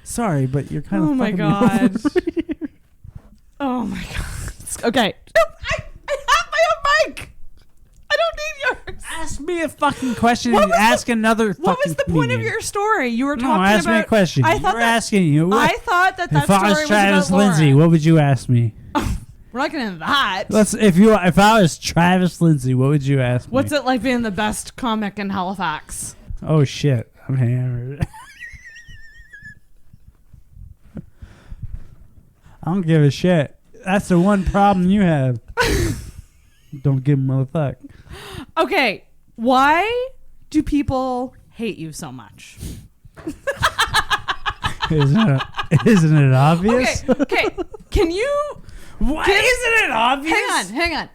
Sorry, but you're kind of my fucking God. me over here. Oh my God. Okay. No, I have my own mic. I don't need yours. Ask me a fucking question and ask another fucking What was the point of comedian. your story? You were No, talking ask about... me a question. I You thought were that, asking you. I thought that if story I was was Travis about Lindsay, Lauren. what would you ask me? We're not getting into that. If I was Travis Lindsay, what would you ask me? What's it like being the best comic in Halifax? Oh shit, I'm hammered. I don't give a shit. That's the one problem you have. Don't give a motherfucker. Okay, why do people hate you so much? Isn't it obvious? Okay. Can you? Why isn't it obvious? Hang on.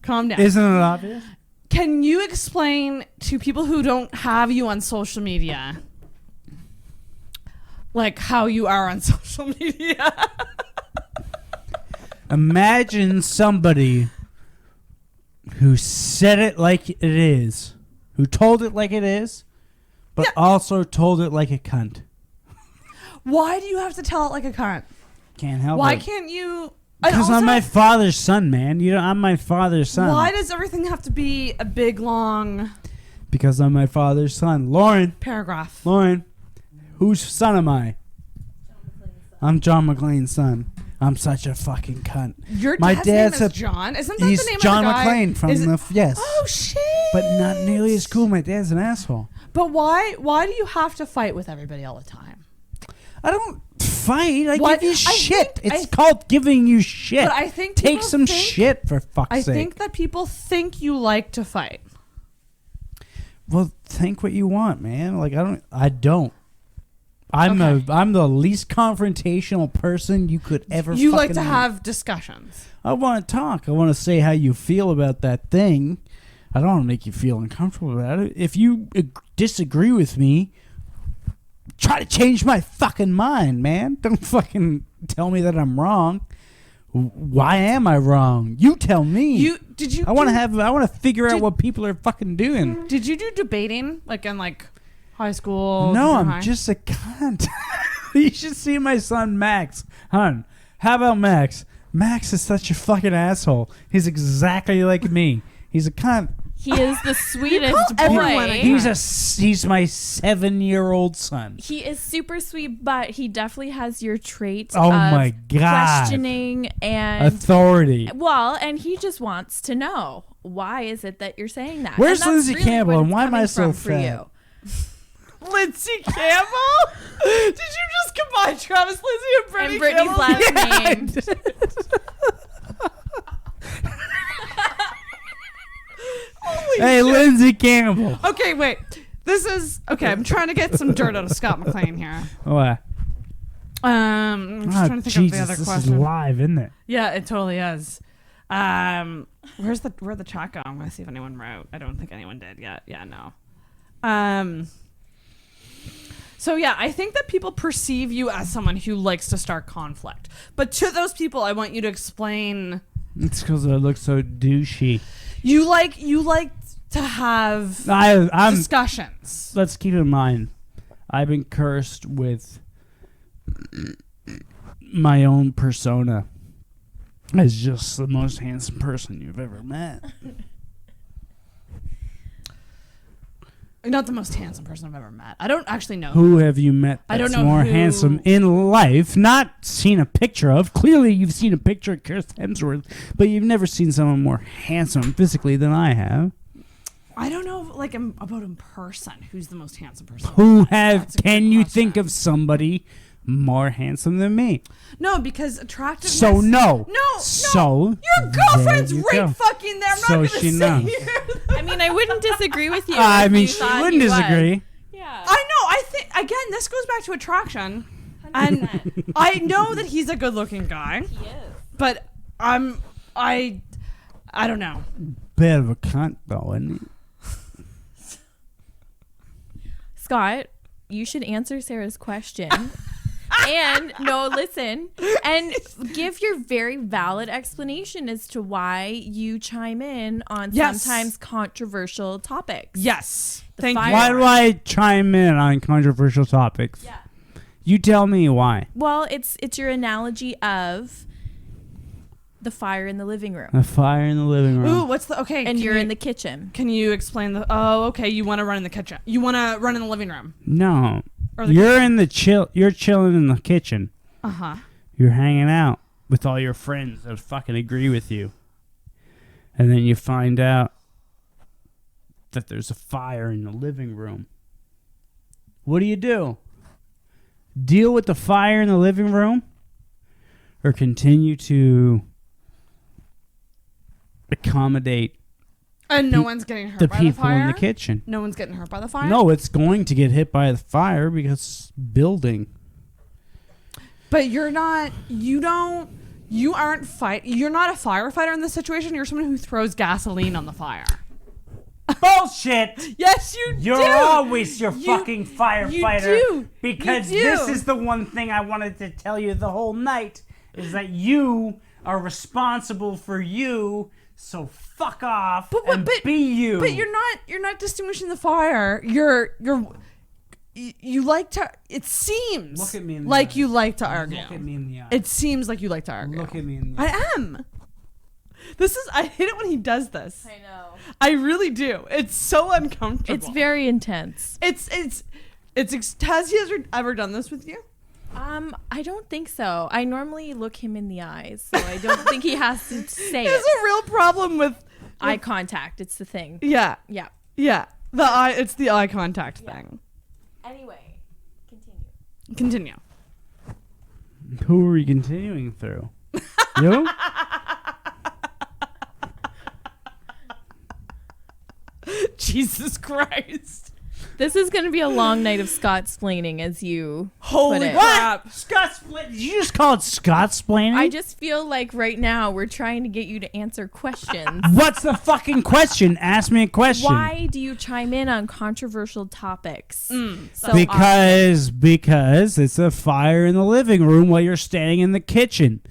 Calm down. Isn't it obvious? Can you explain to people who don't have you on social media, like how you are on social media? Imagine somebody who said it like it is, who told it like it is, but also told it like a cunt. Why do you have to tell it like a cunt? Can't help it. Why can't you? Because I'm my father's son, man. I'm my father's son. Why does everything have to be a big, long... Because I'm my father's son. Lauren. Paragraph. Lauren. Whose son am I? I'm John MacLean's son. I'm such a fucking cunt. Your dad's name is John? Isn't that he's the name John of the guy? MacLean from the... Yes. Oh, shit. But not nearly as cool. My dad's an asshole. But why do you have to fight with everybody all the time? I don't fight. I What? give you I shit. think- It's called giving you shit. But I think Take people some think- shit, for fuck's I sake. think that people think you like to fight. Well, think what you want, man. Like I don't. I'm the least confrontational person you could ever. You like fucking to meet. have discussions. I want to talk. I want to say how you feel about that thing. I don't want to make you feel uncomfortable about it. If you disagree with me, try to change my fucking mind, man. Don't fucking tell me that I'm wrong. Why am I wrong? You tell me. I want to figure out what people are fucking doing. Did you do debating like in high school? No, junior I'm high? just a cunt. You should see my son Max. Hun, how about Max? Max is such a fucking asshole. He's exactly like me. He's a cunt. He is the sweetest everyone boy. He's my 7-year-old son. He is super sweet, but he definitely has your traits Oh of my God. questioning and Authority. Well, and he just wants to know, why is it that you're saying that? Where's And that's Lindsay really Campbell what and it's why am I coming so from for fat? you. Lindsay Campbell? Did you just combine Travis Lindsay and Brittany Brittany's Campbell? last name. Hey, Lindsay Campbell. Okay, wait. I'm trying to get some dirt out of Scott MacLean here. What? I'm just trying to think Jesus, of the other this question. is live, isn't it? Yeah, it totally is. Where'd the chat go? I'm gonna see if anyone wrote. I don't think anyone did yet. Yeah, no. So yeah, I think that people perceive you as someone who likes to start conflict. But to those people, I want you to explain. It's because I look so douchey. You like to have I'm discussions. Let's keep in mind, I've been cursed with my own persona as just the most handsome person you've ever met. Not the most handsome person I've ever met. I don't actually know. Who have you met that's I don't know more who- handsome in life? Not seen a picture of. Clearly, you've seen a picture of Chris Hemsworth, but you've never seen someone more handsome physically than I have. I don't know about in person. Who's the most handsome person? Who can you think of somebody more handsome than me? No, because attractiveness. So no. No. So Your girlfriend's there you right go. fucking there. I'm So not going she to say knows. here. I mean, I wouldn't disagree with you. I if mean, you she thought wouldn't he was. disagree. Yeah. I know. I think again, this goes back to attraction, and I know that he's a good-looking guy. He is. But I don't know. Bit of a cunt, though, isn't he? Scott, you should answer Sarah's question. And listen, and give your very valid explanation as to why you chime in on Yes. sometimes controversial topics. Yes. The Thank you. fire- Why do I chime in on controversial topics? Yeah. You tell me why. Well, it's your analogy of the fire in the living room. A fire in the living room. Ooh, what's the okay? And you're in the kitchen. Can you explain the? Oh, okay. You want to run in the kitchen. You want to run in the living room. No. Or the You're in the chill. You're chilling in the kitchen. Uh huh. You're hanging out. with all your friends that fucking agree with you. And then you find out that there's a fire in the living room. What do? Deal with the fire in the living room? Or continue to accommodate and no one's getting hurt by the fire? The people in the kitchen. No one's getting hurt by the fire? No, it's going to get hit by the fire because it's building. But you're not a firefighter in this situation. You're someone who throws gasoline on the fire. Bullshit! Yes, you do! You're always your fucking firefighter. You do! Because this is the one thing I wanted to tell you the whole night, is that you are responsible for you, so fuck off and be you. But you're not distinguishing the fire. You like to. It seems Look at me in the like eye. you like to argue. Look at me in the eye. It seems like you like to argue. Look at me in the eye. I am. I hate it when he does this. I know. I really do. It's so uncomfortable. It's very intense. Has he ever done this with you? I don't think so. I normally look him in the eyes, so I don't think he has to say There's it. a real problem with Eye contact. It's the thing. Yeah. Yeah. Yeah. It's the eye contact thing. Anyway, Continue. Who are we continuing through? You? Jesus Christ. This is going to be a long night of Scott-splaining, as you Holy put it. crap. Did you just call it Scott-splaining? I just feel like right now we're trying to get you to answer questions. What's the fucking question? Ask me a question. Why do you chime in on controversial topics? So because it's a fire in the living room while you're standing in the kitchen.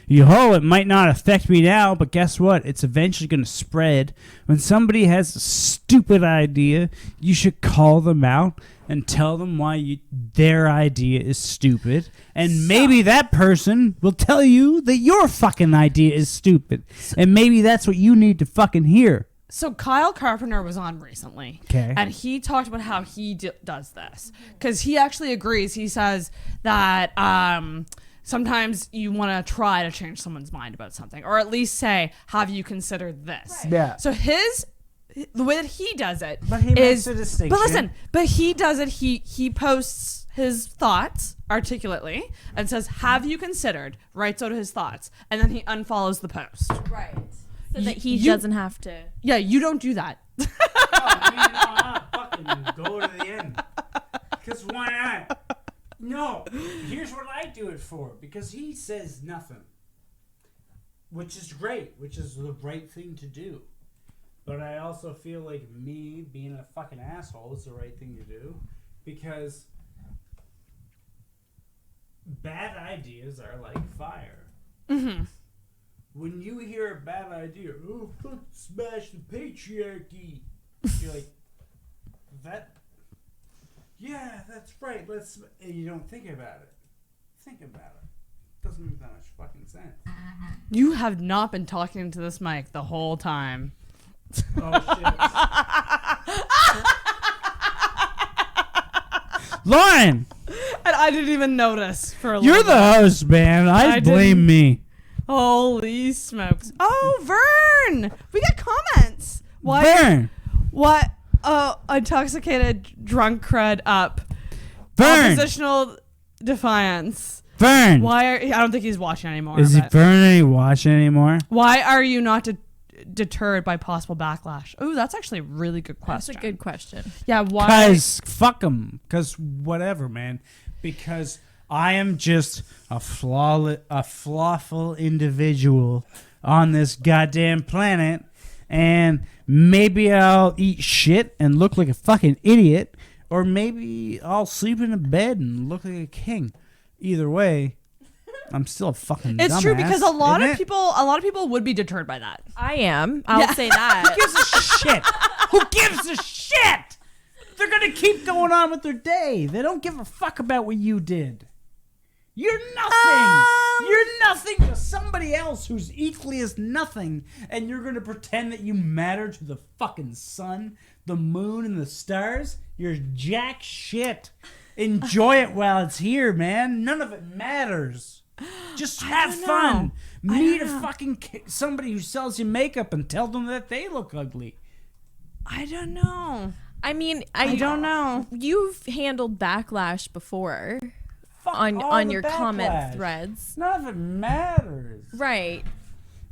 It might not affect me now, but guess what? It's eventually going to spread. When somebody has a stupid idea, you should call them out and tell them why their idea is stupid. And maybe that person will tell you that your fucking idea is stupid. And maybe that's what you need to fucking hear. So Kyle Carpenter was on recently. Okay. And he talked about how he does this. Because he actually agrees. He says that sometimes you want to try to change someone's mind about something. Or at least say, have you considered this? Right. Yeah. So the way that he does it But he makes a distinction. But listen, he does it, he posts his thoughts articulately and says, have you considered? Writes out his thoughts. And then he unfollows the post. Right. So that he doesn't have to. Yeah, you don't do that. Fucking go to the end. Because why not? No, here's what I do it for. Because he says nothing. Which is great. Which is the right thing to do. But I also feel like me being a fucking asshole is the right thing to do. Because bad ideas are like fire. Mm-hmm. When you hear a bad idea, oh, fuck, smash the patriarchy. You're like, yeah, that's right. And you don't think about it. Think about it. Doesn't make that much fucking sense. You have not been talking into this mic the whole time. Oh, shit. Lauren! And I didn't even notice for a You're little the host, man. I blame didn't. me. Holy smokes. Oh, Vern! We got comments. Vern! What? Oh, intoxicated drunk crud up. Vern! Oppositional defiance. Vern! I don't think he's watching anymore. Is he but Vern watching anymore? why are you not deterred by possible backlash? Oh, that's actually a really good question. That's a good question. Yeah, why? Because fuck him. Because whatever, man. Because I am just a flawful individual on this goddamn planet, and maybe I'll eat shit and look like a fucking idiot, or maybe I'll sleep in a bed and look like a king. Either way, I'm still a fucking It's dumbass, true because a lot isn't of people would be deterred by that. I am. I'll say that. Who gives a shit? Who gives a shit? They're gonna keep going on with their day. They don't give a fuck about what you did. You're nothing. You're nothing to somebody else who's equally as nothing, and you're gonna pretend that you matter to the fucking sun, the moon, and the stars. You're jack shit. Enjoy it while it's here, man. None of it matters. Just have fun. Meet a fucking somebody who sells you makeup and tell them that they look ugly. I don't know. I mean, I don't know. You've handled backlash before on your comment threads. None of it matters. Right.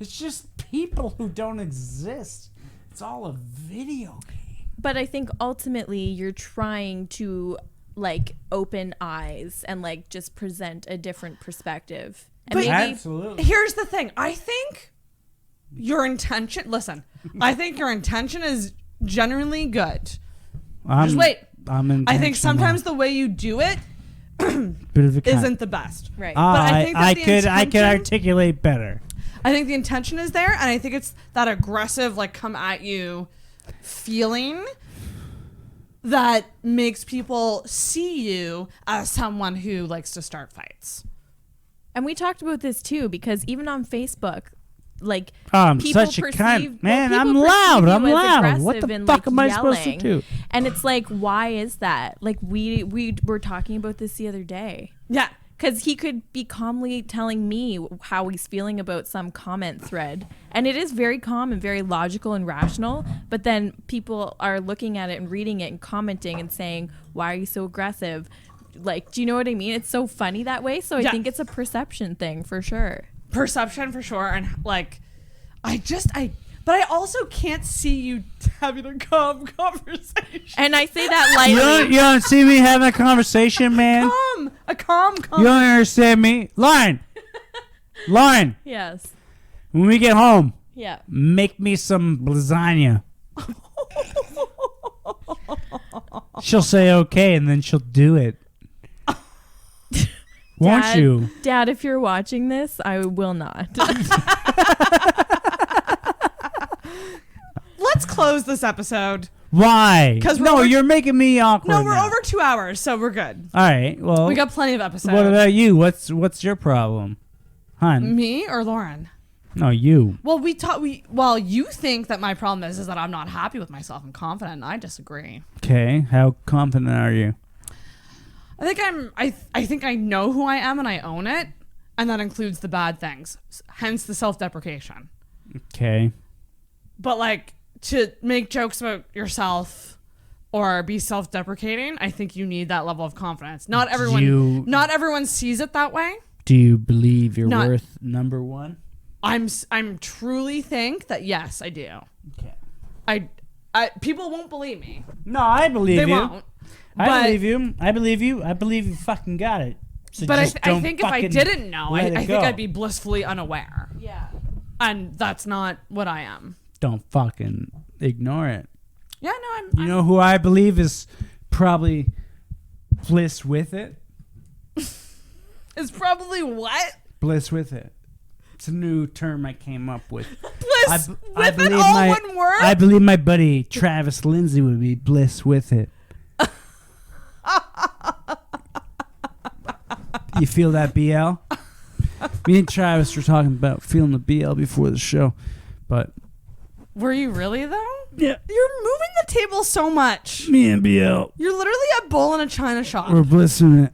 It's just people who don't exist. It's all a video game. But I think ultimately you're trying to like open eyes and like just present a different perspective. And But absolutely. Here's the thing. I think your intention. Listen, I think your intention is genuinely good. Just wait. I think sometimes the way you do it bit of a isn't the best. Right. But I think that I could articulate better. I think the intention is there, and I think it's that aggressive, like, come at you feeling that makes people see you as someone who likes to start fights. And we talked about this too, because even on Facebook, like, I'm people such a perceive, cunt. Man, people I'm perceive loud. you I'm as loud. What aggressive the and, fuck like, am I supposed to yelling. do? And it's like, why is that? Like, we were talking about this the other day. Yeah. Because he could be calmly telling me how he's feeling about some comment thread. And it is very calm and very logical and rational. But then people are looking at it and reading it and commenting and saying, why are you so aggressive? Like, do you know what I mean? It's so funny that way. So I think it's a perception thing for sure. Perception for sure. And like, but I also can't see you having a calm conversation. And I say that lightly. You don't see me having a conversation, man? A calm You don't understand me? Lauren. Yes. When we get home, Yeah. make me some lasagna. She'll say okay, and then she'll do it. Won't you? Dad, if you're watching this, I will not. Let's close this episode. Why? Because you're making me awkward. No, we're now. over 2 hours, so we're good. All right. Well, We got plenty of episodes. What about you? What's your problem, hun? Me or Lauren? No, you. Well, you think that my problem is that I'm not happy with myself and confident, and I disagree. Okay. How confident are you? I think I know who I am and I own it, and that includes the bad things. Hence the self-deprecation. Okay. But like, to make jokes about yourself or be self-deprecating, I think you need that level of confidence. Not everyone sees it that way. Do you believe you're worth number one? I'm truly think that yes, I do. Okay. I people won't believe me. No, I believe you. They won't. I believe you. I believe you. I believe you fucking got it. So but just I think if I didn't know, I think go. I'd be blissfully unaware. Yeah. And that's not what I am. Don't fucking ignore it. Yeah, no, You know who I believe is probably bliss with it? It's probably what? Bliss with it. It's a new term I came up with. Bliss with it, all one word? I believe my buddy Travis Lindsay would be bliss with it. You feel that, BL? Me and Travis were talking about feeling the BL before the show, but... Were you really, though? Yeah. You're moving the table so much. Me and BL. You're literally a bull in a china shop. We're blissing it.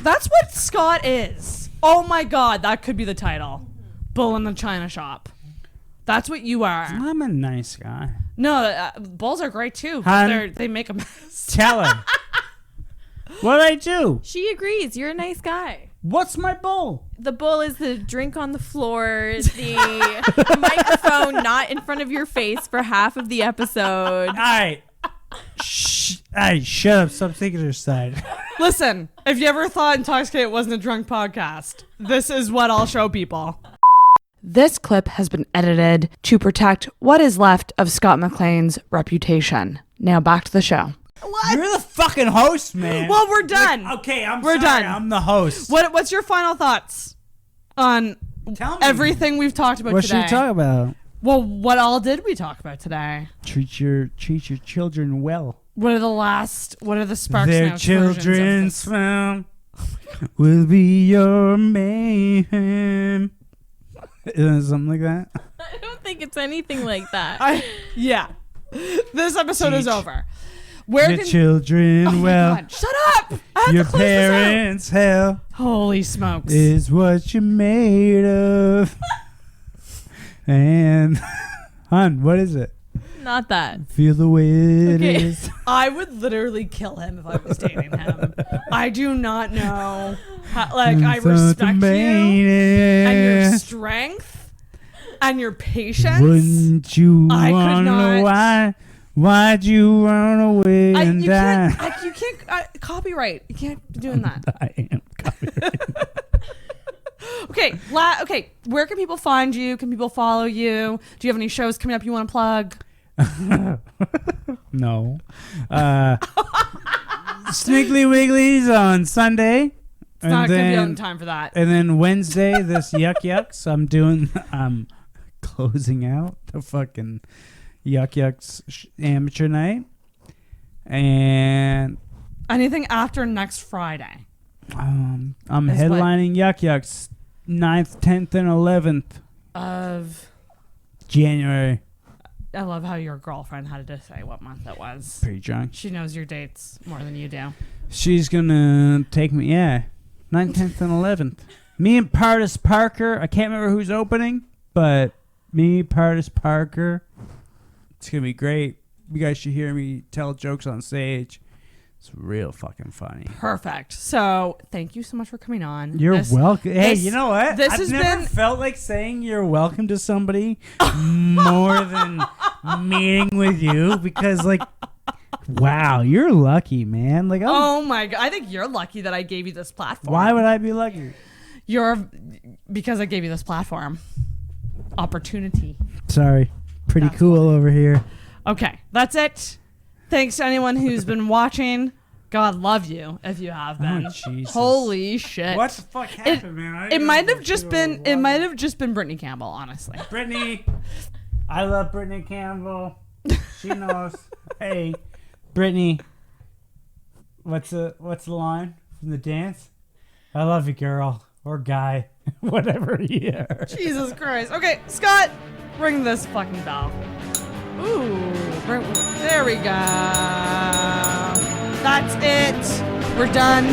That's what Scott is. Oh my God, that could be the title. Bull in the china shop. That's what you are. I'm a nice guy. No, bulls are great too. Hun, They make a mess. Tell her. What'd I do? She agrees. You're a nice guy. What's my bull? The bull is the drink on the floor, the microphone not in front of your face for half of the episode. All right. Shut up. Stop taking her side. Listen, if you ever thought Intoxicated wasn't a drunk podcast, this is what I'll show people. This clip has been edited to protect what is left of Scott MacLean's reputation. Now back to the show. What? You're the fucking host, man. Well, we're done. Like, okay, we're sorry, done. I'm the host. What's your final thoughts on everything we've talked about today? today? What should we talk about? Well, what all did we talk about today? Treat your children well. What are the Sparks Their Notes children's found will be your mayhem. Something like that? I don't think it's anything like that. Yeah. This episode is over. Where your can children Oh my well. God, shut up! I have Your to close this out. parents' hell Holy smokes! is what you're made of. And, hon, what is it? Not that. Feel the way it Okay. is. I would literally kill him if I was dating him. I do not know. I respect you and your strength and your patience. Wouldn't you I could wanna know not. why'd you run away and You die? can't copyright. You can't be doing that. I am copyrighted. Okay, okay. Where can people find you? Can people follow you? Do you have any shows coming up you want to plug? No. Sniggly Wigglies on Sunday. It's not going to be on time for that. And then Wednesday, this Yuck Yucks. I'm closing out the fucking Yuck Yucks amateur night. And anything after next Friday? I'm headlining Yuck Yucks 9th, 10th, and 11th of January. I love how your girlfriend had to say what month it was. Pretty drunk. She knows your dates more than you do. She's gonna take me, 9th, 10th, and 11th. Me and Pardis Parker. I can't remember who's opening, but me, Pardis Parker. It's gonna be great. You guys should hear me tell jokes on stage. It's real fucking funny. Perfect. So thank you so much for coming on. You're welcome. Hey, you know what? I've never felt like saying you're welcome to somebody more than meeting with you because, like, wow, you're lucky, man. Like, oh my God, I think you're lucky that I gave you this platform. Why would I be lucky? Because I gave you this platform. Opportunity. Sorry. Pretty cool over here. Okay, that's it. Thanks to anyone who's been watching. God love you if you have been. Oh, Jesus. Holy shit! What the fuck happened, man? It might have just been. It might have just been Brittany Campbell, honestly. Brittany, I love Brittany Campbell. She knows. Hey, Brittany, what's the line from the dance? I love you, girl or guy, whatever you are. Jesus Christ. Okay, Scott, ring this fucking bell. Ooh, there we go. That's it. We're done.